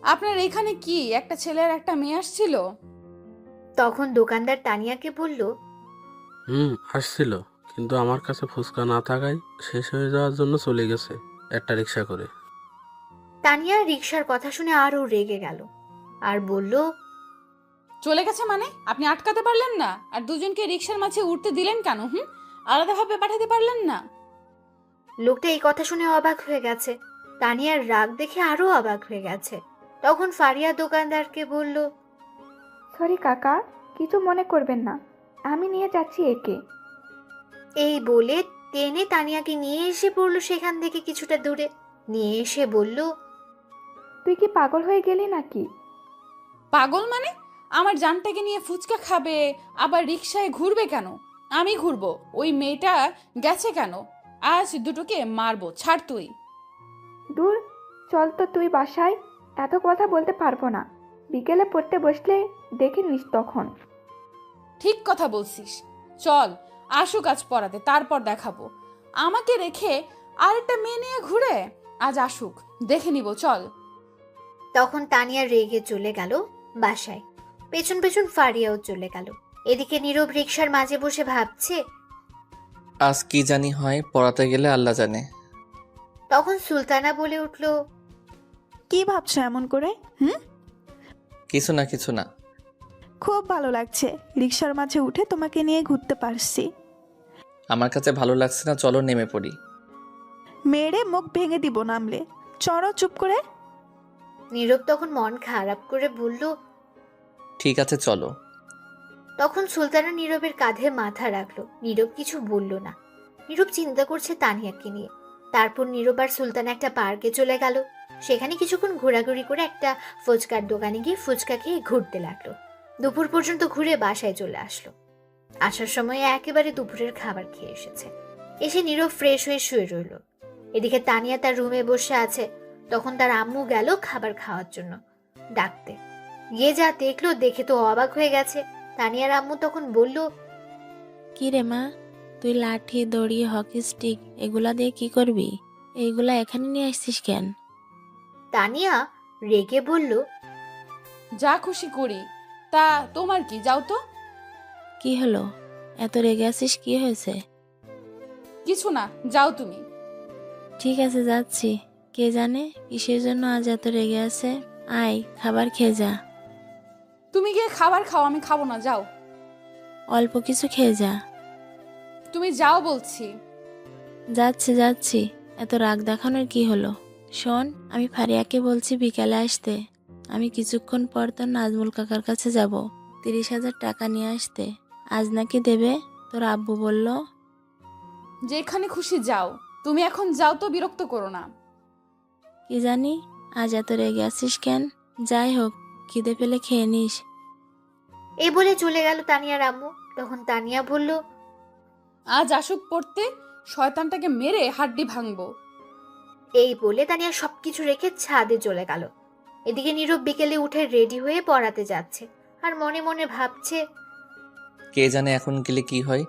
আপনার এখানে কি একটা ছেলে আর একটা মেয়ে আসছিল? তখন দোকানদার তানিয়াকে বলল, আসছিল, কিন্তু আমার কাছে ফুচকা না থাকায় শেষ হয়ে যাওয়ার জন্য চলে গেছে একটা রিক্সা করে। তানিয়া রিক্সার কথা শুনে আরো রেগে গেল আর বলল, চলে গেছে মানে? আপনি আটকাতে পারলেন না? আর দুজনকে রিক্সার মাঝে উঠতে দিলেন কেন? আলাদাভাবে পাঠাতে পারলেন না? লোকটা এই কথা শুনে অবাক হয়ে গেছে। তানিয়ার রাগ দেখে আরো অবাক হয়ে গেছে। তখন ফারিয়া দোকানদারকে বলল, সরি কাকা, কিছু মনে করবেন না, আমি নিয়ে যাচ্ছি একে। এই বলে টেনে তানিয়াকে নিয়ে এসে পড়লো সেখান থেকে কিছুটা দূরে। নিয়ে এসে বলল, তুই কি পাগল হয়ে গেলি নাকি? পাগল মানে? আমার জানটাকে নিয়ে ফুচকা খাবে, আবার রিক্সায় ঘুরবে কেন? আমি ঘুরবো? ওই মেয়েটা গেছে কেন? আজ দুটোকে মারবো, ছাড় তুই। দূর, চল তো তুই বাসায়। এত কথা বলতে পারবো না, বিকেলে পড়তে বসলে দেখে নিস তখন। ঠিক কথা বলছিস, চল আসুক আজ পড়াতে, তারপর দেখাবো। আমাকে রেখে আরেকটা মেয়ে নিয়ে ঘুরে? আজ আসুক, দেখে নিব, চল। তখন তানিয়া রেগে চলে গেল বাসায়। পেছন পেছন ফারিয়াও চলে গেল। এদিকে নীরব রিক্সার মাঝে বসে ভাবছে, আজ কি জানি হয়, পড়াতে গেলে আল্লাহ জানে। তখন সুলতানা বলে উঠল, কি ভাবছো এমন করে? কিছু না। খুব ভালো লাগছে, রিক্সার মাঝে উঠে তোমাকে নিয়ে ঘুরতে পারছি। আমার কাছে ভালো লাগছে না, চলো নেমে পড়ি। মেরে মুখ ভেঙে দিব নামলে। চড়ো চুপ করে। নীরব তখন মন খারাপ করে বলল, ঠিক আছে চলো। তখন সুলতানা নীরবের কাঁধে মাথা রাখলো। নীরব কিছু বলল না। নীরব চিন্তা করছে তানিয়াকে নিয়ে। তারপর নীরব আর সুলতানা একটা পার্কে চলে গেল। সেখানে কিছুক্ষণ ঘোরাঘুরি করে একটা ফুচকার দোকানে গিয়ে ফুচকা খেয়ে ঘুরতে লাগলো। দুপুর পর্যন্ত ঘুরে বাসায় চলে আসলো। আসার সময় একেবারে দুপুরের খাবার খেয়ে এসেছে। এসে নীরব ফ্রেশ হয়ে শুয়ে রইল। এদিকে তানিয়া তার রুমে বসে আছে। তখন তার আম্মু গেল খাবার খাওয়ার জন্য ডাকতে। গিয়ে যা দেখলো, দেখে তো অবাক হয়ে গেছে। তানিয়ার আম্মু তখন বলল, কি রে মা, তুই লাঠি দড়ি হকি স্টিক এগুলা দিয়ে কি করবি? এইগুলা এখানে নিয়ে আসছিস কেন? তানিয়া রেগে বলল, যা খুশি করি, তা তোমার কি? যাও তো। কি হলো, এত রেগে আছিস, কি হয়েছে? কিছু না, যাও তুমি। ঠিক আছে, যাচ্ছি। কে জানে কিসের জন্য আজ এত রেগে আছে। আয়, খাবার খেয়ে যা। তুমি গিয়ে খাবার খাও, আমি খাবো না, যাও। অল্প কিছু খেয়ে যা। তুমি যাও বলছি। যাচ্ছি যাচ্ছি, এত রাগ দেখানোর কি হলো? শোন, আমি ফারিয়াকে বলছি বিকালে আসতে। আমি কিছুক্ষণ পর তোর নাজমুল কাকার কাছে যাব 30,000 টাকা নিয়ে আসতে। আজ নাকি দেবে, তোর আব্বু বলল। যেখানে খুশি যাও, তুমি এখন যাও তো, বিরক্ত করো না। কি জানি আজ এত রেগে আছিস কেন? যাই হোক, খিদে পেলে খেয়ে নিস। এই বলে চলে গেল তানিয়ার আম্মু। তখন তানিয়া বলল, আজ আসুক পড়তে, শয়তানটাকে মেরে হাড্ডি ভাঙবো। এই বলে তানিয়া সবকিছু রেখে ছাদে চলে গেল। এদিকে নীরব বিকেলে উঠে রেডি হয়ে পড়াতে যাচ্ছে, আর মনে মনে ভাবছে, কে জানে এখন গেলে কি হয়।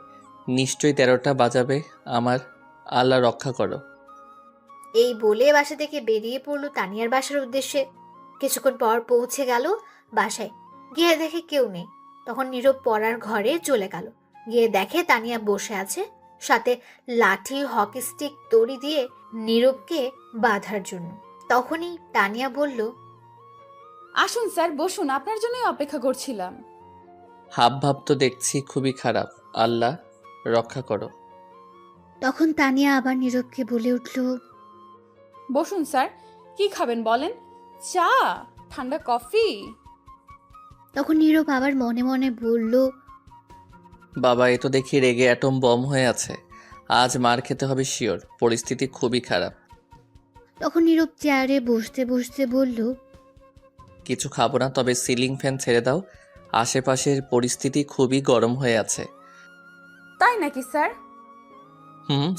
নিশ্চয়ই 13টা বাজাবে আমার। আল্লাহ রক্ষা করো। এই বলে বাসা থেকে বেরিয়ে পড়লো তানিয়ার বাসার উদ্দেশ্যে। কিছুক্ষণ পর পৌঁছে গেল বাসায়। গিয়ে দেখে কেউ নেই। তখন নীরব পড়ার ঘরে চলে গেল। গিয়ে দেখে তানিয়া বসে আছে, সাথে লাঠি হকি স্টিক দড়ি দিয়ে নীরবকে বাঁধার জন্য। তখনই তানিয়া বলল, আসুন স্যার, বসুন, আপনার জন্যই অপেক্ষা করছিলাম। হাব ভাব তো দেখছি খুবই খারাপ। আল্লাহ রক্ষা করো। তখন তানিয়া আবার নীরবকে বলে উঠল, বসুন স্যার, কি খাবেন বলেন? চা, ঠান্ডা কফি? তখন নীরব আবার মনে মনে বলল, বাবা, এ তো দেখি রেগে অ্যাটম বম হয়ে আছে। আজ মার খেতে হবে শিওর। পরিস্থিতি খুবই খারাপ। তখন নীরব চেয়ারে বসতে বসতে বলল, কিছু খাবো না, তবে সিলিং ফ্যান ছেড়ে দাও। আশেপাশের পরিস্থিতি খুবই গরম হয়ে আছে। তাই নাকি স্যার?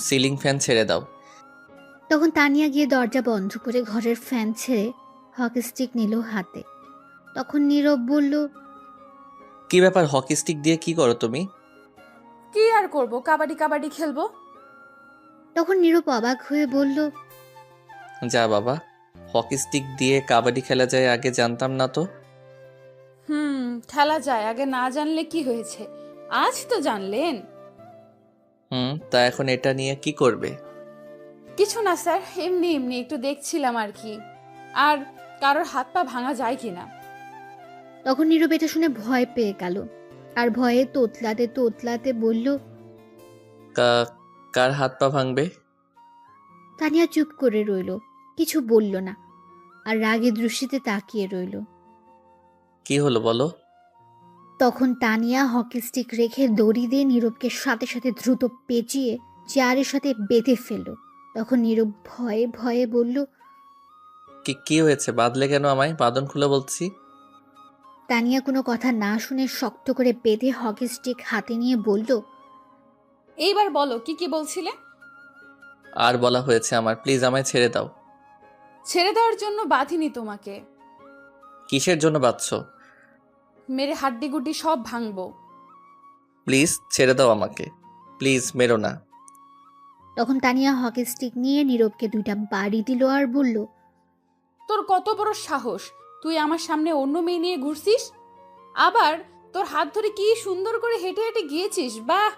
সিলিং ফ্যান ছেড়ে দাও। তখন তানিয়া গিয়ে দরজা বন্ধ করে ঘরের ফ্যান ছেড়ে হকি স্টিক নিল হাতে। তখন নীরব বলল, কি ব্যাপার, হকি স্টিক দিয়ে কি করো তুমি? কি আর করব, কাবাডি কাবাডি খেলবো। তখন নীরব অবাক হয়ে বলল, যা বাবা, হকি স্টিক দিয়ে কাবাডি খেলা যায়, আগে জানতাম না তো। খেলা যায়, আগে না জানলে কি হয়েছে, আজ তো জানলেন। তা এখন এটা নিয়ে কি করবে? কিছু না স্যার, এমনি এমনি একটু দেখছিলাম আর কি, আর কারোর হাত পা ভাঙা যায় কিনা। তখন নীরব এটা শুনে ভয় পেয়ে গেল, আর ভয়ে তোতলাতে তোতলাতে বলল, কার হাত পা ভাঙবে? তানিয়া চুপ করে রইল, কিছু বলল না, আর রাগে দৃষ্টিতে তাকিয়ে রইল। কি হলো বলো? তখন তানিয়া হকি স্টিক রেখে দড়ি দিয়ে নীরবকে সাথে সাথে দ্রুত পেঁচিয়ে চেয়ারের সাথে বেঁধে ফেলল। তখন নীরব ভয়ে ভয়ে বলল, কি হয়েছে? বাঁধলে কেন আমায়? বাঁধন খুলে বলছি। তানিয়া কোনো কথা না শুনে শক্ত করে বেঁধে হকি স্টিক হাতে নিয়ে বলল, এইবার বলো, কি কি বলছিলে? আর বলা হয়েছে আমার, প্লিজ আমায় ছেড়ে দাও। ছেড়ে দেওয়ার জন্য বাঁধিনি তোমাকে। কিসের জন্য বাঁধছো? মেরে হাড্ডি গুড্ডি সব ভাঙবো। প্লিজ ছেড়ে দাও আমাকে, প্লিজ মেরো না। তখন তানিয়া হকি স্টিক নিয়ে নীরবকে 2টা বাড়ি দিল আর বলল, তোর কত বড় সাহস, তুই আমার সামনে অন্য মেয়ে নিয়ে ঘুরছিস, আবার তোর হাত ধরে কি সুন্দর করে হেঁটে হেঁটে গিয়েছিস, বাহ।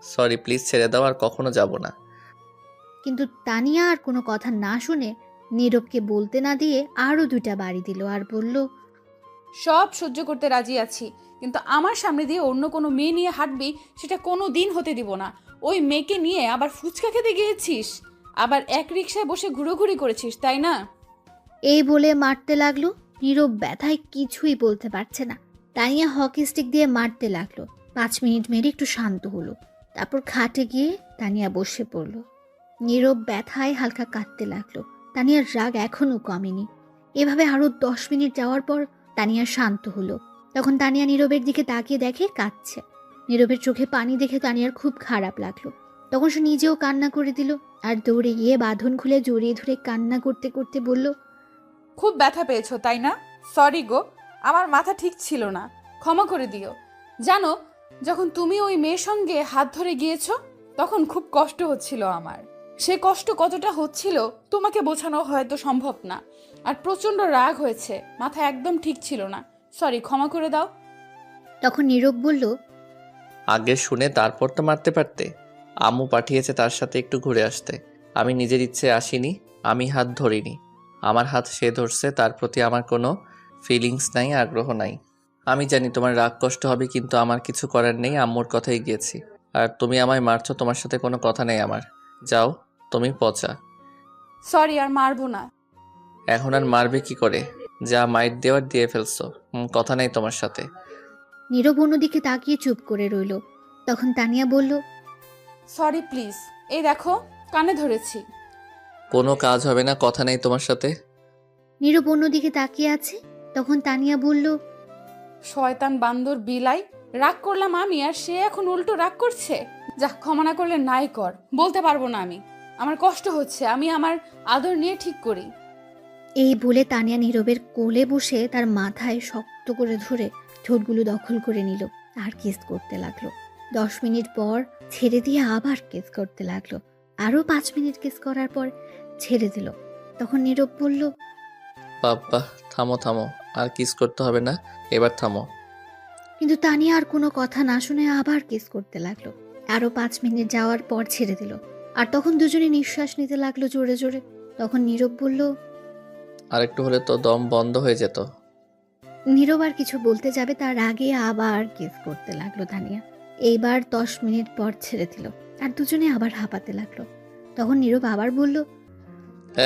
সরি, প্লিজ ছেড়ে দাও, আর কখনো যাব না। কিন্তু তানিয়া আর কোনো কথা না শুনে নীরবকে বলতে না দিয়ে আরও 2টা বাড়ি দিল আর বলল, সব সহ্য করতে রাজি আছি, কিন্তু আমার সামনে দিয়ে অন্য কোনো মেয়ে নিয়ে হাঁটবি, সেটা কোনো দিন হতে দিব না। ওই মেয়েকে নিয়ে আবার ফুচকা খেতে গিয়েছিস, আবার এক রিকশায় বসে ঘুরোঘুরি করেছিস, তাই না? এই বলে মারতে লাগলো। নীরব ব্যথায় কিছুই বলতে পারছে না। তানিয়া হকি স্টিক দিয়ে মারতে লাগলো। 5 মিনিট মেরে একটু শান্ত হলো। তারপর খাটে গিয়ে তানিয়া বসে পড়ল। নীরব ব্যথায় হালকা কাঁদতে লাগলো। তানিয়ার রাগ এখনো কমেনি। এভাবে আরো 10 মিনিট যাওয়ার পর তানিয়া শান্ত হলো। তখন তানিয়া নীরবের দিকে তাকিয়ে দেখে কাঁদছে। নীরবের চোখে পানি দেখে তানিয়ার খুব খারাপ লাগলো। তখন সে নিজেও কান্না করে দিল আর দৌড়ে গিয়ে বাঁধন খুলে জড়িয়ে ধরে কান্না করতে করতে বলল, খুব ব্যথা পেয়েছো তাই না? সরি গো, আমার মাথা ঠিক ছিল না, ক্ষমা করে দিও। জানো, যখন তুমি ওই মেয়ের সঙ্গে হাত ধরে গিয়েছো তখন খুব কষ্ট হচ্ছিল আমার। সে কষ্ট কতটা হচ্ছিল তোমাকে বোঝানো হয়তো সম্ভব না। আর প্রচণ্ড রাগ হয়েছে, মাথা একদম ঠিক ছিল না। সরি, ক্ষমা করে দাও। তখন নীরব বলল, আগে শুনে তারপর তো মারতে পারতে। আম্মু পাঠিয়েছে তার সাথে একটু ঘুরে আসতে। আমি নিজের ইচ্ছে আসিনি, আমি হাত ধরিনি। আমার হাত সে ধরছে, তার প্রতি আমার কোনো ফিলিংস নাই, আগ্রহ নাই। আমি জানি তোমার রাগ কষ্ট হবে, কিন্তু আমার কিছু করার নেই, আম্মুর কথাই গিয়েছি। আর তুমি আমায় মারছো, তোমার সাথে কোনো কথা নেই আমার। যাও, তুমি পচা। সরি, আর মারবো না। এখন আর মারবে কি করে? যা মাইট দেওয়ার দিয়ে ফেলছো। কথা নেই তোমার সাথে। নীরব অন্যদিকে তাকিয়ে চুপ করে রইল। তখন তানিয়া বলল, সরি প্লিজ, এই দেখো কানে ধরেছি। কোনো কাজ হবে না, কথা নেই তোমার সাথে। নীরব অন্যদিকে তাকিয়ে আছে। তখন তানিয়া বলল, শয়তান বান্দর বিলাই, রাগ করলাম আমি আর সে এখন উল্টো রাগ করছে। যা, ক্ষমা না করলে নাই কর, বলতে পারবো না আমি। আমার কষ্ট হচ্ছে, আমি আমার আদর নিয়ে ঠিক করি। এই বলে তানিয়া নীরবের কোলে বসে তার মাথায় শক্ত করে ধরে ঠোঁটগুলো দখল করে নিল আর কিস করতে লাগলো। 10 মিনিট পর ছেড়ে দিয়ে আবার কিস করতে লাগলো। আরো 5 মিনিট কিস করার পর ছেড়ে দিল। তখন নীরব বলল, বাবা, থামো থামো, আর কিস করতে হবে না, এবার থামো। কিন্তু তানিয়া আর কোনো কথা না শুনে আবার কিস করতে লাগলো। আরো 5 মিনিট যাওয়ার পর ছেড়ে দিল। আর তখন দুজনে নিঃশ্বাস নিতে লাগলো জোরে জোরে। তখন নীরব বলল, আরেকটু হলে তো দম বন্ধ হয়ে যেত। নীরব আর কিছু বলতে যাবে তার আগে আবার কিস করতে লাগলো তানিয়া। এইবার 10 মিনিট পর ছেড়ে দিল আর দুজনে আবার হাঁপাতে লাগলো। তখন নীরব আবার বলল,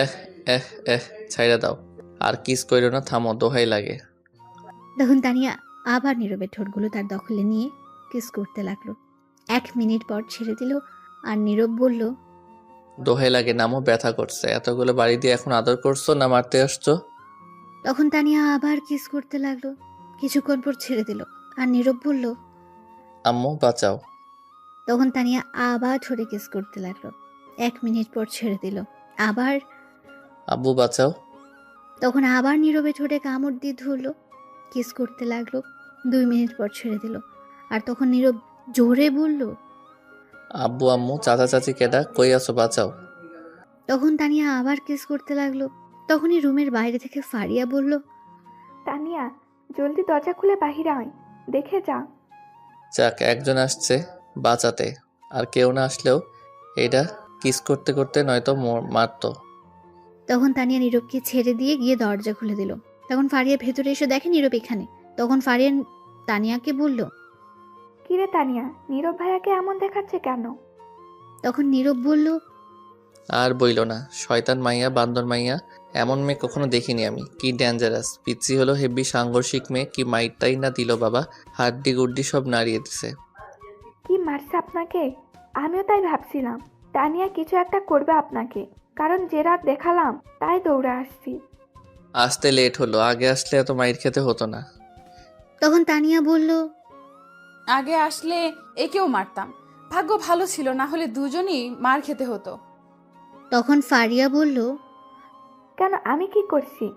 এহ এহ এহ, ছাইড়া দাও, আর কিস কইরো না, থামো, দোহাই লাগে। তখন তানিয়া আবার নীরবের ঠোঁটগুলো তার দখলে নিয়ে কিস করতে লাগলো। 1 মিনিট পর ছেড়ে দিল আর নীরব বলল, দোহাই লাগে, নামও, ব্যথা করছে। এতগুলো বাড়ি দিয়ে এখন আদর করছো না মারতে আসছো? তখন তানিয়া আবার কিস করতে লাগলো। কিছুক্ষণ পর ছেড়ে দিল আর নীরব বলল, আম্মু বাঁচাও। তখন তানিয়া আবার ঠোঁটে কিস করতে লাগলো। 1 মিনিট পর ছেড়ে দিল আবার। আব্বু বাঁচাও। তখন আবার নীরবে ঠোঁটে কামড় দিয়ে ধরলো, কিস করতে লাগলো। 2 মিনিট পর ছেড়ে দিল আর তখন নীরব জোরে বলল, আব্বু আম্মু চাচা চাচি কেডা, কই আছো, বাঁচাও। তখন তানিয়া আবার কিস করতে লাগলো। তখনই রুমের বাইরে থেকে ফারিয়া বলল, তানিয়া, জলদি দরজা খুলে বাহিরে আয়, দেখে যা। যাক, একজন আসছে বাঁচাতে, আর কেউ না আসলেও এটা কিস করতে করতে নয়তো মারতো। তখন তানিয়া নীরবকে ছেড়ে দিয়ে গিয়ে দরজা খুলে দিল। তখন ফারিয়া ভেতরে এসে দেখে নীরব এখানে। তখন ফারিয়া তানিয়াকে বলল, কিরে তানিয়া, নীরব ভাইয়াকে এমন দেখাচ্ছে কেন? তখন নীরব বলল, আর বইল না, শয়তান মাইয়া, বান্দর মাইয়া, এমন মেয়ে কখনো দেখিনি আমি। কি ডেঞ্জারাস, পিচ্ছি হলো হেভি সাংঘর্ষিক মেয়ে, কি মাইটটাই না দিল বাবা, হাড্ডি গুড্ডি সব নাড়িয়ে দিছে। কি মারছে আপনাকে? আমিও তাই ভাবছিলাম তানিয়া কিছু একটা করবে আপনাকে, কারণ যে রাত দেখালাম তাই দৌড়ে আসছি। আসতে লেট হলো, আগে আসলে এত মাইর খেতে হতো না। তখন তানিয়া বলল, আগে আসলে একেও মারতাম, ভাগ্য ভালো ছিল, না হলে দুজনই মার খেতে হতো। তখন ফারিয়া বলল, কেন, আমি কি করছি?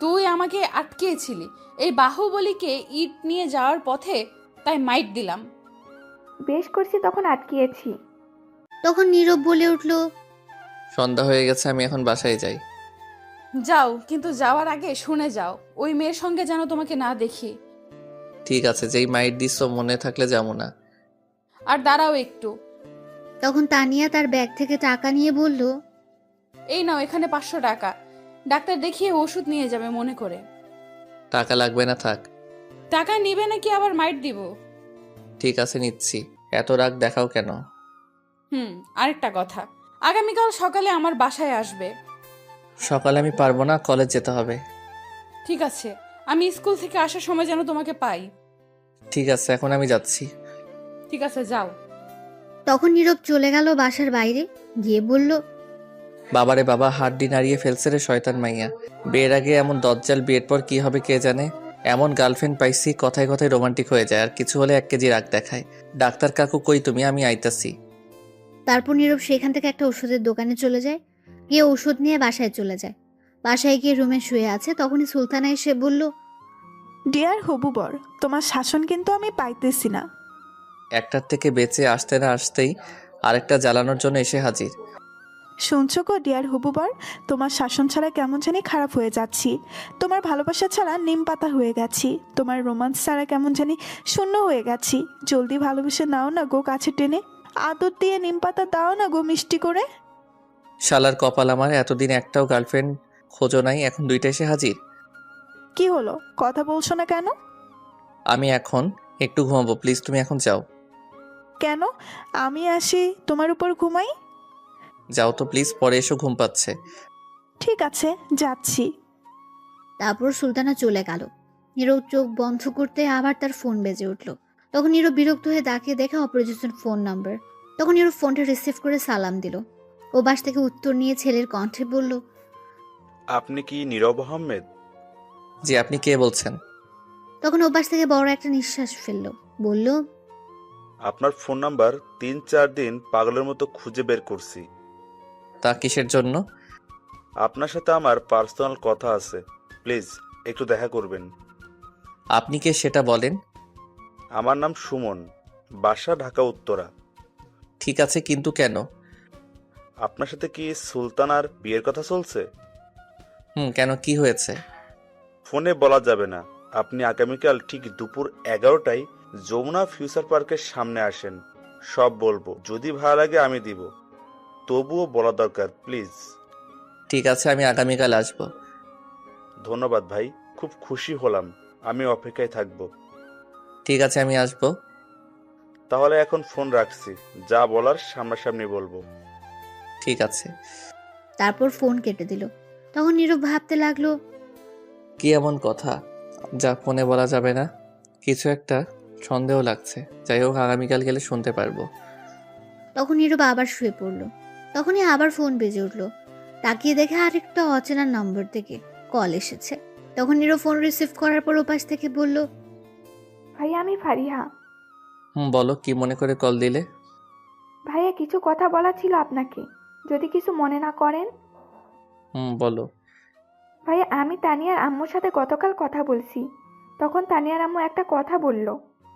তুই আমাকে আটকেছিলি এই বাহুবলীকে ইট নিয়ে যাওয়ার পথে, তাই মাইট দিলাম। বেশ করছি, তখন আটকিয়েছি। তখন নীরব বলে উঠল, সন্ধ্যা হয়ে গেছে, আমি এখন বাসায় যাই। যাও, কিন্তু যাওয়ার আগে শুনে যাও, ওই মেয়ের সঙ্গে যেন তোমাকে না দেখি। ঠিক আছে, যেই মাইট দিচ্ছ মনে থাকলে যাবো না। আর দাঁড়াও একটু। তখন তানিয়া তার ব্যাগ থেকে টাকা নিয়ে বলল, এই নাও, এখানে 500 টাকা, ডাক্তার দেখিয়ে ওষুধ নিয়ে যাবে মনে করে। টাকা লাগবে না, থাক। টাকা নিবে নাকি আবার মাইট দিব? ঠিক আছে, নিচ্ছি। এত রাগ দেখাও কেন? আরেকটা কথা, আগামীকাল সকালে আমার বাসায় আসবে। সকালে আমি পারবো না, কলেজ যেতে হবে। ঠিক আছে, আমি স্কুল থেকে আসার সময় যেন তোমাকে পাই। ঠিক আছে, এখন আমি যাচ্ছি। ঠিক আছে, যাও। তখন নীরব চলে গেল বাসার বাইরে গিয়ে বলল, বাবারে বাবা, হাড্ডি নাড়িয়ে ফেলছে রে শয়তান মাইয়া। বিয়ের আগে এমন দজ্জাল, বিয়ের পর কি হবে কে জানে। এমন গার্লফ্রেন্ড পাইছি, কথায় কথায় রোমান্টিক হয়ে যায়, আর কিছু হলে 1 কেজি রাগ দেখায়। ডাক্তার কাকু কই তুমি, আমি আইতাছি। তারপর নীরব সেখান থেকে একটা ওষুধের দোকানে চলে যায়, গিয়ে ওষুধ নিয়ে বাসায় চলে যায়। বাসায় গিয়ে রুমে শুয়ে আছে, তখনই সুলতানা এসে বলল, ডিয়ার হবু বর, তোমার শাসন কিন্তু আমি পাইতেছি না। একটার থেকে বেঁচে আসতে না আসতেই আরেকটা জ্বালানোর জন্য এসে হাজির। শুনছো গো ডিয়ার হবু বর, তোমার শাসন ছাড়া কেমন জানি খারাপ হয়ে যাচ্ছি। তোমার ভালোবাসা ছাড়া নিম পাতা হয়ে গেছি। তোমার রোমান্স ছাড়া কেমন জানি শূন্য হয়ে গেছি। জলদি ভালোবেসে নাও না গো কাছে টেনে, আদর দিয়ে নিম পাতা দাও না গো মিষ্টি করে। শালার কপাল আমার, এতদিন একটাও গার্লফ্রেন্ড খোঁজো নাই, এখন দুইটা এসে হাজির। কি হলো, কথা বলছো না কেন? আমি এখন একটু ঘুমাবো, প্লিজ তুমি এখন যাও। কেন? আমি আসি তোমার উপর ঘুমাই? যাও তো প্লিজ, পরে এসো, ঘুম পাচ্ছে। ঠিক আছে, যাচ্ছি। তারপর সুলতানা চলে গেল। নীরব চোখ বন্ধ করতে আবার তার ফোন বেজে উঠল। তখন নীরব বিরক্ত হয়ে তাকিয়ে দেখে অপরিচিত ফোন নাম্বার। তখন নীরব ফোনটা রিসিভ করে সালাম দিল। ও বাস থেকে উত্তর নিয়ে ছেলের কণ্ঠে বলল, আপনি কি নীরব আহমেদ? জি, আপনি কে বলছেন? তখন ও বাস থেকে বড় একটা নিঃশ্বাস ফেলল, বলল, আপনার ফোন নাম্বার 3-4 দিন পাগলের মতো খুঁজে বের করছি। তা কিসের জন্য? আপনার সাথে আমার পার্সোনাল কথা আছে, প্লিজ একটু দেখা করবেন। আপনি কে সেটা বলেন। আমার নাম সুমন, বাসা ঢাকা উত্তরা। ঠিক আছে, কিন্তু কেন? আপনার সাথে কি সুলতানার বিয়ের কথা চলছে? কেন, কি হয়েছে? ফোনে বলা যাবে না। আপনি আগামীকাল ঠিক দুপুর 11টায় যমুনা ফিউচার পার্কের সামনে আসেন, সব বলবো। যদি ভালো লাগে আমি দিব, তবুও বলা দরকার, প্লিজ। ঠিক আছে, আমি আগামীকাল আসবো। ধন্যবাদ ভাই, খুব খুশি হলাম। আমি অপেক্ষায় থাকবো। ঠিক আছে, আমি আসবো। তাহলে এখন ফোন রাখছি, যা বলার সামনাসামনি বলবো। ঠিক আছে। তারপর ফোন কেটে দিল। তখন নীরব ভাবতে লাগলো, কি এমন কথা যা ফোনে বলা যাবে না? কিছু একটা সন্দেহ লাগছে। যাই হোক, আগামীকাল গেলে শুনতে পারবো। তখন নীরব আবার শুয়ে পড়ল। তখনই আবার ফোন বেজে উঠল। তাকিয়ে দেখে আরেকটা অচেনা নম্বর থেকে কল এসেছে। তখন নীরব ফোন রিসিভ করার পর ওপাশ থেকে বলল, ভাইয়া আমি ফারিহা। বলো, কি মনে করে কল দিলে? ভাইয়া কিছু কথা বলা ছিল আপনাকে, যদি কিছু মনে না করেন। বলো। ভাইয়া আমি তানিয়ার আম্মুর সাথে গতকাল কথা বলছি। তখন তানিয়ার আম্মু একটা কথা বলল,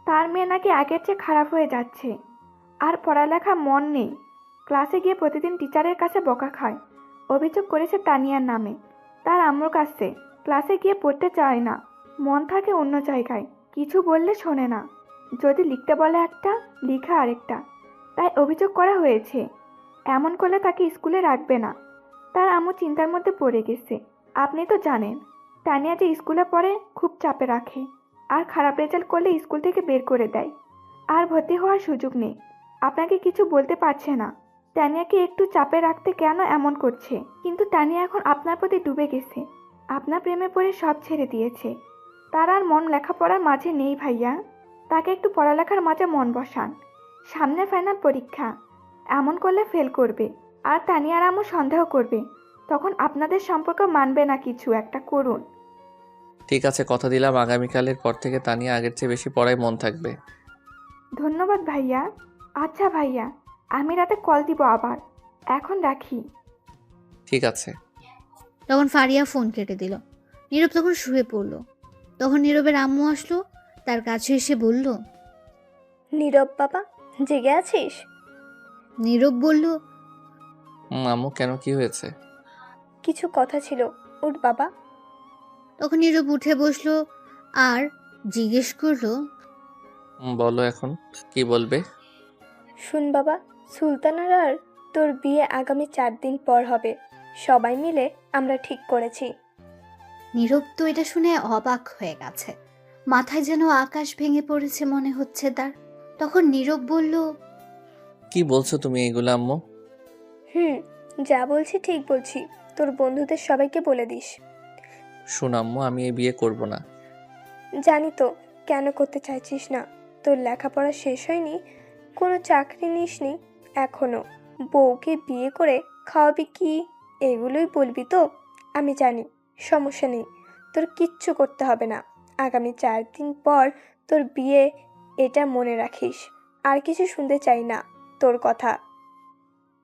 তার মেয়ে নাকি আগের চেয়ে খারাপ হয়ে যাচ্ছে, আর পড়ালেখা মন নেই। ক্লাসে গিয়ে প্রতিদিন টিচারের কাছে বকা খায়। অভিযোগ করেছে তানিয়ার নামে। তার আম্মুর কাছে ক্লাসে গিয়ে পড়তে চায় না, মন থাকে অন্য জায়গায়, কিছু বললে শোনে না। যদি লিখতে বলে একটা, লিখা আরেকটা। তাই অভিযোগ করা হয়েছে। এমন করলে তাকে স্কুলে রাখবে না। তার আম্মু চিন্তার মধ্যে পড়ে গেছে। আপনি তো জানেন তানিয়া যে স্কুলে পড়ে খুব চাপে রাখে, আর খারাপ রেজাল্ট করলে স্কুল থেকে বের করে দেয়, আর ভর্তি হওয়ার সুযোগ নেই। আপনাকে কিছু বলতে পারছে না তানিয়াকে একটু চাপে রাখতে কেন এমন করছে। কিন্তু তানিয়া এখন আপনার প্রতি ডুবে গেছে, আপনার প্রেমে পড়ে সব ছেড়ে দিয়েছে। তার আর মন লেখাপড়ার মাঝে নেই ভাইয়া। তাকে একটু পড়ালেখার মাঝে মন বসান। সামনে ফাইনাল পরীক্ষা, এমন করলে ফেল করবে, আর তানিয়ার আম্মু সন্দেহ করবে। তখন আপনাদের সম্পর্ক মানবে না, কিছু একটা করুন। ঠিক আছে, কথা দিলাম আগামীকালের পর থেকে তানিয়া আগের চেয়ে বেশি পড়ায় মন থাকবে। ধন্যবাদ ভাইয়া। আচ্ছা ভাইয়া, আমি রাতে কল দিব আবার। এখন রাখি। ঠিক আছে। তখন ফারিয়া ফোন কেটে দিল। নীরব তখন শুয়ে পড়ল। তখন নীরবের আম্মু আসলো, তার কাছে এসে বলল, নীরব বাবা, জেগে আছিস? নীরব বলল, আম্মু, কেন, কি হয়েছে? কিছু কথা ছিল, উঠ বাবা। তখন নীরব উঠে বসলো আর জিজ্ঞেস করলো, বলো, এখন কি বলবে? শুন বাবা, সুলতানার আর তোর বিয়ে আগামী 4 দিন পর হবে। সবাই মিলে আমরা ঠিক করেছি। নীরব তো এটা শুনে অবাক হয়ে গেছে। মাথায় যেন আকাশ ভেঙে পড়েছে মনে হচ্ছে তার। তখন নীরব বলল, কি বলছো তুমি এগুলো আম্মু? যা বলছি ঠিক বলছি। তোর বন্ধুদের সবাইকে বলে দিস। শোন আম্মু, আমি এই বিয়ে করব না। জানি তো কেন করতে চাইছিস না। তোর লেখাপড়া শেষ হয়নি, কোনো চাকরি নিসনি এখনো, বউকে বিয়ে করে খাওয়াবি কি, এগুলোই বলবি তো? আমি জানি, সমস্যা নেই, তোর কিচ্ছু করতে হবে না। আগামী 4 দিন পর তোর বিয়ে, এটা মনে রাখিস। আর কিছু শুনতে চাই না তোর কথা।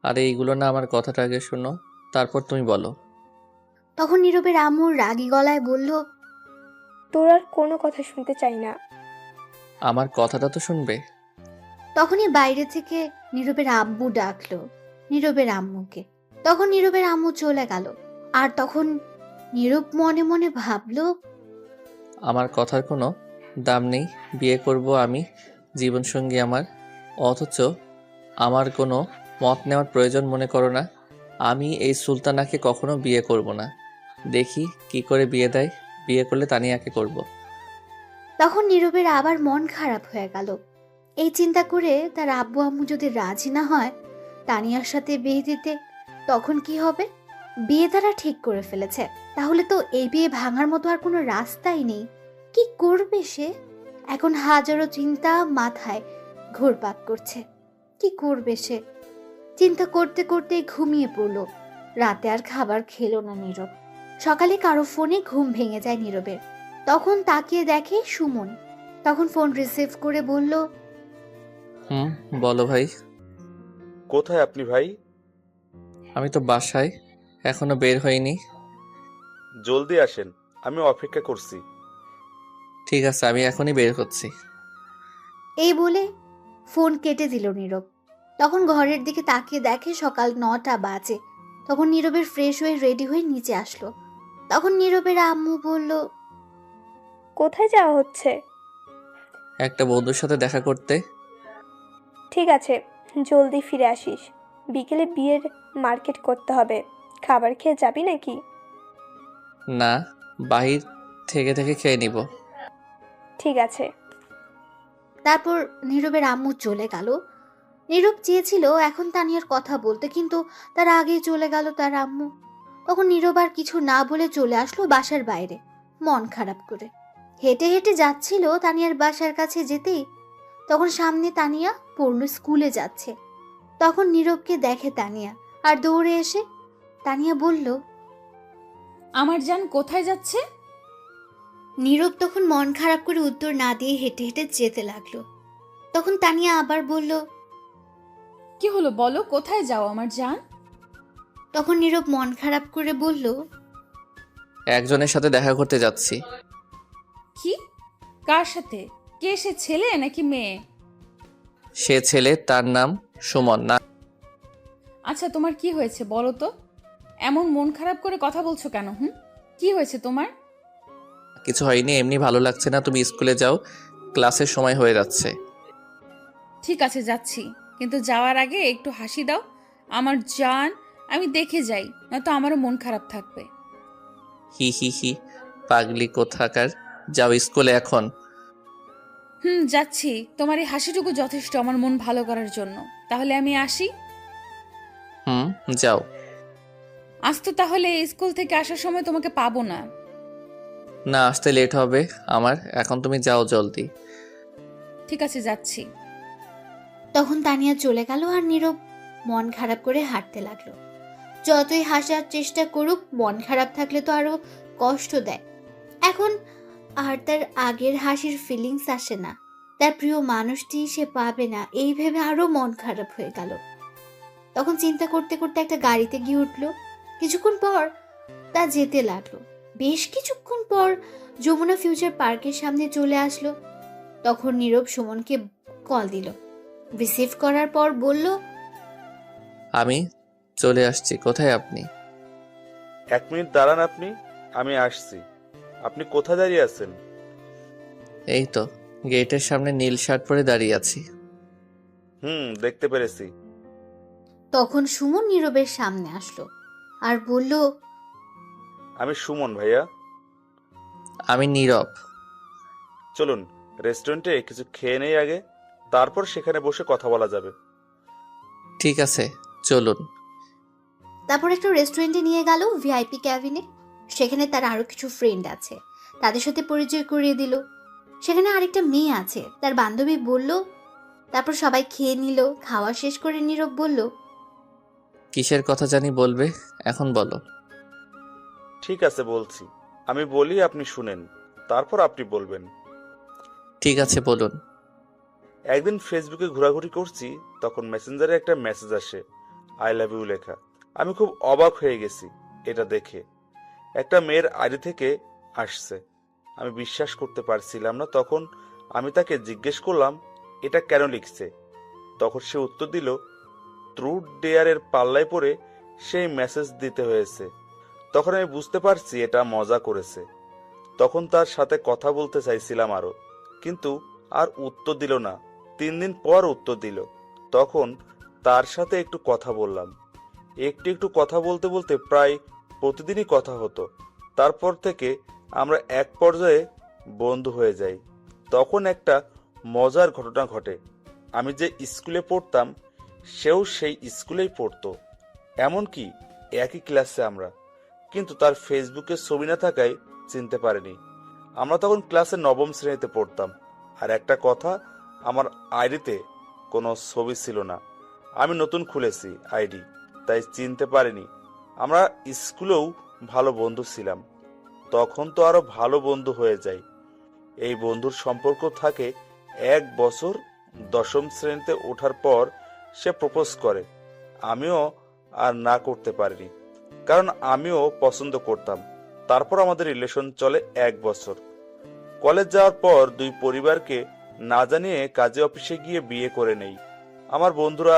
আরে এইগুলো না, আমার কথাটা আগে শোনো, তারপর তুমি বলো। তখন নীরবের আম্মু রাগী গলায় বলল, তোর আর কোনো কথা শুনতে চাই না। আমার কথাটা তো শুনবে। তখনই বাইরে থেকে নীরবের আব্বু ডাকলো নীরবের আম্মুকে। তখন নীরবের আম্মু চলে গেল। আর তখন নীরব মনে মনে ভাবলো, আমার কথার কোনো দাম নেই। বিয়ে করব আমি, জীবনসঙ্গী আমার, অথচ আমার কোনো মত নেওয়ার প্রয়োজন মনে করো না। আমি এই সুলতানাকে কখনো বিয়ে করব না। দেখি কি করে বিয়ে দেয়। বিয়ে করলে তানিয়াকে করব। তখন নীরবের আবার মন খারাপ হয়ে গেল। এই চিন্তা করে তার আব্বু আম্মু যদি রাজি না হয় তানিয়ার সাথে বিয়ে দিতে, তখন কি হবে? বিয়ে তারা ঠিক করে ফেলেছে, তাহলে তো এই বিয়ে ভাঙার মতো আর কোনো রাস্তাই নেই। কি করবে সে? এখন হাজারো চিন্তা মাথায় ঘুরপাক করছে। কি করবে সে? চিন্তা করতে করতে ঘুমিয়ে পড়লো। রাতে আর খাবার খেলো না নীরব। সকালে কারো ফোনে ঘুম ভেঙে যায় নীরবের। তখন তাকিয়ে দেখে সুমন। তখন ফোন রিসিভ করে বলল, বলো ভাই। কোথায় আপনি ভাই? আমি তো বাসায়, এখনো বের হইনি। জলদি আসেন, আমি অপেক্ষা করছি। ঠিক আছে, আমি এখনই বের হচ্ছি। এই বলে ফোন কেটে দিল নীরব। তখন ঘরের দিকে তাকিয়ে দেখে সকাল 9টা বাজে। তখন নীরবের ফ্রেশ হয়ে রেডি হয়ে নিচে আসলো। তখন নীরবের আম্মু বলল, কোথায় যাওয়া হচ্ছে? একটা বন্ধুর সাথে দেখা করতে। ঠিক আছে, জলদি ফিরে আসিস। বিকেলে বিয়ের মার্কেট করতে হবে। খাবার খেয়ে যাবি নাকি? না, বাহির থেকে থেকে খেয়ে নিব। ঠিক আছে। তারপর নীরবের আম্মু চলে গেল। নীরব চেয়েছিল এখন তানিয়ার কথা বলতে, কিন্তু তার আগেই চলে গেল তার আম্মু। তখন নীরব আর কিছু না বলে চলে আসলো বাসার বাইরে, মন খারাপ করে। হেঁটে হেঁটে যাচ্ছিল তানিয়ার বাসার কাছে যেতেই তখন সামনে তানিয়া পড়লো স্কুলে যাচ্ছে। তখন নীরবকে দেখে তানিয়া আর দৌড়ে এসে তানিয়া বলল, আমার জান কোথায় যাচ্ছে? নীরব তখন মন খারাপ করে উত্তর না দিয়ে হেঁটে হেঁটে যেতে লাগলো। তখন তানিয়া আবার বলল, কি হলো বলো, কোথায় যাও আমার জান? তখন নীরব মন খারাপ করে বলল, একজনের সাথে দেখা করতে যাচ্ছি। কি? কার সাথে? কে সে, ছেলে নাকি মেয়ে? সে ছেলে, তার নাম সুমন। না, আচ্ছা তোমার কি হয়েছে বলো তো? এমন মন খারাপ করে কথা বলছো কেন? কি হয়েছে তোমার? কিছু হয়নি, এমনি ভালো লাগছে না। তুমি স্কুলে যাও, ক্লাসের সময় হয়ে যাচ্ছে। ঠিক আছে যাচ্ছি, কিন্তু যাওয়ার আগে একটু হাসি দাও আমার জান। আমি দেখে যাই, নয়তো আমারও মন খারাপ থাকবে। হি হি হি, পাগলি কোথাকার। যাও স্কুলে এখন। যাচ্ছি। তোমার এই হাসিটুকু যথেষ্ট আমার মন ভালো করার জন্য। তাহলে আমি আসি। যাও। আজ তো তাহলে স্কুল থেকে আসার সময় তোমাকে পাবো না। না, আসতে লেট হবে আমার। এখন তুমি যাও জলদি। ঠিক আছে যাচ্ছি। তখন তানিয়া চলে গেল আর নীরব মন খারাপ করে হাঁটতে লাগলো। যতই হাসার চেষ্টা করুক, মন খারাপ থাকলে তো আরো কষ্ট দেয়। এখন আর তার আগের হাসির ফিলিংস আসে না। তার প্রিয় মানুষটি সে পাবে না, এই ভেবে আরো মন খারাপ হয়ে গেল। তখন চিন্তা করতে করতে একটা গাড়িতে গিয়ে উঠলো। কিছুক্ষণ পর তা যেতে লাগলো। বেশ কিছুক্ষণ পর যমুনা ফিউচার পার্কের সামনে চলে আসলো। তখন নীরব সুমনকে কল দিল। রিসিভ করার পর বলল, আমি চলে আসছি। কোথায় আপনি? 1 মিনিট দাঁড়ান আপনি, আমি আসছি। আপনি কোথায় দাঁড়িয়ে আছেন? এই তো গেটের সামনে নীল শার্ট পরে দাঁড়িয়ে আছি। দেখতে পেরেছি। তখন সুমন নীরবের সামনে আসলো আর বলল, আমি সুমন ভাইয়া। আমি নীরব। চলুন রেস্টুরেন্টে কিছু খেয়ে নেই আগে, তারপর সেখানে বসে কথা বলা যাবে। ঠিক আছে, চলুন। তারপর একটা রেস্টুরেন্টে নিয়ে গেল, ভিআইপি ক্যাবিনে। সেখানে তার আরো কিছু ফ্রেন্ড আছে, তাদের সাথে পরিচয় করিয়ে দিল। সেখানে আরেকটা মেয়ে আছে, তার বান্ধবী বলল। তারপর সবাই খেয়ে নিল। খাওয়া শেষ করে নীরব বলল, কিসের কথা জানি বলবে, এখন বলো। ঠিক আছে বলছি, আমি বলি আপনি শুনেন, তারপর আপনি বলবেন। ঠিক আছে, বলুন। একদিন ফেসবুকে ঘোরাঘুরি করছি, তখন মেসেঞ্জারে একটা মেসেজ আসে। আই লাভ ইউ লেখা। আমি খুব অবাক হয়ে গেছি এটা দেখে। একটা মেয়ের আইডি থেকে আসছে। আমি বিশ্বাস করতে পারছিলাম না। তখন আমি তাকে জিজ্ঞেস করলাম এটা কেন লিখছে। তখন সে উত্তর দিল ট্রুথ ডেয়ারের পাল্লায় পড়ে সেই মেসেজ দিতে হয়েছে। তখন আমি বুঝতে পারছি এটা মজা করেছে। তখন তার সাথে কথা বলতে চাইছিলাম আরো, কিন্তু আর উত্তর দিল না। 3 দিন পর উত্তর দিল। তখন তার সাথে একটু কথা বললাম। একটু কথা বলতে বলতে প্রায় প্রতিদিনই কথা হতো। তারপর থেকে আমরা এক পর্যায়ে বন্ধু হয়ে যাই। তখন একটা মজার ঘটনা ঘটে। আমি যে স্কুলে পড়তাম সেও সেই স্কুলেই পড়তো, এমনকি একই ক্লাসে আমরা। কিন্তু তার ফেসবুকে ছবি না থাকায় চিনতে পারিনি। আমরা তখন ক্লাসে 9ম শ্রেণীতে পড়তাম। আর একটা কথা, আমার আইডিতে কোনো ছবি ছিল না। আমি নতুন খুলেছি আইডি, তাই চিনতে পারিনি। আমরা স্কুলেও ভালো বন্ধু ছিলাম। তখন তো আরো ভালো বন্ধু হয়ে যায়। এই বন্ধুর সম্পর্ক থাকে 1 বছর। 10ম শ্রেণীতে ওঠার পর সে প্রপোজ করে। আমিও আর না করতে পারিনি, কারণ আমিও পছন্দ করতাম। তারপর আমাদের রিলেশন চলে 1 বছর। কলেজ যাওয়ার পর 2 পরিবারকে না জানিয়ে কাজে অফিসে গিয়ে বিয়ে করে নেই। আমার বন্ধুরা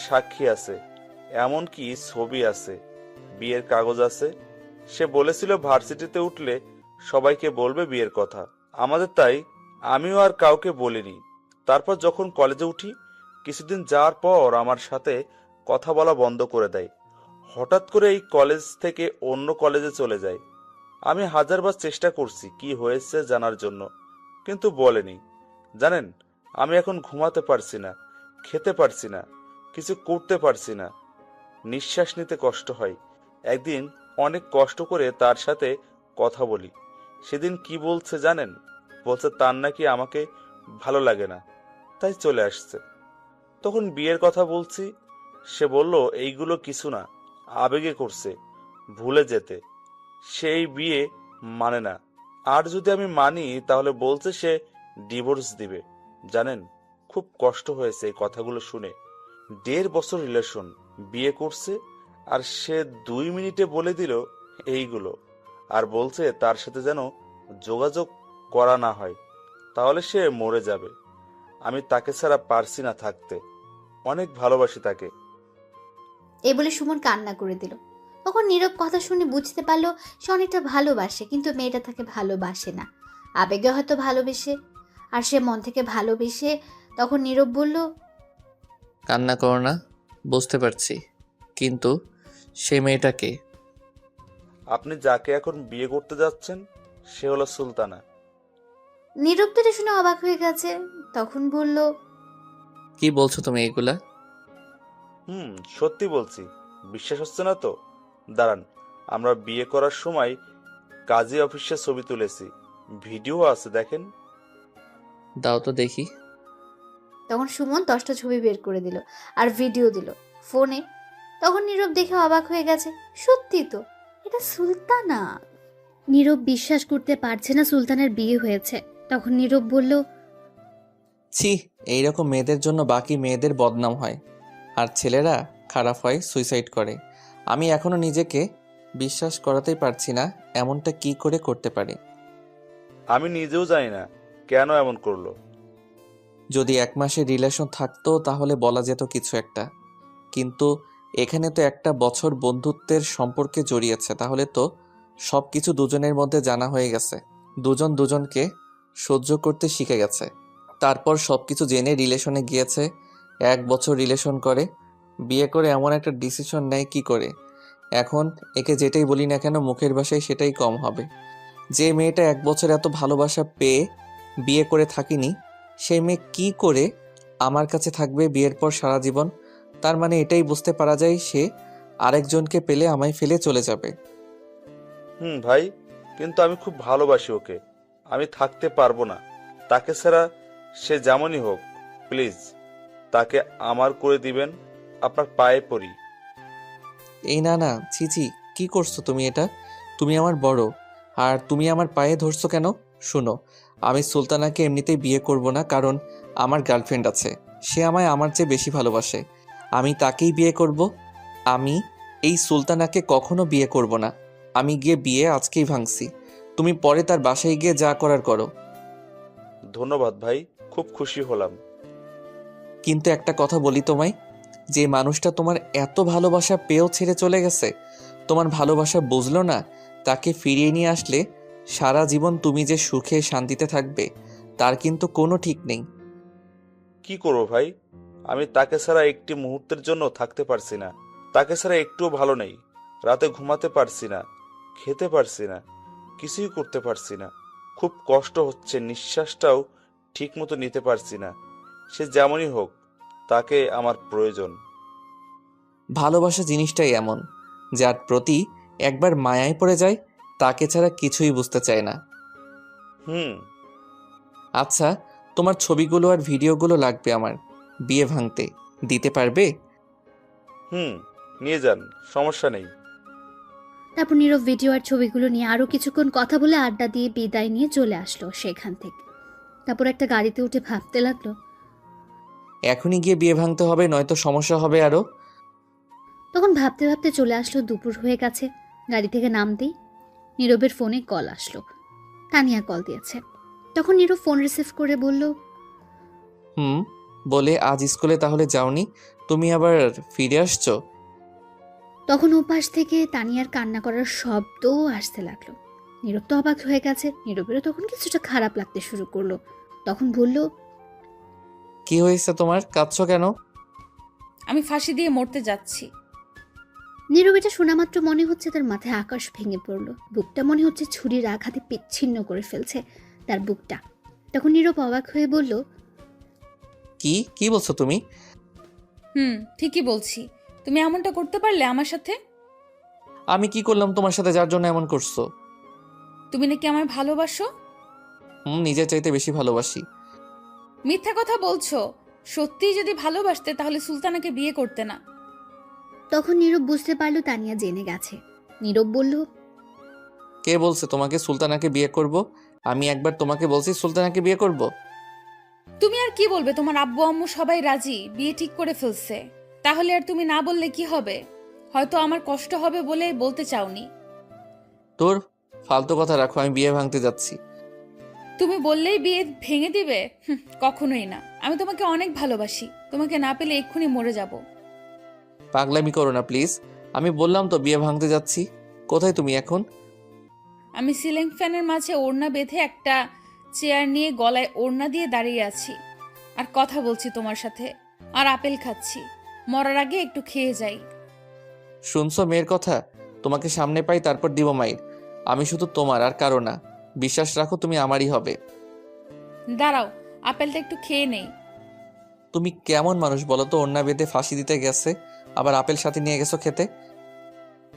সাক্ষী আছে, এমনকি ছবি আছে, বিয়ের কাগজ আছে। সে বলেছিল ভার্সিটিতে উঠলে সবাইকে বলবে বিয়ের কথা আমাদের, তাই আমিও আর কাউকে বলিনি। তারপর যখন কলেজে উঠি, কিছুদিন যাওয়ার পর আমার সাথে কথা বলা বন্ধ করে দেয়। হঠাৎ করে এই কলেজ থেকে অন্য কলেজে চলে যায়। আমি হাজারবার চেষ্টা করছি কি হয়েছে জানার জন্য, কিন্তু বলেনি। জানেন, আমি এখন ঘুমাতে পারছি না, খেতে পারছি না, কিছু করতে পারছি না, নিঃশ্বাস নিতে কষ্ট হয়। একদিন অনেক কষ্ট করে তার সাথে কথা বলি। সেদিন কি বলছে জানেন? বলছে তার নাকি আমাকে ভালো লাগে না, তাই চলে আসছে। তখন বিয়ের কথা বলছি, সে বলল এইগুলো কিছু না, আবেগে করছে, ভুলে যেতে। সেই বিয়ে মানে না। আর যদি আমি মানি তাহলে বলছে সে ডিভোর্স দিবে। জানেন, খুব কষ্ট হয়েছে এই কথাগুলো শুনে। 1.5 বছর রিলেশন, বিয়ে করছে, আর সে 2 মিনিটে বলে দিল এইগুলো। আর বলছে তার সাথে যেন যোগাযোগ করা না হয়, তাহলে সে মরে যাবে। আমি তাকে ছাড়া পারছি না থাকতে, অনেক ভালোবাসি তাকে। এই বলে সুমন কান্না করে দিল। তখন নীরব কথা শুনে বুঝতে পারলো সে অনেকটা ভালোবাসে, কিন্তু মেয়েটা তাকে ভালোবাসে না, আবেগে হয়তো ভালোবেসে। আর সে মন থেকে ভালোবেসে। তখন নীরব বলল, কান্না করো না, বুঝতে পারছি, কিন্তু সেই মেয়েটাকে আপনি যাকে এখন বিয়ে করতে যাচ্ছেন সে হলো সুলতানা। নীরব তো এটা শুনে অবাক হয়ে গেছে। তখন বলল, কি বলছো তুমি এগুলা? সত্যি বলছি, বিশ্বাস হচ্ছে না তো? দাঁড়ান, আমরা বিয়ে করার সময় কাজী অফিসে ছবি তুলেছি, ভিডিও আছে, দেখেন। দাও তো দেখি। তখন সুমন 10টা ছবি বের করে দিল আর ভিডিও দিল ফোনে। তখন নীরব দেখে অবাক হয়ে গেছে, সত্যি তো, এটা সুলতানা। নীরব বিশ্বাস করতে পারছে না সুলতানের বিয়ে হয়েছে। তখন নীরব বলল, ছি, এইরকম মেয়েদের জন্য বাকি মেয়েদের বদনাম হয়, আর ছেলেরা খারাপ হয়, সুইসাইড করে। আমি এখনো নিজেকে বিশ্বাস করাতেই পারছি না এমনটা কি করে করতে পারে। আমি নিজেও জানি না কেন এমন করলো। যদি 1 মাসের রিলেশন থাকতো তাহলে বলা যেত কিছু একটা, কিন্তু এখানে তো 1টা বছর বন্ধুত্বের সম্পর্কে জড়িয়েছে। তাহলে তো সব কিছু দুজনের মধ্যে জানা হয়ে গেছে, দুজন দুজনকে সহ্য করতে শিখে গেছে। তারপর সব কিছু জেনে রিলেশনে গিয়েছে, 1 বছর রিলেশন করে, বিয়ে করে এমন একটা ডিসিশন নেয় কি করে? এখন একে যেটাই বলি না কেন মুখের ভাষায় সেটাই কম হবে। যে মেয়েটা 1 বছর এত ভালোবাসা পেয়ে বিয়ে করে থাকিনি, সেই মেয়ে কি করে আমার কাছে থাকবে বিয়ের পর সারা জীবন? তার মানে এটাই বুঝতে পারা যায় সে আরেকজনকে পেলে আমায় ফেলে চলে যাবে। ভাই, কিন্তু আমি খুব ভালোবাসি ওকে, আমি থাকতে পারবো না তাকে ছাড়া। সে যেমনই হোক, প্লিজ তাকে আমার করে দিবেন, আপনার পায়ে পড়ি। এই না না, ছি, কি করছো তুমি এটা? তুমি আমার বড়, আর তুমি আমার পায়ে ধরছো কেন? শুনো, আমি সুলতানাকে এমনিতেই বিয়ে করব না, কারণ আমার গার্লফ্রেন্ড আছে, সে আমায় আমার চেয়ে বেশি ভালোবাসে। আমি তাকেই বিয়ে করব, আমি এই সুলতানাকে কখনো বিয়ে করব না। আমি গিয়ে বিয়ে আজকেই ভাঙছি। তুমি পরে তার বাসায় গিয়ে যা করার করো। ধন্যবাদ ভাই, খুব খুশি হলাম। কিন্তু একটা কথা বলি তোমায়, যে মানুষটা তোমার এত ভালোবাসা পেয়েও ছেড়ে চলে গেছে, তোমার ভালোবাসা বুঝলো না, তাকে ফিরিয়ে নিয়ে আসলে সারা জীবন তুমি যে সুখে শান্তিতে থাকবে তার কিন্তু কোনো ঠিক নেই। কি করবো ভাই, আমি তাকে ছাড়া একটি মুহূর্তের জন্য থাকতে পারছি না। তাকে ছাড়া একটুও ভালো নেই। রাতে ঘুমাতে পারছি না, খেতে পারছি না, কিছুই করতে পারছি না। খুব কষ্ট হচ্ছে, নিঃশ্বাসটাও ঠিক মতো নিতে পারছি না। সে যেমনই হোক, তাকে আমার প্রয়োজন। ভালোবাসা জিনিসটাই এমন, যার প্রতি একবার মায়ায় পড়ে যায় তাকে ছাড়া কিছুই বুঝতে চায় না। হুম। আচ্ছা, তোমার ছবিগুলো আর ভিডিওগুলো লাগবে আমার বিয়ে ভাঙতে, দিতে পারবে? হুম, নিয়ে যান, সমস্যা নেই। তারপর নীরব ভিডিও আর ছবিগুলো নিয়ে আরও কিছুক্ষণ কথা বলে আড্ডা দিয়ে বিদায় নিয়ে চলে আসলো সেখান থেকে। তারপর একটা গাড়িতে উঠে ভাবতে লাগলো, এখনই গিয়ে বিয়ে ভাঙতে হবে, নয়তো সমস্যা হবে আরো। তখন ভাবতে ভাবতে চলে আসলো দুপুর হয়ে গেছে। গাড়ি থেকে নামতেই নীরবের ফোনে কল আসলো। তানিয়া কল দিয়েছে। তখন নীরব ফোন রিসিভ করে বলল, বলে আজ স্কুলে তাহলে যাওনি, তুমি আবার ফিরে আসছো? তখন ওপাশ থেকে তানিয়ার কান্না করার শব্দও আসতে লাগলো। নীরব তো অবাক হয়ে গেছে। নীরবেরও তখন কিছুটা খারাপ লাগতে শুরু করলো। তখন বলল, কি হয়েছে তোমার, কাঁদছো কেন? আমি ফাঁসি দিয়ে মরতে যাচ্ছি। নীরব এটা শোনা মাত্র মনে হচ্ছে তার মাথায় আকাশ ভেঙে পড়লো। বুকটা মনে হচ্ছে ছুরির আঘাতে বিচ্ছিন্ন করে ফেলছে তার বুকটা। তখন নীরব অবাক হয়ে বলল, কি কি বলছো তুমি? ঠিকই বলছি। তুমি এমনটা করতে পারলে আমার সাথে? আমি কি করলাম তোমার সাথে যার জন্য এমন করছো? তুমি নাকি আমায় ভালোবাসো? নিজের চাইতে বেশি ভালোবাসি। মিথ্যা কথা বলছো। সত্যিই যদি ভালোবাসতে তাহলে সুলতানাকে বিয়ে করতে না। তখন নীরব বুঝতে পারলো তানিয়া জেনে গেছে। নীরব বলল, কে বলছে তোমাকে সুলতানাকে বিয়ে করব? আমি একবার তোমাকে বলছি সুলতানাকে বিয়ে করব? তুমি আর কি বলবে? তোমার আব্বু আম্মু সবাই রাজি, বিয়ে ঠিক করে ফেলছে। তাহলে আর তুমি না বললে কি হবে? হয়তো আমার কষ্ট হবে বলে বলতে চাওনি। তোর ফালতু কথা রাখো, আমি বিয়ে ভাঙতে যাচ্ছি। তুমি বললেই বিয়ে ভেঙে দিবে? কখনোই না। আমি তোমাকে অনেক ভালোবাসি। তোমাকে না পেলে এক্ষুনি মরে যাব। পাগলামি করো না প্লিজ। আমি বললাম তো বিয়ে ভাঙতে যাচ্ছি। কোথায় তুমি এখন? আমি সিলিং ফ্যানের মাঝে ওড়না বেঁধে একটা চেয়ার নিয়ে গলায় ওড়না দিয়ে দাঁড়িয়ে আছি আর কথা বলছি তোমার সাথে, আর আপেল খাচ্ছি। মরার আগে একটু খেয়ে যাই। শুনছো মেয়ের কথা? তোমাকে সামনে পাই তারপর দিব মাইর। আমি শুধু তোমার আর কারো না। বিশ্বাস রাখো তুমি আমারই হবে। দাঁড়াও, আপেলটা একটু খেয়ে নেই। তুমি কেমন মানুষ বলো তো? ওড়না বেঁধে ফাঁসি দিতে গেছে, আবার আপেল সাথে নিয়ে গেছো খেতে।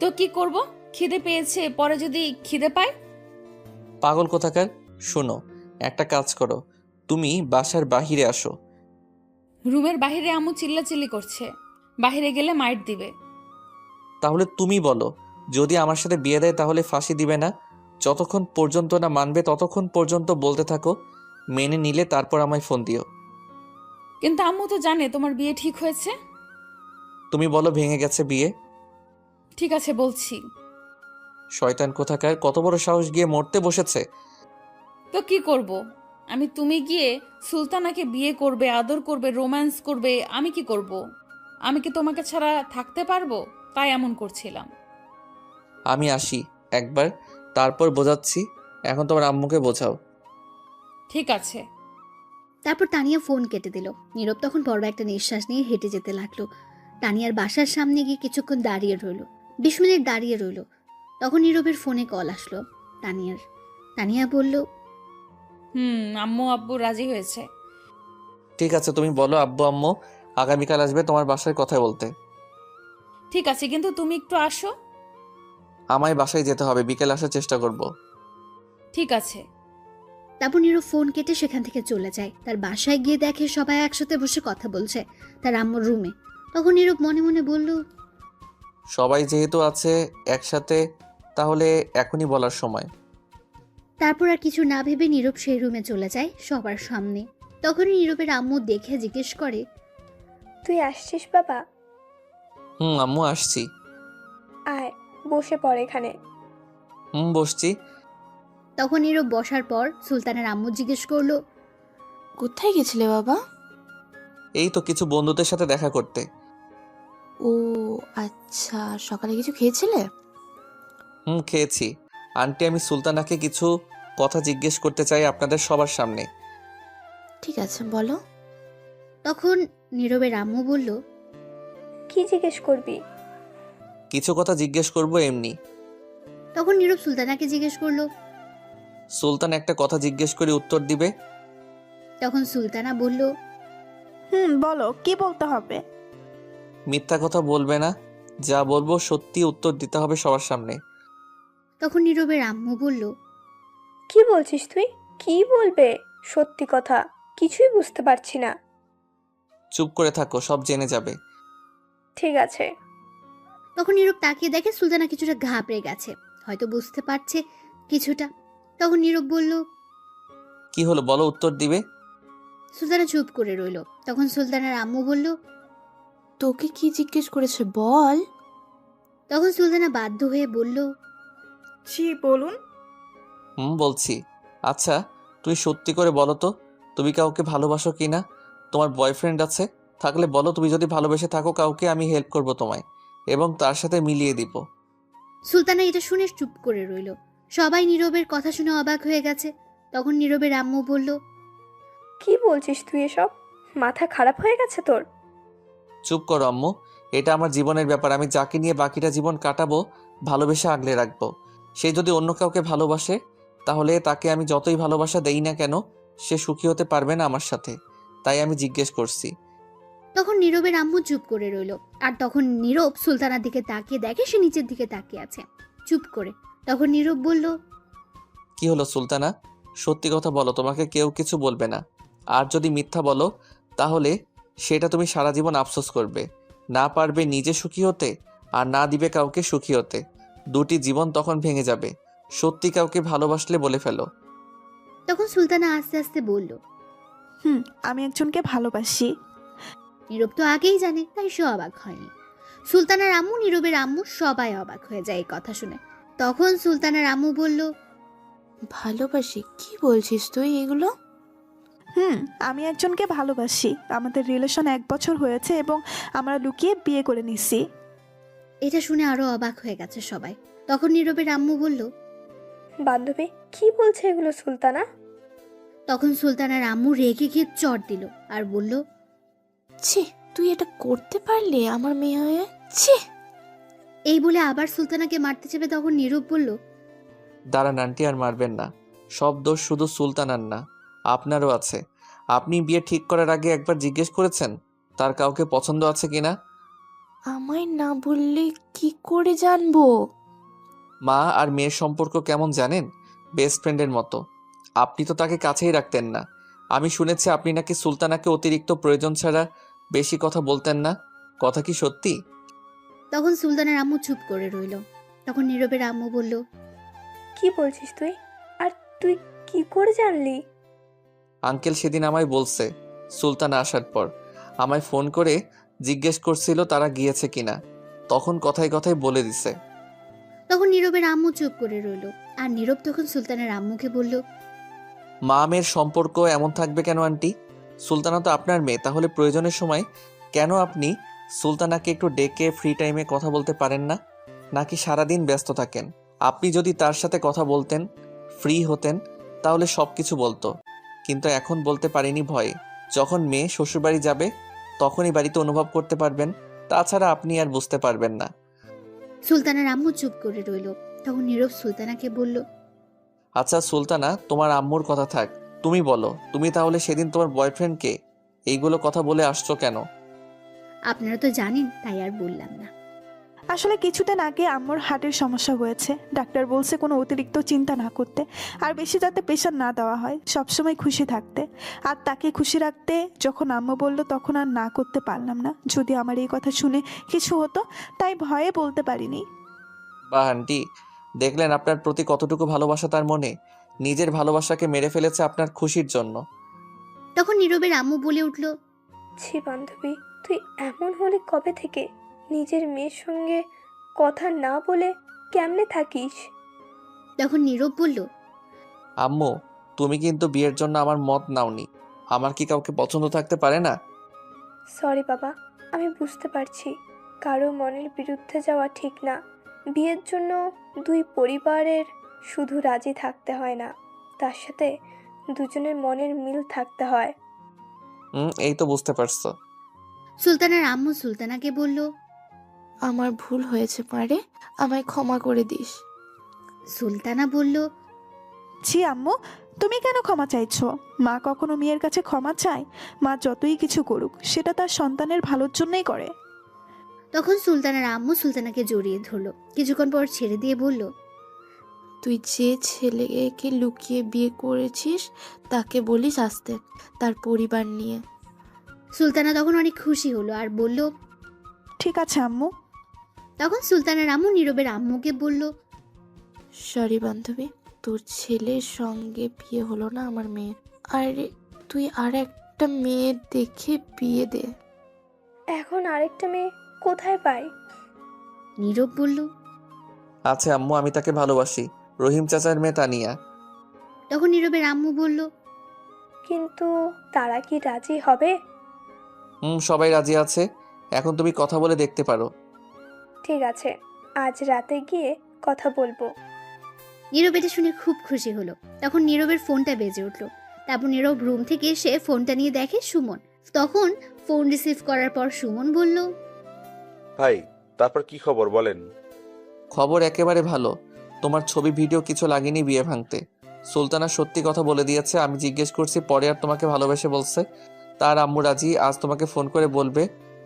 তো কি করব? খিদে পেয়েছে, পরে যদি খিদে পায়? পাগল কোথাকার। শোনো, একটা কাজ করো, তুমি বাসার বাহিরে আসো। রুমের বাইরে আম্মু চিল্লাচিল্লি করছে। বাইরে গেলে মাইট দিবে। তাহলে তুমি বলো, যদি আমার সাথে বিয়ে দেয় তাহলে ফাঁসি দিবে না? যতক্ষণ পর্যন্ত না মানবে ততক্ষণ পর্যন্ত বলতে থাকো, মেনে নিলে তারপর আমায় ফোন দিও। কিন্তু আম্মু তো জানে তোমার বিয়ে ঠিক হয়েছে। তুমি বলো ভেঙে গেছে বিয়ে। ঠিক আছে, বলছি। শয়তান কোথাকার, কত বড় সাহস, গিয়ে মরতে বসেছে। তো কি করব? তুমি গিয়ে সুলতানাকে বিয়ে করবে, আদর করবে, রোম্যান্স করবে। আমি কি করব? আমি কি তোমাকে ছাড়া থাকতে পারবো? তাই এমন করছিলাম। আমি আসি একবার, তারপর বোঝাচ্ছি। এখন তোমার আম্মুকে বোঝাও। ঠিক আছে। তারপর তানিয়া ফোন কেটে দিল। নীরব তখন বড় একটা নিঃশ্বাস নিয়ে হেঁটে যেতে লাগলো। তানিয়ার বাসার সামনে গিয়ে কিছুক্ষণ দাঁড়িয়ে রইল। 20 মিনিট দাঁড়িয়ে রইল। তখন নীরবের ফোনে কল আসলো তানিয়ার। তানিয়া বলল, আম্মু আব্বু রাজি হয়েছে। ঠিক আছে, তুমি বলো আব্বু আম্মু আগামীকাল আসবে তোমার বাসায় কথা বলতে। ঠিক আছে, কিন্তু তুমি একটু আসো। আমায় বাসায় যেতে হবে, বিকেলে আসার চেষ্টা করব। ঠিক আছে। তারপর নীরব ফোন কেটে সেখান থেকে চলে যায়। তার বাসায় গিয়ে দেখে সবাই একসাথে বসে কথা বলছে তার আম্মুর রুমে। তখন নীরব মনে মনে বলল, সবাই যেহেতু আছে একসাথে, তাহলে এখনই বলার সময়। তারপর আর কিছু না ভেবে নীরব সেই রুমে চলে যায় সবার সামনে। তখন নীরবের আম্মু দেখে জিজ্ঞেস করে, তুই আসছিস বাবা? আম্মু আসছি। আয়, বসে পড় এখানে। বসছি। তখন নীরব বসার পর সুলতানের আম্মু জিজ্ঞেস করলো, কোথায় গেছিলে বাবা? এই তো কিছু বন্ধুদের সাথে দেখা করতে। ও আচ্ছা, সকালে কিছু খেয়েছিলে? খেয়েছি। আন্টি, আমি সুলতানাকে কিছু কথা জিজ্ঞেস করতে চাই আপনাদের সবার সামনে। ঠিক আছে, বলো। তখন নীরবের আম্মু বলল, কি জিজ্ঞেস করবি? কিছু কথা জিজ্ঞেস করব এমনি। তখন নীরব সুলতানাকে জিজ্ঞেস করলো। সুলতান একটা কথা জিজ্ঞেস করে উত্তর দিবে। তখন সুলতানা বলল, বলো, কি বলতে হবে? মিথ্যা কথা বলবে না, যা বলবো সত্যি উত্তর দিতে হবে সবার সামনে। তখন নীরবের আম্মু বলল, কি বলছিস তুই? কি বলবে? সত্যি কথা কিছুই বুঝতে পারছি না। চুপ করে থাকো, সব জেনে যাবে। ঠিক আছে। তখন নীরব তাকিয়ে দেখে সুলতানা কিছুটা ঘাবড়ে গেছে, হয়তো বুঝতে পারছে কিছুটা। তখন নীরব বলল, কি হলো বলো, উত্তর দিবে। সুলতানা চুপ করে রইল। তখন সুলতানার আম্মু বলল, তোকে কি জিজ্ঞেস করেছে বল। তখন সুলতানা বাধ্য হয়ে বলল, জি বলুন। বলছি। আচ্ছা, তুই সত্যি করে বলো তো, তুমি কাউকে ভালোবাসো কি না? তোমার বয়ফ্রেন্ড আছে? থাকলে বলো, তুমি যদি ভালোবেসে থাকো কাউকে, আমি হেল্প করব তোমায় এবং তার সাথে মিলিয়ে দিব। সুলতানা এটা শুনে চুপ করে রইল। সবাই নীরবের কথা শুনে অবাক হয়ে গেছে। তখন নীরবের আম্মু বলল, কি বলছিস তুই এসব? মাথা খারাপ হয়ে গেছে তোর? চুপ করো আম্মু, এটা আমার জীবনের ব্যাপার। আমি যাকে নিয়ে বাকিটা জীবন কাটাবো ভালোবেসে আগলে রাখবো। সে যদি অন্য কাউকে ভালোবাসে, তাহলে তাকে আমি যতই ভালোবাসা দেই না কেন, সে সুখী হতে পারবে না আমার সাথে। তাই আমি জিজ্ঞেস করছি। তখন নীরবের আম্মু চুপ করে রইল। আর তখন নীরব সুলতানার দিকে তাকিয়ে দেখে সে নিচের দিকে তাকিয়ে আছে চুপ করে। তখন নীরব বলল, কি হলো সুলতানা, সত্যি কথা বলো, তোমাকে কেউ কিছু বলবে না। আর যদি মিথ্যা বলো, তাহলে সেটা তুমি সারা জীবন আফসোস করবে। না পারবে নিজে সুখী হতে, আর না দিবে কাউকে সুখী হতে। দুটি জীবন তখন ভেঙে যাবে। সত্যি কাউকে ভালোবাসলে বলে ফেলো। তখন সুলতানা আস্তে আস্তে বলল, আমি একজনকে ভালোবাসি। নীরব তো আগেই জানে, তাই সে অবাক হয়নি। সুলতানার আম্মু, নীরবের আম্মু সবাই অবাক হয়ে যায় এই কথা শুনে। তখন সুলতানার আম্মু বলল, ভালোবাসি? কি বলছিস তুই এগুলো? আমি একজনকে ভালোবাসি। আমাদের রিলেশন 1 বছর হয়েছে এবং আমরা লুকিয়ে বিয়ে করে নিছি। এটা শুনে আরো অবাক হয়ে গেছে সবাই। তখন নীরবের আম্মু বলল, বান্ধবী কি বলছে এগুলো সুলতানা? তখন সুলতানার আম্মু রেগে গিয়ে চড় দিল আর বলল, ছি, তুই এটা করতে পারলি আমার মেয়ে হয়ে? ছি। এই বলে আবার সুলতানাকে মারতে যাবে। তখন নীরব বলল, দাঁড়ান আন্টি, আর মারবেন না। সব দোষ শুধু সুলতানার না, আপনারও আছে। আপনি বিয়ে ঠিক করার আগে একবার জিজ্ঞেস করেছেন তার কাউকে পছন্দ আছে কিনা? আমায় না বললে কি করে জানবো? মা আর মেয়ের সম্পর্ক কেমন জানেন? বেস্ট ফ্রেন্ডের মতো। আপনি তো তাকে কাছেই রাখতেন না। আমি শুনেছি আপনি নাকি সুলতানাকে অতিরিক্ত প্রয়োজন ছাড়া বেশি কথা বলতেন না। কথা কি সত্যি? তখন সুলতানার আম্মু চুপ করে রইল। তখন নীরবের আম্মু বলল, কি বলছিস তুই? আর তুই কি করে জানলি? আঙ্কেল সেদিন আমায় বলছে, সুলতানা আসার পর আমায় ফোন করে জিজ্ঞেস করছিল তারা গিয়েছে কিনা। তখন কথায় কথায় বলে দিছে। তখন নীরবের আম্মু চুপ করে রইল। আর নীরব তখন সুলতানের আম্মুকে বলল, মা মেয়ের সম্পর্ক এমন থাকবে কেন আন্টি? সুলতানা তো আপনার মেয়ে, তাহলে প্রয়োজনের সময় কেন আপনি সুলতানাকে একটু ডেকে ফ্রি টাইমে কথা বলতে পারেন না? নাকি সারাদিন ব্যস্ত থাকেন? আপনি যদি তার সাথে কথা বলতেন, ফ্রি হতেন, তাহলে সব কিছু বলতো। কিন্তু এখন বলতে পারিনি ভয়ে। যখন মেয়ে শ্বশুরবাড়ি যাবে তখনই বাড়িতে অনুভব করতে পারবেন, তাছাড়া আপনি আর বুঝতে পারবেন না। সুলতানের আম্মু চুপ করে রইল। তখন নীরব সুলতানাকে বলল, আচ্ছা সুলতানা, তোমার আম্মুর কথা থাক, তুমি বলো, তুমি তাহলে সেদিন তোমার বয়ফ্রেন্ডকে এইগুলো কথা বলে আসছো কেন? আপনারা তো জানেন, তাই আর বললাম না। আসলে কিছুদিন আগে আম্মুর হার্টের সমস্যা হয়েছে। ডাক্তার বলছে কোনো অতিরিক্ত চিন্তা না করতে, আর বেশি যাতে প্রেশার না দেওয়া হয়, সবসময় খুশি থাকতে। আর তাকে খুশি রাখতে যখন আম্মু বলল তখন আর না করতে পারলাম না। যদি আমার এই কথা শুনে কিছু হতো, তাই ভয়ে বলতে পারিনি। বা আন্টি, দেখলেন আপনার প্রতি কতটুকু ভালোবাসা তার মনে। নিজের ভালোবাসাকে মেরে ফেলেছে আপনার খুশির জন্য। তখন নীরবের আম্মু বলে উঠল, ছি বান্ধবী, তুই এমন হলি কবে থেকে? নিজের মেয়ের সঙ্গে কথা না বলে কেমনে থাকিস? তখন নীরব বলল, আম্মু, তুমি কিন্তু বিয়ের জন্য আমার মত নাওনি। আমার কি কাউকে পছন্দ থাকতে পারে না? সরি বাবা, আমি বুঝতে পারছি কারো মনের বিরুদ্ধে যাওয়া ঠিক না। বিয়ের জন্য দুই পরিবারের শুধু রাজি থাকতে হয় না, তার সাথে দুজনের মনের মিল থাকতে হয়। এই তো বুঝতে পারছো। সুলতানার আম্মু সুলতানাকে বলল, আমার ভুল হয়েছে মারে, আমায় ক্ষমা করে দিস। সুলতানা বলল, ছি আম্মু, তুমি কেন ক্ষমা চাইছো? মা কখনো মেয়ের কাছে ক্ষমা চায়? মা যতই কিছু করুক সেটা তার সন্তানের ভালোর জন্যই করে। তখন সুলতানার আম্মু সুলতানাকে জড়িয়ে ধরলো, কিছুক্ষণ পর ছেড়ে দিয়ে বলল, তুই যে ছেলেকে লুকিয়ে বিয়ে করেছিস তাকে বলিস আসতে, তার পরিবার নিয়ে। সুলতানা তখন অনেক খুশি হলো আর বলল, ঠিক আছে আম্মু। তখন সুলতানার আম্মু নীরবের আম্মুকে বলল, সরি বান্ধবী, তোর ছেলের সঙ্গে বিয়ে হলো না আমার মেয়ের। আরে তুই আর একটা মেয়ে দেখে বিয়ে দে। এখন আরেকটা মেয়ে কোথায় পাই? নীরব বলল। আচ্ছা আম্মু, আমি তাকে ভালোবাসি, রহিম চাচার মেয়ে তানিয়া। তখন নীরবের আম্মু বলল, কিন্তু তারা কি রাজি হবে? সবাই রাজি আছে। এখন তুমি কথা বলে দেখতে পারো। ঠিক আছে, আজ রাতে গিয়ে কথা বলবো। নীরব এটা শুনে খুব খুশি হলো। তখন নীরবের ফোনটা বেজে উঠলো। তারপর নীরব রুম থেকে এসে ফোনটা নিয়ে দেখে সুমন। তখন ফোন রিসিভ করার পর সুমন বলল, ভাই, তারপর কি খবর বলেন? খবর একেবারে ভালো। তোমার ছবি ভিডিও কিছু লাগেনি বিয়ে ভাঙতে। সুলতানা সত্যি কথা বলে দিয়েছে। আমি জিজ্ঞেস করছি পরে আর তোমাকে ভালোবেসে বলছে। তার আম্মু রাজি, আজ তোমাকে ফোন করে বলবে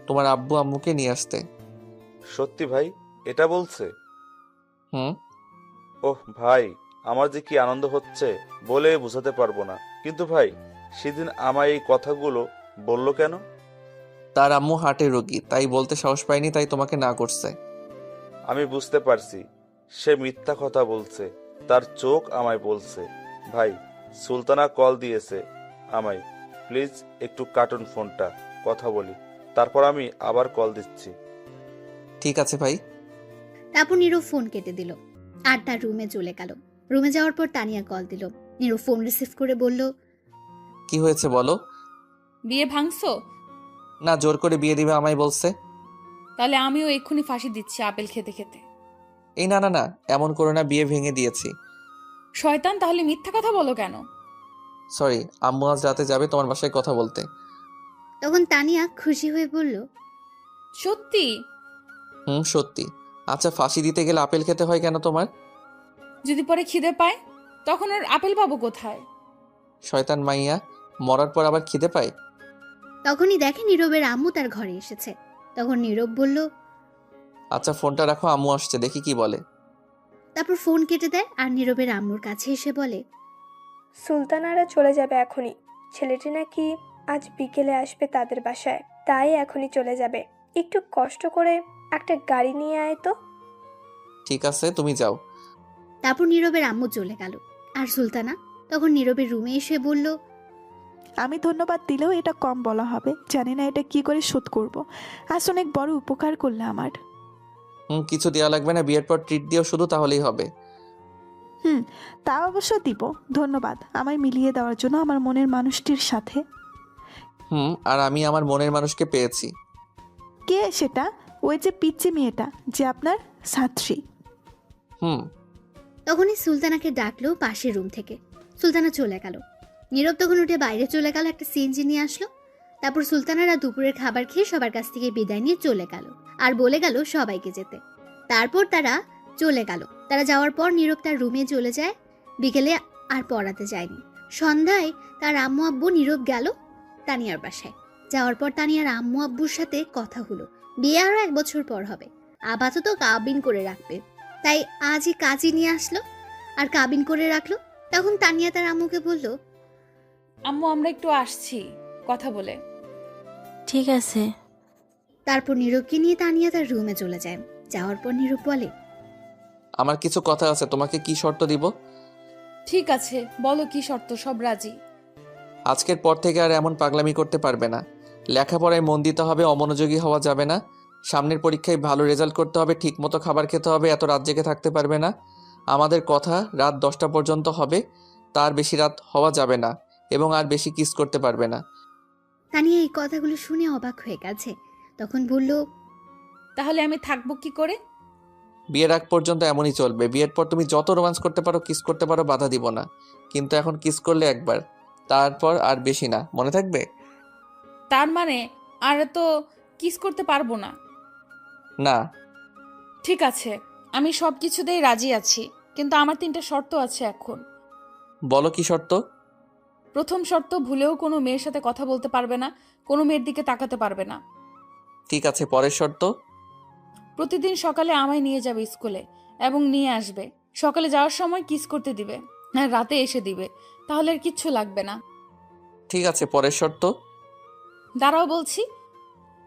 তোমার আব্বু আম্মুকে নিয়ে আসতে। সত্যি ভাই এটা বলছে? হুম। ওহ ভাই, আমার যে কি আনন্দ হচ্ছে বলে বোঝাতে পারবো না। কিন্তু ভাই, সেদিন আমায় এই কথাগুলো বললো কেন? তার আম্মু হার্টের রোগী, তাই বলতে সাহস পায়নি, তাই তোমাকে না করছে। আমি বুঝতে পারছি সে মিথ্যা কথা বলছে, তার চোখ আমায় বলছে। ভাই, সুলতানা কল দিয়েছে আমায়, প্লিজ একটু কাটুন ফোনটা, কথা বলি, তারপর আমি আবার কল দিচ্ছি। ঠিক আছে ভাই। তারপর নীরব ফোন কেটে দিল আর তার রুমে চলে গেল। রুমে যাওয়ার পর তানিয়া কল দিল। নীরব ফোন রিসিভ করে বলল, কি হয়েছে বলো। বিয়ে ভাঙছো? না, জোর করে বিয়ে দিবে আমায় বলছে। তাহলে আমিও এক্ষুনি ফাঁসি দিচ্ছি আপেল খেতে খেতে। এই না না না, এমন করে না, বিয়ে ভেঙে দিয়েছি। শয়তান, তাহলে মিথ্যা কথা বলো কেন? সরি, আম্মু আজ রাতে যাবে তোমার বাসায় কথা বলতে। তখন তানিয়া খুশি হয়ে বলল, সত্যি? সত্যি। আচ্ছা, ফাঁসি দিতে গেলে আপেল খেতে হয় কেন তোমার? যদি পরে খিদে পায় তখন আর আপেল পাবো কোথায়? শয়তান মাইয়া, মরার পর আবার খিদে পায়। তখনই দেখে নীরবের আম্মু তার ঘরে এসেছে। তখন নীরব বলল, আচ্ছা ফোনটা রাখো, আম্মু আসছে, দেখি কি বলে। তারপর ফোন কেটে দেয় আর নীরবের আম্মুর কাছে এসে বলে, সুলতানারা চলে যাবে এখনই। ছেলেটি নাকি আজ বিকেলে আসবে তাদের বাসায়, তাই এখনই চলে যাবে। একটু কষ্ট করে একটা গাড়ি নিয়ে আয় তো। ঠিক আছে, তুমি যাও। তারপর নীরবের আম্মু চলে গেল। আর সুলতানা তখন নীরবের রুমে এসে বলল, আমি ধন্যবাদ দিলেও এটা কম বলা হবে। জানি না এটা কি করে শোধ করব। আজ অনেক বড় উপকার করলে আমার। কিছু দেওয়া লাগবে না, বিয়ের পর ট্রিট দিও শুধু, তাহলেই হবে। তা অবশ্য দিব। ধন্যবাদ আমায় মিলিয়ে দেওয়ার জন্য আমার মনের মানুষটির সাথে। আর আমি আমার মনের মানুষকে পেয়েছি। কে সেটা? ওই যে পিচ্চি মেয়েটা, যে আপনার ছাত্রী। তখনই সুলতানাকে ডাকলো পাশের রুম থেকে। সুলতানা চলে গেল। নীরব তখন উঠে বাইরে চলে গেল, একটা সিএনজি নিয়ে আসলো। তারপর সুলতানারা দুপুরের খাবার খেয়ে সবার কাছ থেকে বিদায় নিয়ে চলে গেল আর বলে গেল সবাইকে যেতে। তারপর তারা চলে গেল। তারা যাওয়ার পর নীরব তার রুমে চলে যায়। বিকেলে আর পড়াতে যায়নি। সন্ধ্যায় তার আম্মু আব্বু নীরব গেল তানিয়ার বাসায়। যাওয়ার পর তানিয়ার আম্মু আব্বুর সাথে কথা হলো। বিয়ে আরো 1 বছর পর হবে, আপাতত কাবিন করে রাখবে, তাই আজই কাজী নিয়ে আসলো আর কাবিন করে রাখলো। তখন তানিয়া তার আম্মুকে বলল, আম্মু আমরা একটু আসছি কথা বলে। ঠিক আছে। তারপর নীরবকে নিয়ে তানিয়া তার রুমে চলে যায়। যাওয়ার পর নীরব বলে, আমার কিছু কথা আছে, তোমাকে কি শর্ত দিব? ঠিক আছে বলো, কি শর্ত? সব রাজি। আজকের পর থেকে আর এমন পাগলামি করতে পারবে না। লেখাপড়ায় মন দিতে হবে, অমনোযোগী হওয়া যাবে না। সামনের পরীক্ষায় ভালো রেজাল্ট করতে হবে, ঠিকমতো খাবার খেতে হবে, এত রাত জেগে থাকতে পারবে না। আমাদের কথা রাত 10টা পর্যন্ত হবে, তার বেশি রাত হওয়া যাবে না, এবং আর বেশি কিস করতে পারবে না। তানিয়া এই কথাগুলো শুনে অবাক হয়ে গেছে। তখন বলল, তাহলে আমি থাকবো কি করে? বিয়ের আগ পর্যন্ত এমনই চলবে। বিয়ের পর তুমি যত রোমান্স করতে পারো, কিস করতে পারো, বাধা দিব না। কিন্তু এখন কিস করলে একবার, তারপর আর বেশি না, মনে থাকবে? তার মানে আর তো কিস করতে পারবো না? না। ঠিক আছে, আমি সব কিছুতেই রাজি আছি, কিন্তু আমার 3টা শর্ত আছে এখন। বলো কি শর্ত? প্রথম শর্ত, ভুলেও কোনো মেয়ের সাথে কথা বলতে পারবে না, কোনো মেয়ের দিকে তাকাতে পারবে না। ঠিক আছে, পরের শর্ত? প্রতিদিন সকালে আমায় নিয়ে যাবে স্কুলে এবং নিয়ে আসবে। সকালে যাওয়ার সময় কিস করতে দিবে, আর রাতে এসে দিবে, তাহলে আর কিচ্ছু লাগবে না। ঠিক আছে, পরের শর্ত? দাঁড়াও বলছি।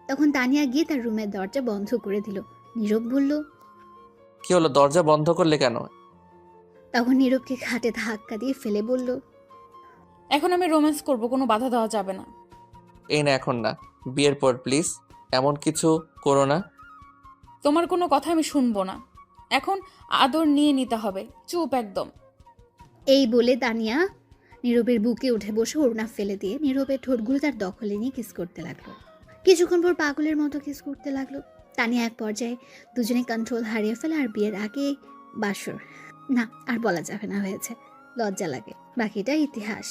তখন তানিয়া গিয়ে তার রুমের দরজা বন্ধ করে দিল। নীরব বলল, কি হলো, দরজা বন্ধ করলে কেন? তখন নীরবকে খাটে ধাক্কা দিয়ে ফেলে বলল, এখন আমি রোম্যান্স করব, কোনো বাধা দেওয়া যাবে না। এই না, এখন না, বিয়ের পর প্লিজ এমন কিছু করো না। তোমার কোনো কথা আমি শুনবো না। এখন আদর নিয়ে নিতে হবে, চুপ একদম। এই বলে তানিয়া নীরবের বুকে উঠে বসে ওড়না ফেলে দিয়ে নীরবের ঠোঁটগুলো তার দখলে নিয়ে কিস করতে লাগলো। কিছুক্ষণ পর পাগলের মতো কিস করতে লাগলো। তানিয়া এক পর্যায়ে দুজনে কন্ট্রোল হারিয়ে ফেলে। আর বিয়ের আগে বাসর না, আর বলা যাবে না, হয়েছে, লজ্জা লাগে, বাকিটা ইতিহাস।